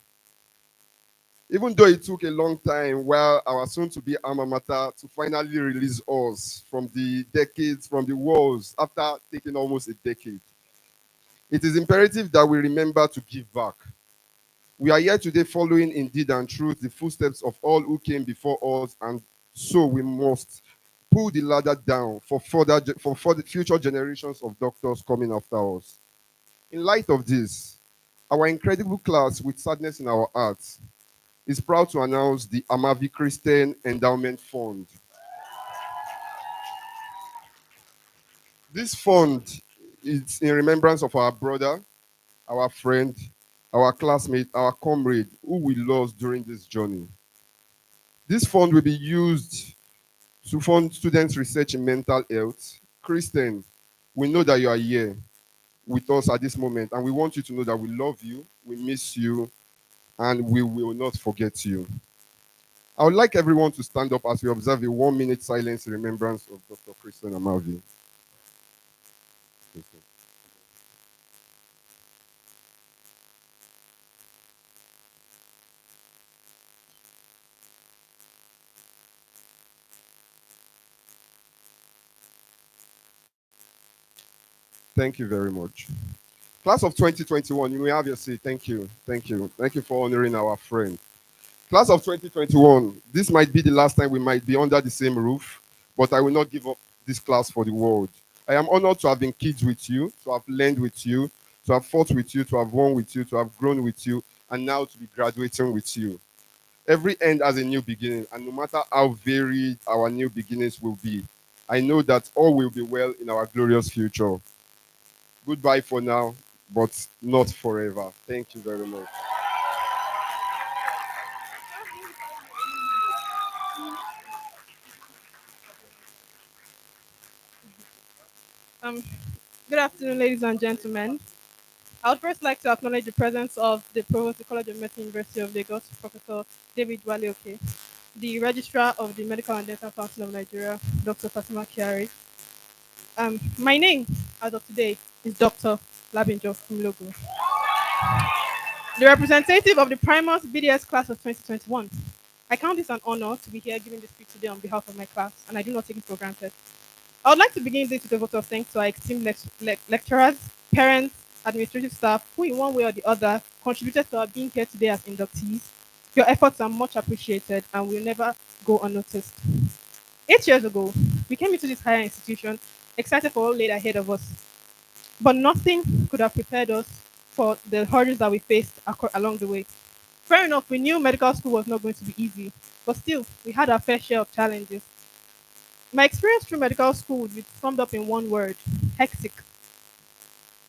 Even though it took a long time while our soon-to-be alma mater to finally release us from the decades, from the walls, after taking almost a decade, it is imperative that we remember to give back. We are here today following in deed and truth the footsteps of all who came before us, and so we must pull the ladder down for the future generations of doctors coming after us. In light of this, our incredible class, with sadness in our hearts, is proud to announce the Amavi Christian Endowment Fund. This fund is in remembrance of our brother, our friend, our classmate, our comrade who we lost during this journey. This fund will be used to fund students' research in mental health. Kristen, we know that you are here with us at this moment, and we want you to know that we love you, we miss you, and we will not forget you. I would like everyone to stand up as we observe a 1 minute silence in remembrance of Dr. Kristen Amavi. Thank you very much. Class of 2021, you may have your seat. Thank you. Thank you. Thank you for honoring our friend. Class of 2021, this might be the last time we might be under the same roof, but I will not give up this class for the world. I am honored to have been kids with you, to have learned with you, to have fought with you, to have won with you, to have grown with you, and now to be graduating with you. Every end has a new beginning, and no matter how varied our new beginnings will be, I know that all will be well in our glorious future. Goodbye for now, but not forever. Thank you very much. Um, Good afternoon, ladies and gentlemen. I would first like to acknowledge the presence of the Provost of the College of Medicine, University of Lagos, Professor David Waleoke, the Registrar of the Medical and Dental Council of Nigeria, Dr. Fatima Kiari. My name, as of today, is Dr. Labinjo Kumlogo, the representative of the Primus BDS class of 2021. I count this an honor to be here giving this speech today on behalf of my class, and I do not take it for granted. I would like to begin this with a vote of thanks to our esteemed lecturers, parents, administrative staff, who in one way or the other contributed to our being here today as inductees. Your efforts are much appreciated and will never go unnoticed. 8 years ago, we came into this higher institution excited for what lay ahead of us, but nothing could have prepared us for the hurdles that we faced along the way. Fair enough, we knew medical school was not going to be easy, but still, we had our fair share of challenges. My experience through medical school would be summed up in one word: hectic.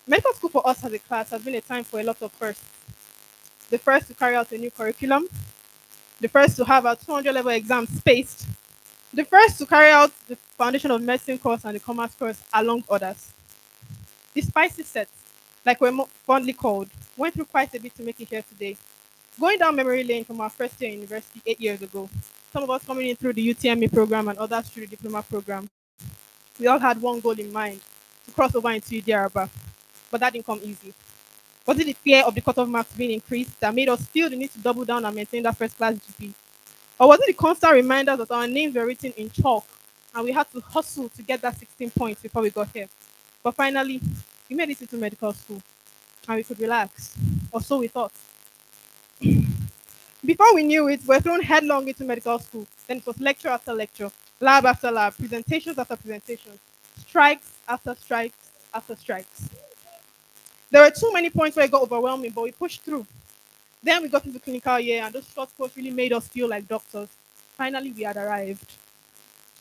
Medical school for us as a class has been a time for a lot of firsts. The first to carry out a new curriculum, the first to have our 200 level exams spaced, the first to carry out the Foundation of Medicine course and the Commerce course, along others. The spicy set, like we're fondly called, went through quite a bit to make it here today. Going down memory lane from our first year in university 8 years ago, some of us coming in through the UTME program and others through the diploma program, we all had one goal in mind: to cross over into Idiaraba. But that didn't come easy. Was it the fear of the cutoff marks being increased that made us feel the need to double down and maintain that first class GP? Or was it the constant reminders that our names were written in chalk and we had to hustle to get that 16 points before we got here? But finally, we made it into medical school and we could relax, or so we thought. Before we knew it, we were thrown headlong into medical school. Then it was lecture after lecture, lab after lab, presentations after presentations, strikes after strikes after strikes. There were too many points where it got overwhelming, but we pushed through. Then we got into clinical year, and those short courses really made us feel like doctors. Finally, we had arrived.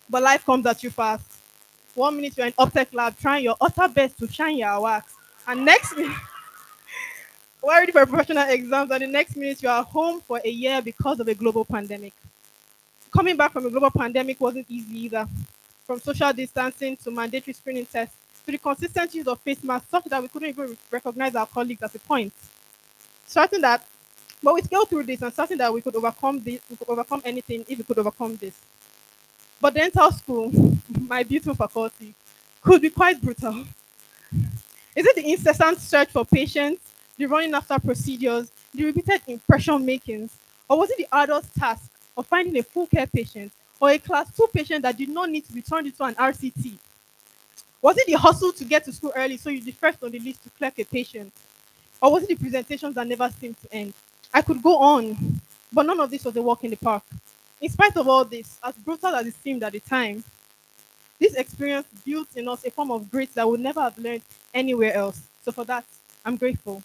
But life comes at you fast. 1 minute you're in optech lab trying your utter best to shine your wax, and next minute we're ready for professional exams, and the next minute you are home for a year because of a global pandemic. Coming back from a global pandemic wasn't easy either. From social distancing to mandatory screening tests to the consistent use of face masks, such that we couldn't even recognize our colleagues at a point. Certain that, but we scaled through this and certain that we could overcome this, we could overcome anything if we could overcome this. But dental school, my beautiful faculty, could be quite brutal. Is it the incessant search for patients, the running after procedures, the repeated impression makings, or was it the arduous task of finding a full care patient or a class 2 patient that did not need to be turned into an RCT? Was it the hustle to get to school early so you'd be first on the list to clerk a patient? Or was it the presentations that never seemed to end? I could go on, but none of this was a walk in the park. In spite of all this, as brutal as it seemed at the time, this experience built in us a form of grit that I would never have learned anywhere else. So for that, I'm grateful.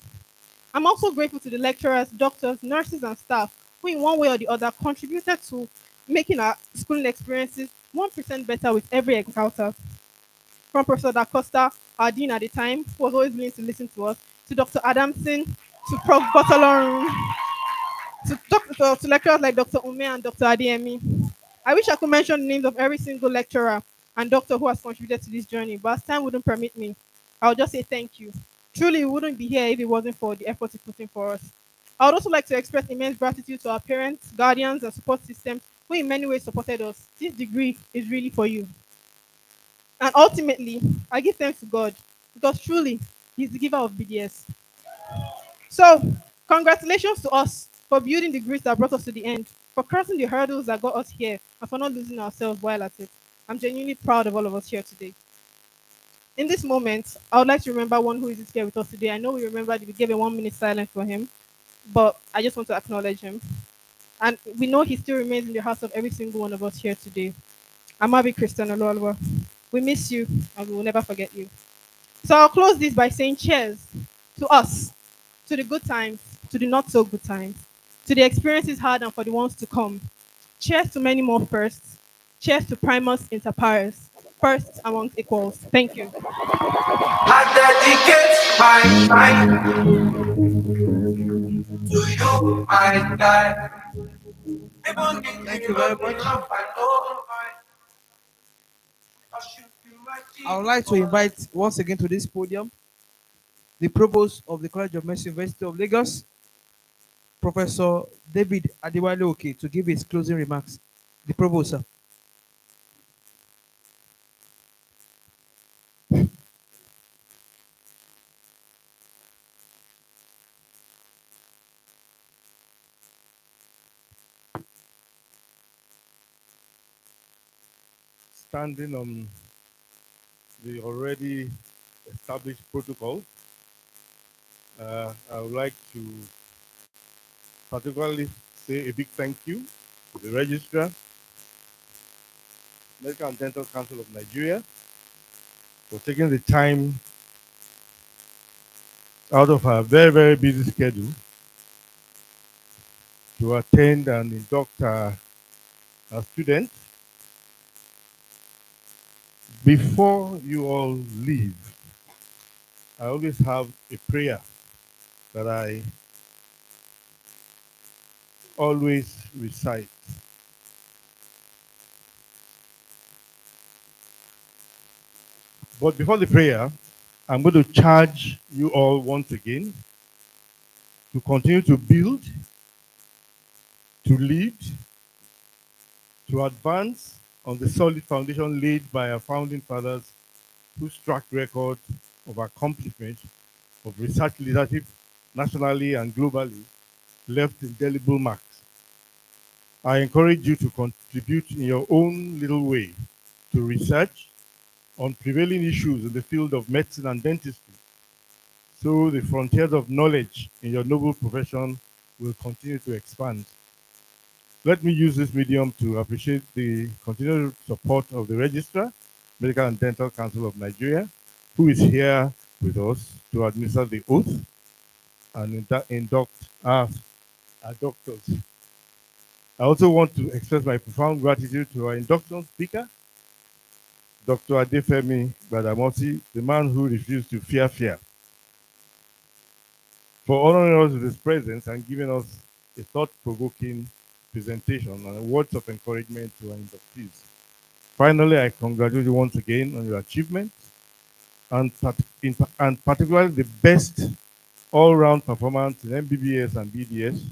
I'm also grateful to the lecturers, doctors, nurses, and staff who in one way or the other contributed to making our schooling experiences 1% better with every encounter. from Professor Da Costa, our dean at the time, who was always willing to listen to us, to Dr. Adamson, to Prof. Botolorun, to lecturers like Dr. Ume and Dr. Adiemi. I wish I could mention the names of every single lecturer and doctor who has contributed to this journey, but as time wouldn't permit me, I'll just say thank you. Truly, we wouldn't be here if it wasn't for the effort you put in for us. I would also like to express immense gratitude to our parents, guardians, and support systems who in many ways supported us. This degree is really for you. And ultimately, I give thanks to God because truly, He's the giver of BDS. So, congratulations to us for building the grit that brought us to the end, for crossing the hurdles that got us here, and for not losing ourselves while at it. I'm genuinely proud of all of us here today. In this moment, I would like to remember one who is here with us today. I know we remembered we gave a 1 minute silence for him, but I just want to acknowledge him. And we know he still remains in the hearts of every single one of us here today. Amabi Christian Oluwaluwa. We miss you and we will never forget you. So I'll close this by saying cheers to us, to the good times, to the not so good times, to the experiences hard and for the ones to come. Cheers to many more firsts. Cheers to primus inter pares, first amongst equals. Thank you. I dedicate my time to you, my guy. Even if Thank you you very look me much. up, I know I should be my I would like to invite once again to this podium the Provost of the College of Medicine University of Lagos, Professor David Adewale Oke, to give his closing remarks. The Provost, sir. Standing on the already established protocol, I would like to particularly say a big thank you to the Registrar, Medical and Dental Council of Nigeria, for taking the time out of our very, very busy schedule to attend and induct our students. Before you all leave, I always have a prayer that I always recite. But before the prayer, I'm going to charge you all once again to continue to build, to lead, to advance on the solid foundation laid by our founding fathers, whose track record of accomplishment of research leadership nationally and globally left indelible marks. I encourage you to contribute in your own little way to research on prevailing issues in the field of medicine and dentistry, so the frontiers of knowledge in your noble profession will continue to expand. Let me use this medium to appreciate the continued support of the Registrar, Medical and Dental Council of Nigeria, who is here with us to administer the oath and induct our doctors. I also want to express my profound gratitude to our induction speaker, Dr. Adefemi Badamosi, the man who refused to fear, for honoring us with his presence and giving us a thought-provoking presentation and words of encouragement to our inductees. Finally, I congratulate you once again on your achievements and particularly the best all-round performance in MBBS and BDS,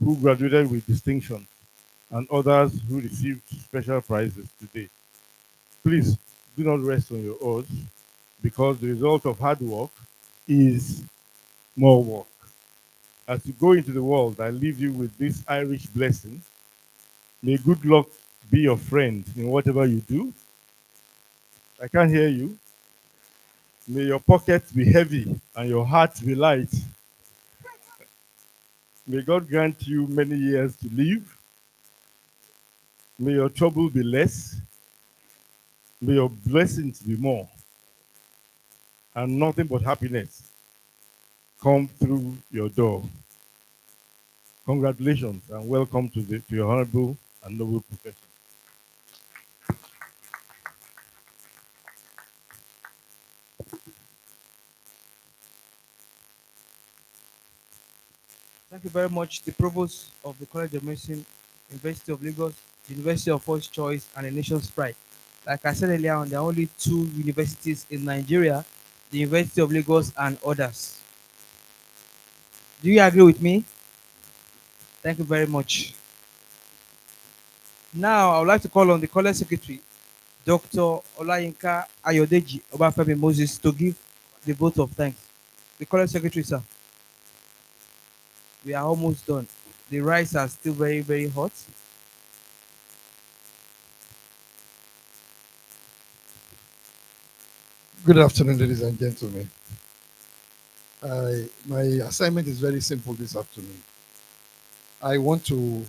who graduated with distinction, and others who received special prizes today. Please do not rest on your oars, because the result of hard work is more work. As you go into the world, I leave you with this Irish blessing. May good luck be your friend in whatever you do. I can't hear you. May your pockets be heavy and your heart be light. May God grant you many years to live. May your trouble be less. May your blessings be more. And nothing but happiness come through your door. Congratulations and welcome to your honorable and noble profession. you very much, the Provost of the College of Medicine, University of Lagos, the University of First Choice, and the nation's pride. Like I said earlier on, there are only two universities in Nigeria, the University of Lagos and others. Do you agree with me? Thank you very much. Now, I would like to call on the College Secretary, Dr. Olayinka Ayodeji Obafemi Moses, to give the vote of thanks. The College Secretary, sir. We are almost done. The rice are still very, very hot. Good afternoon, ladies and gentlemen. My assignment is very simple this afternoon. I want to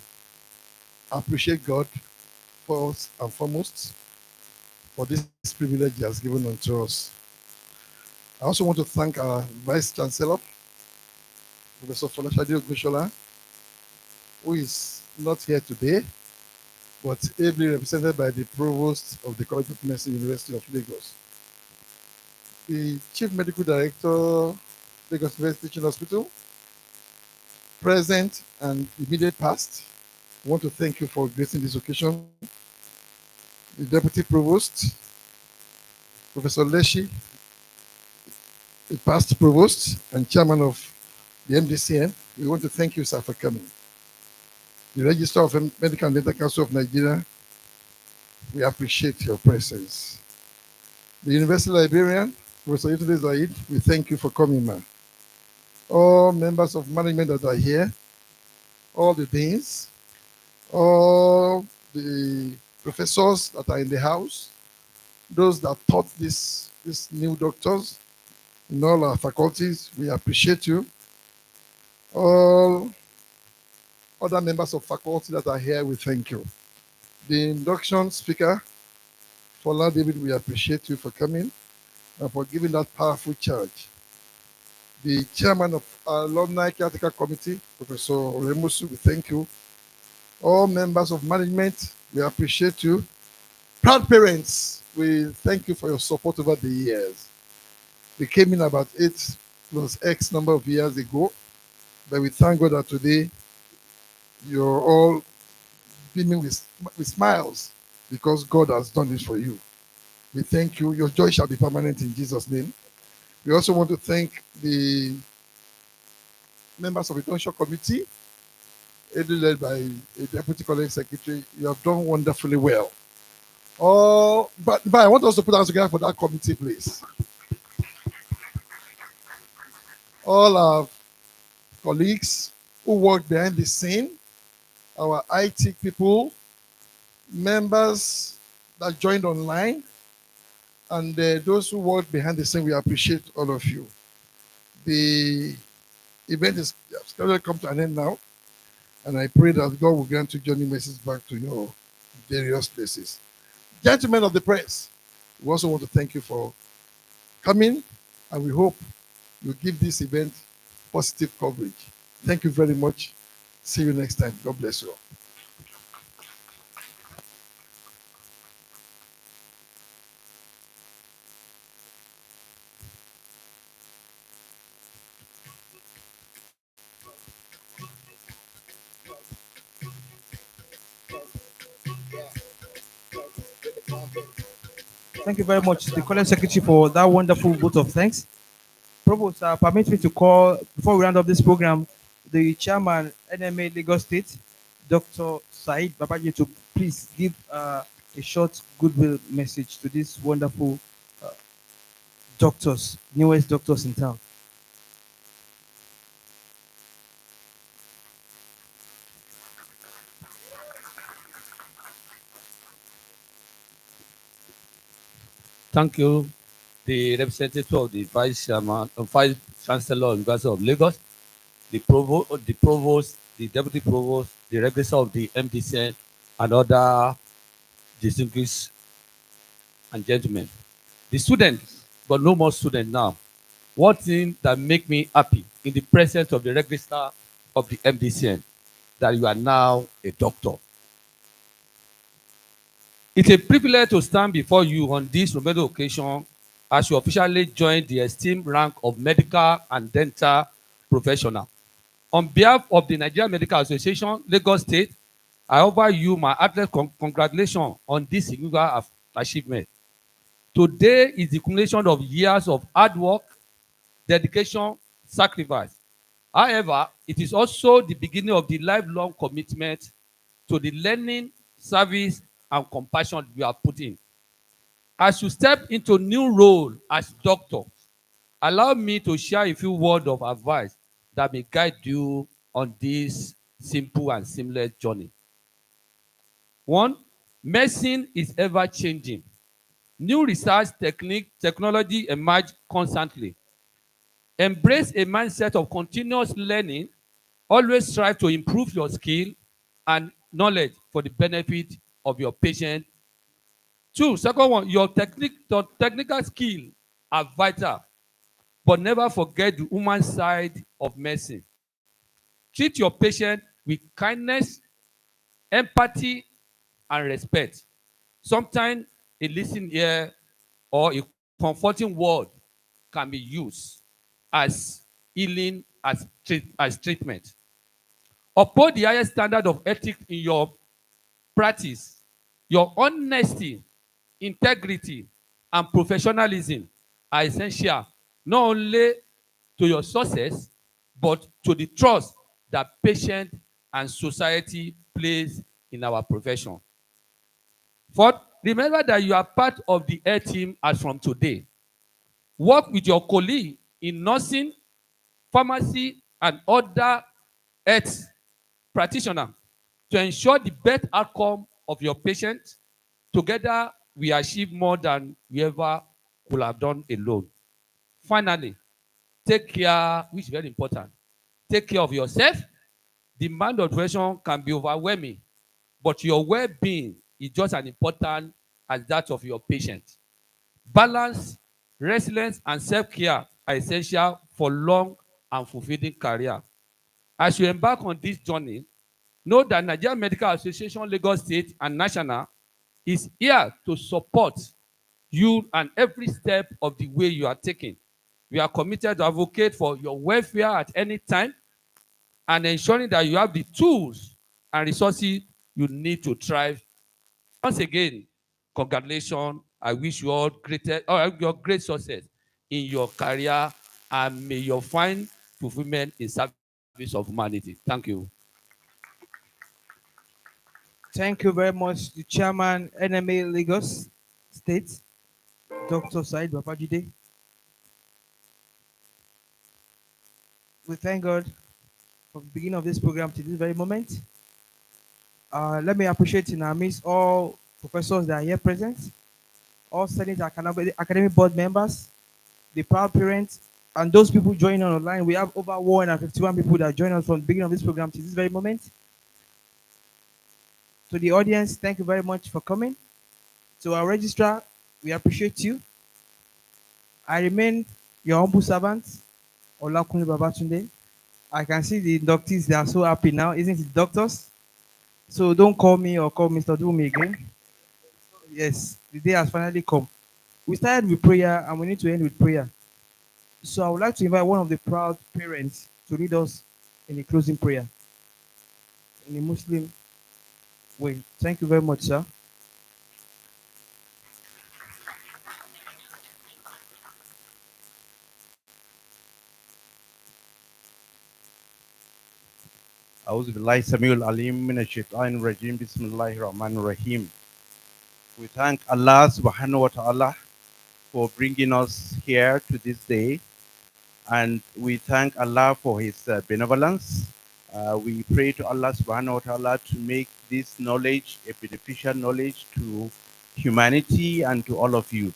appreciate God first and foremost for this privilege He has given unto us. I also want to thank our Vice Chancellor, Professor Folashade Ogushola, who is not here today, but ably represented by the Provost of the College of Medicine, University of Lagos. The Chief Medical Director, Lagos University Teaching Hospital, present and immediate past. I want to thank you for gracing this occasion. The Deputy Provost, Professor Leshi, the past Provost and Chairman of the MDCN, we want to thank you, sir, for coming. The Registrar of Medical and Dental Council of Nigeria, we appreciate your presence. The University Librarian, Professor Yetunde Zaid, we thank you for coming, man. All members of management that are here, all the deans, all the professors that are in the house, those that taught these new doctors in all our faculties, we appreciate you. All other members of faculty that are here, we thank you. The induction speaker, Fola David, we appreciate you for coming and for giving that powerful charge. The chairman of our Alumni Caretaker Committee, Professor Remusu, we thank you. All members of management, we appreciate you. Proud parents, we thank you for your support over the years. We came in about 8 plus X number of years ago, but we thank God that today you're all beaming with smiles because God has done this for you. We thank you. Your joy shall be permanent in Jesus' name. We also want to thank the members of the Donation Committee, led by a Deputy College Secretary. You have done wonderfully well. Oh, but I want us to put our hands together for that committee, please. All our colleagues who work behind the scene, our IT people, members that joined online, and those who work behind the scene, we appreciate all of you. The event is scheduled to come to an end now, and I pray that God will grant you journey messages back to your various places. Gentlemen of the press, we also want to thank you for coming, and we hope you give this event positive coverage. Thank you very much. See you next time. God bless you all. Thank you very much, the College Secretary, for that wonderful vote of thanks. Provost, permit me to call, before we round up this program, the Chairman, NMA Lagos State, Dr. Said Babaji, to please give a short goodwill message to these wonderful doctors, newest doctors in town. Thank you, the representative of the Vice Chairman, Vice Chancellor of University of Lagos, the Provost, the Deputy Provost, the Registrar of the MDCN, and other distinguished and gentlemen. The students, but no more students now. One thing that make me happy in the presence of the Registrar of the MDCN, that you are now a doctor. It's a privilege to stand before you on this memorable occasion as you officially join the esteemed rank of medical and dental professional. On behalf of the Nigerian Medical Association, Lagos State, I offer you my heartiest congratulations on this significant achievement. Today is the culmination of years of hard work, dedication, sacrifice. However, it is also the beginning of the lifelong commitment to the learning, service, and compassion we are putting. As you step into a new role as doctor, allow me to share a few words of advice that may guide you on this simple and seamless journey. One, medicine is ever changing. New research technology emerge constantly. Embrace a mindset of continuous learning. Always strive to improve your skill and knowledge for the benefit of your patient. Two, second one, your technical skill are vital, but never forget the human side of medicine. Treat your patient with kindness, empathy, and respect. Sometimes a listening ear or a comforting word can be used as healing, as treatment. Uphold the highest standard of ethics in your practice. Your honesty, integrity, and professionalism are essential not only to your success, but to the trust that patient and society place in our profession. Fourth, remember that you are part of the air team as from today. Work with your colleague in nursing, pharmacy, and other health practitioners to ensure the best outcome of your patient. Together, we achieve more than we ever could have done alone. Finally, take care, which is very important. Take care of yourself. The demand of depression can be overwhelming, but your well-being is just as important as that of your patient. Balance, resilience, and self-care are essential for long and fulfilling career. As you embark on this journey, know that Nigerian Medical Association, Lagos State, and National is here to support you and every step of the way you are taking. We are committed to advocate for your welfare at any time and ensuring that you have the tools and resources you need to thrive. Once again, congratulations. I wish you all your great success in your career, and may you find fulfillment in service of humanity. Thank you. Thank you very much, the chairman, NMA Lagos State, Dr. Said Babajide. We thank God from the beginning of this program to this very moment. Let me appreciate in our midst all professors that are here present, all Senate Academic Board members, the proud parents, and those people joining online. We have over 151 people that join us from the beginning of this program to this very moment. To the audience, thank you very much for coming. To our registrar, we appreciate you. I remain your humble servant, Olakunle Babatunde. I can see the inductees, they are so happy now, isn't it, doctors? So don't call me or call Mr. Dumi again. Yes, the day has finally come. We started with prayer and we need to end with prayer. So I would like to invite one of the proud parents to lead us in a closing prayer in a Muslim way. Thank you very much, sir. أعوذ بالله السميع العليم من الشيطان الرجيم بسم الله الرحمن الرحيم. We thank Allah subhanahu wa ta'ala for bringing us here to this day, and we thank Allah for his benevolence. We pray to Allah subhanahu wa ta'ala to make this knowledge a beneficial knowledge to humanity and to all of you.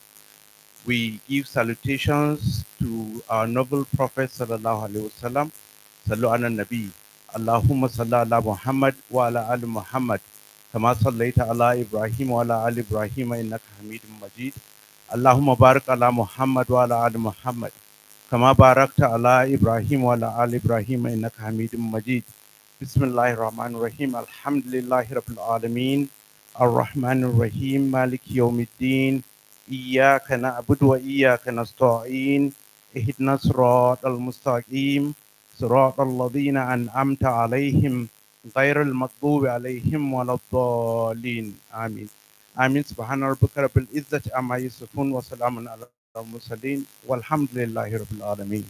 We give salutations to our noble Prophet sallallahu alaihi wasallam. Sallu ala nabi. Allahumma salli ala Muhammad wa ala ali Muhammad. Kama sallaita ala Ibrahim wa ala ali Ibrahim innaka Hamidum Majid. Allahumma barik ala Muhammad wa ala ali Muhammad. Kama barakta ala Ibrahim wa ala ali Ibrahim innaka Hamidum Majid. Bismillahir Rahmanir Rahim. Alhamdulillahi Rabbil Alamin. Ar-Rahmanir Rahim. Maliki Yawmiddin. Iyyaka na'budu wa iyyaka nasta'in. Ihdinas siratal mustaqim. صراط الذين أنعمت عليهم غير المغضوب عليهم ولا الضالين آمين. آمين. سبحان ربك رب العزة عما يصفون وسلام على المرسلين والحمد لله رب العالمين.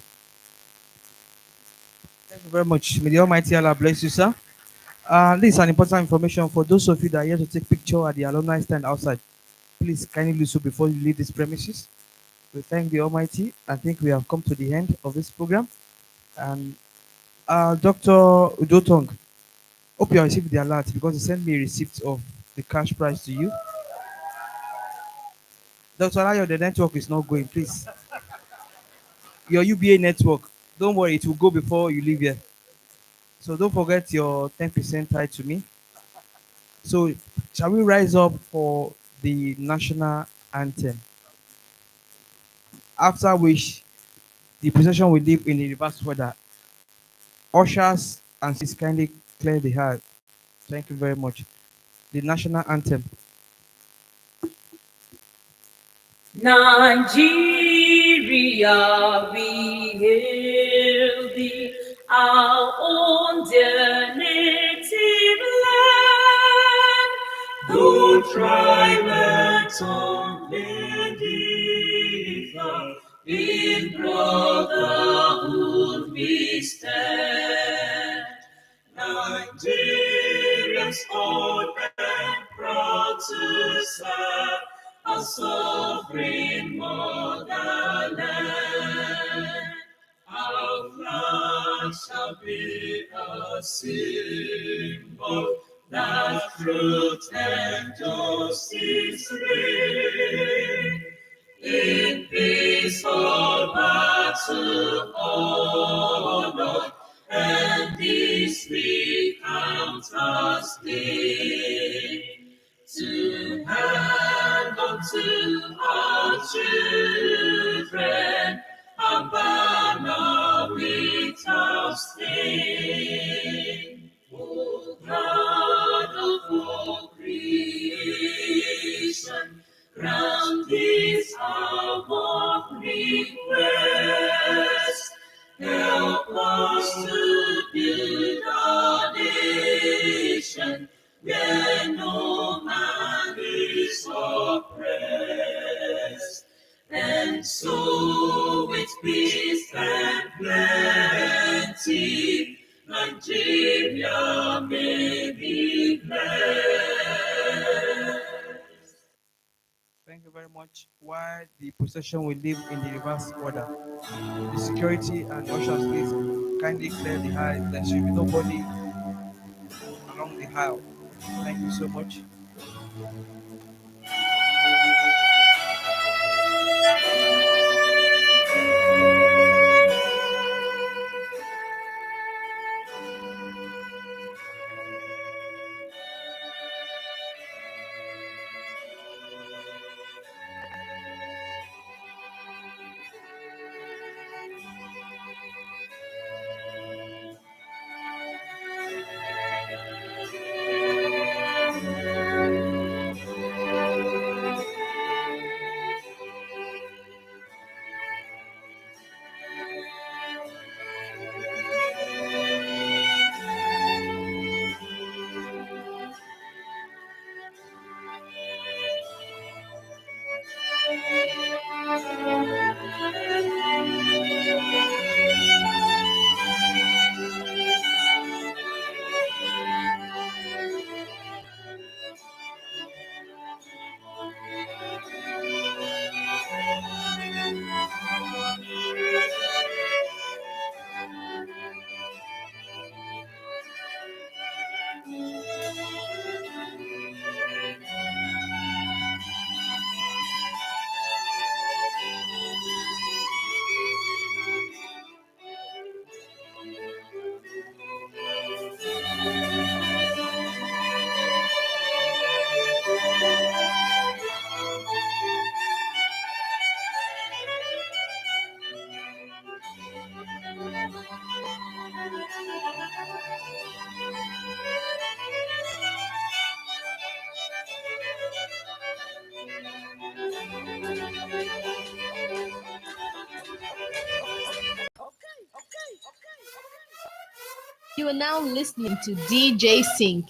Thank you very much. May the Almighty Allah bless you, sir. This is an important information for those of you that are here to take picture at the alumni stand outside. Please kindly do so before you leave this premises. We thank the Almighty. I think we have come to the end of this program. And Dr. Udotong, hope you have received the alert because they sent me a receipt of the cash prize to you. Dr. Alayo, the network is not going, please. Your UBA network, don't worry, it will go before you leave here. So don't forget your 10% tied to me. So shall we rise up for the national anthem? After which the procession will leave in the reverse order. Ushers and sis kindly clear the hall. Thank you very much. The national anthem. Nigeria, we hail thee, our own dear native land. Though tribe and tongue may differ, in brotherhood we stand. Nigerians old and proud to serve our sovereign motherland. Our flag shall be a symbol that truth and justice reign. In peace or battle, honor and this we count as gain. To hand unto our children a banner without stain. O God of all creation, grant this our warm request. Help us to build our nation where no man is oppressed, and so with peace and plenty, Nigeria may be blessed. Thank you very much. While the procession will leave in the reverse order, the security and ushers please kindly clear the aisle. There should be nobody along the aisle. Thank you so much. You are now listening to DJ Sync.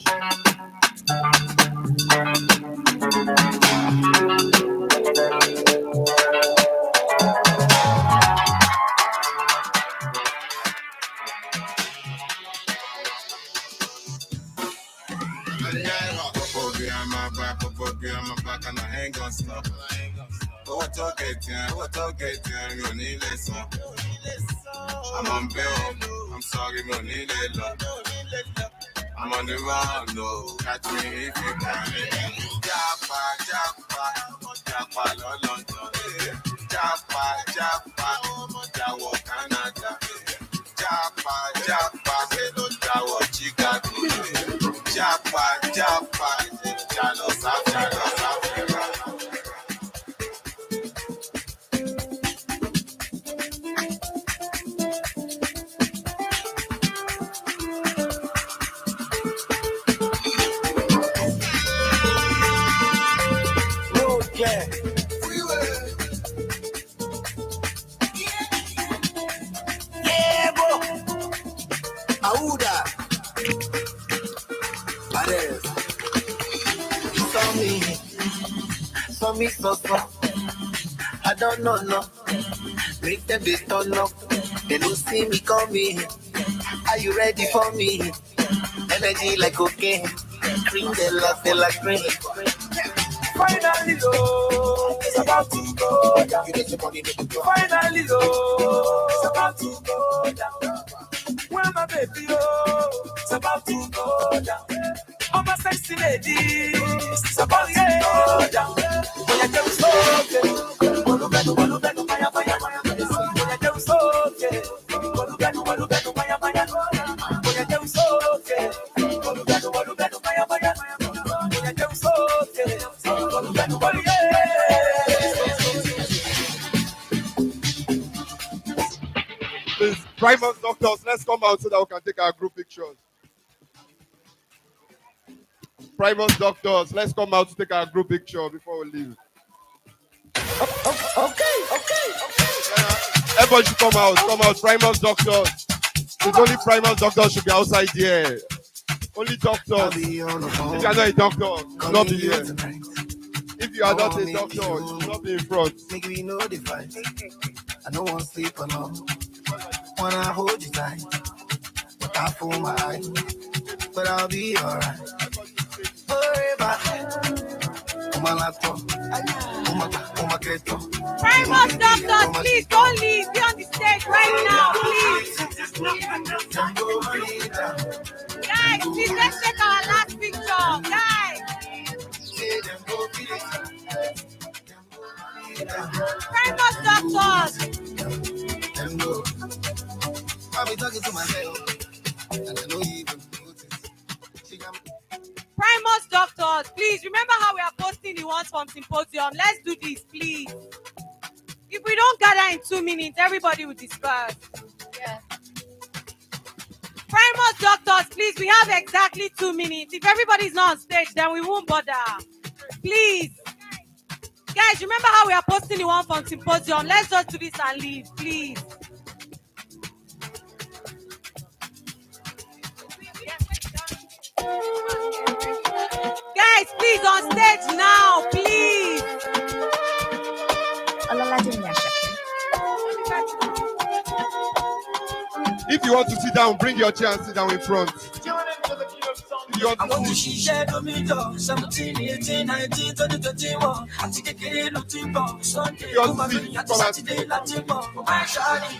And I ain't gonna stop. What okay, you need listen. I'm on bill, I'm sorry, no need it. I'm on the run, no, catch me if you can. Japa, London. Japa, Jawo, Canada. Japa, Jawo, Chicago. Japa, Jalo, South Africa. Yeah, bro. Auda. Pares. Saw me, so. I don't know, no. Make them they turn up. They don't see me coming. Are you ready for me? Energy like cocaine. Cream, they like cream. Finally, oh, it's about to go down. Finally, oh, it's about to go down. Where my baby, oh, it's about to go down. All my sexy ladies, it's about to go down. When you do so, fire, fire, fire. When you do so, fire, fire. When you do so, fire, fire. Please, private doctors, let's come out so that we can take our group pictures. Private doctors, let's come out to take our group picture before we leave. Okay. Everybody should come out. Private doctors. It's only private doctors should be outside here. Only doctors. If you are not a doctor, not be here. If you are not a doctor, you should not be in front. Make me know the fight. I don't want to sleep alone. Wanna hold you tight. But I fool my eyes. But I'll be alright. Forever. My laptop. My keto. Private doctors, please don't leave. Be on the stage right now, please. Guys, please let's take our last picture. Guys. Private doctors. I'll be talking to myself. And I don't even notice. Primus doctors, please remember how we are posting the ones from symposium. Let's do this, please. If we don't gather in 2 minutes, everybody will disperse. Yeah. Primus doctors, please, we have exactly 2 minutes. If everybody's not on stage, then we won't bother. Please. Guys, remember how we are posting the one from symposium. Let's just do this and leave, please. Guys, please on stage now, please. If you want to sit down, bring your chair and sit down in front. I want to share the middle, 17, 18, 19, 20, 21. I'm taking a Sunday, Saturday, Latin, my shawty,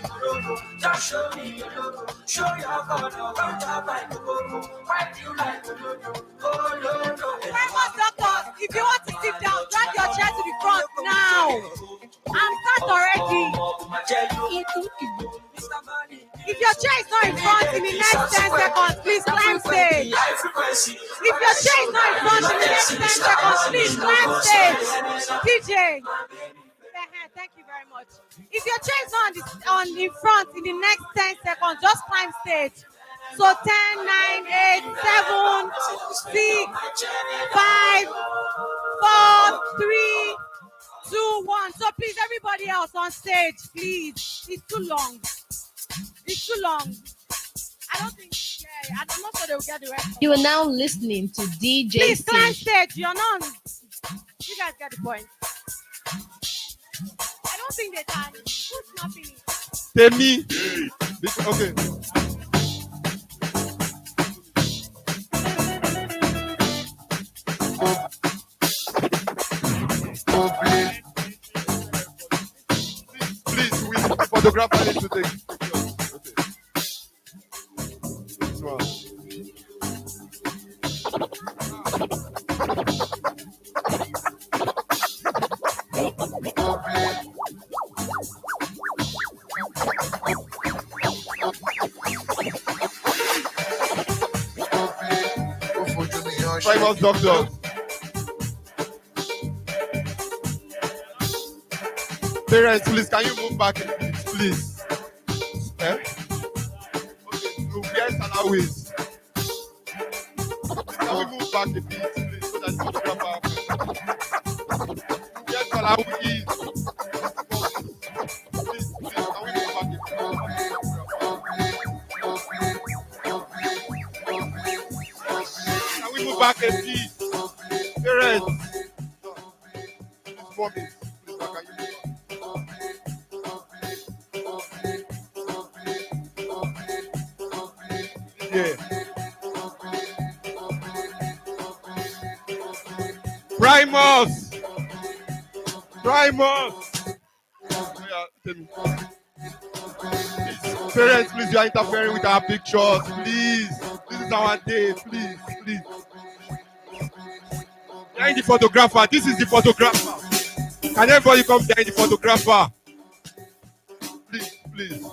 just show me your logo. Show your color, don't have like a logo. Why do you like the logo? Oh, no. Doctors, if you want to sit down, drag your chair to the front now. I'm start already. If your chair is not in front in the next 10 seconds, please climb stage. If your chair is not in front in the next 10 seconds, please climb stage. DJ. Thank you very much. If your chair is not in front in the next 10 seconds, just climb stage. So 10, 9, 8, 7, 6, 5, 4, 3, 2, 1. So please, everybody else on stage, please. It's too long. I don't think. Yeah, I'm not sure they will get the rest. You are now listening to DJ Please, clear Sink. stage. You're not. You guys get the point. I don't think they can. Who's snapping it? Temi. Okay. Please, we the photographer needs to take pictures. Okay. This one. Private doctor. Parents, please, can you move back, please? Eh? Okay, so where's Alawi's? Can we move back a bit, please, so that the photographer? Where's Alawi? Please, can we move back a bit? Can we move back a bit? Parents. Please, mommy. Please, can you move? Yeah. Primus! Primus! Yeah, tell me. Please, parents, please, you are interfering with our pictures. Please. This is our day. Please, please. Behind the photographer. This is the photographer. Can everybody come behind the photographer? Please, please.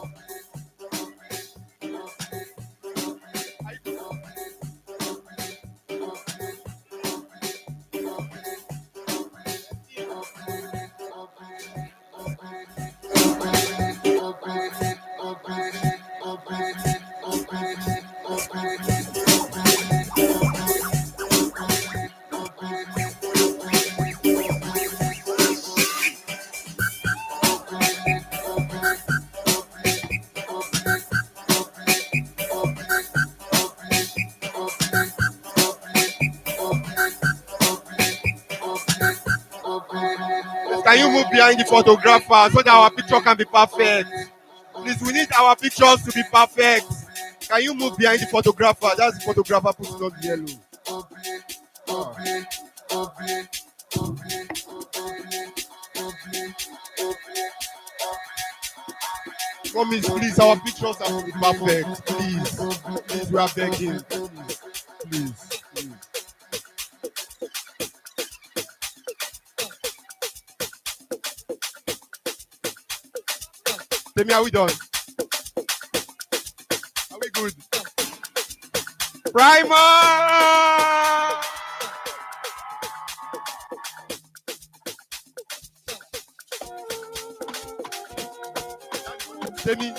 Can you move behind the photographer so that our picture can be perfect? Please, we need our pictures to be perfect. Can you move behind the photographer? That's the photographer putting on the yellow. Mommy, please, our pictures have to be perfect. Please, please, we are begging. Please, please. Tell me, are we done? Are we good? Primer! Tell me.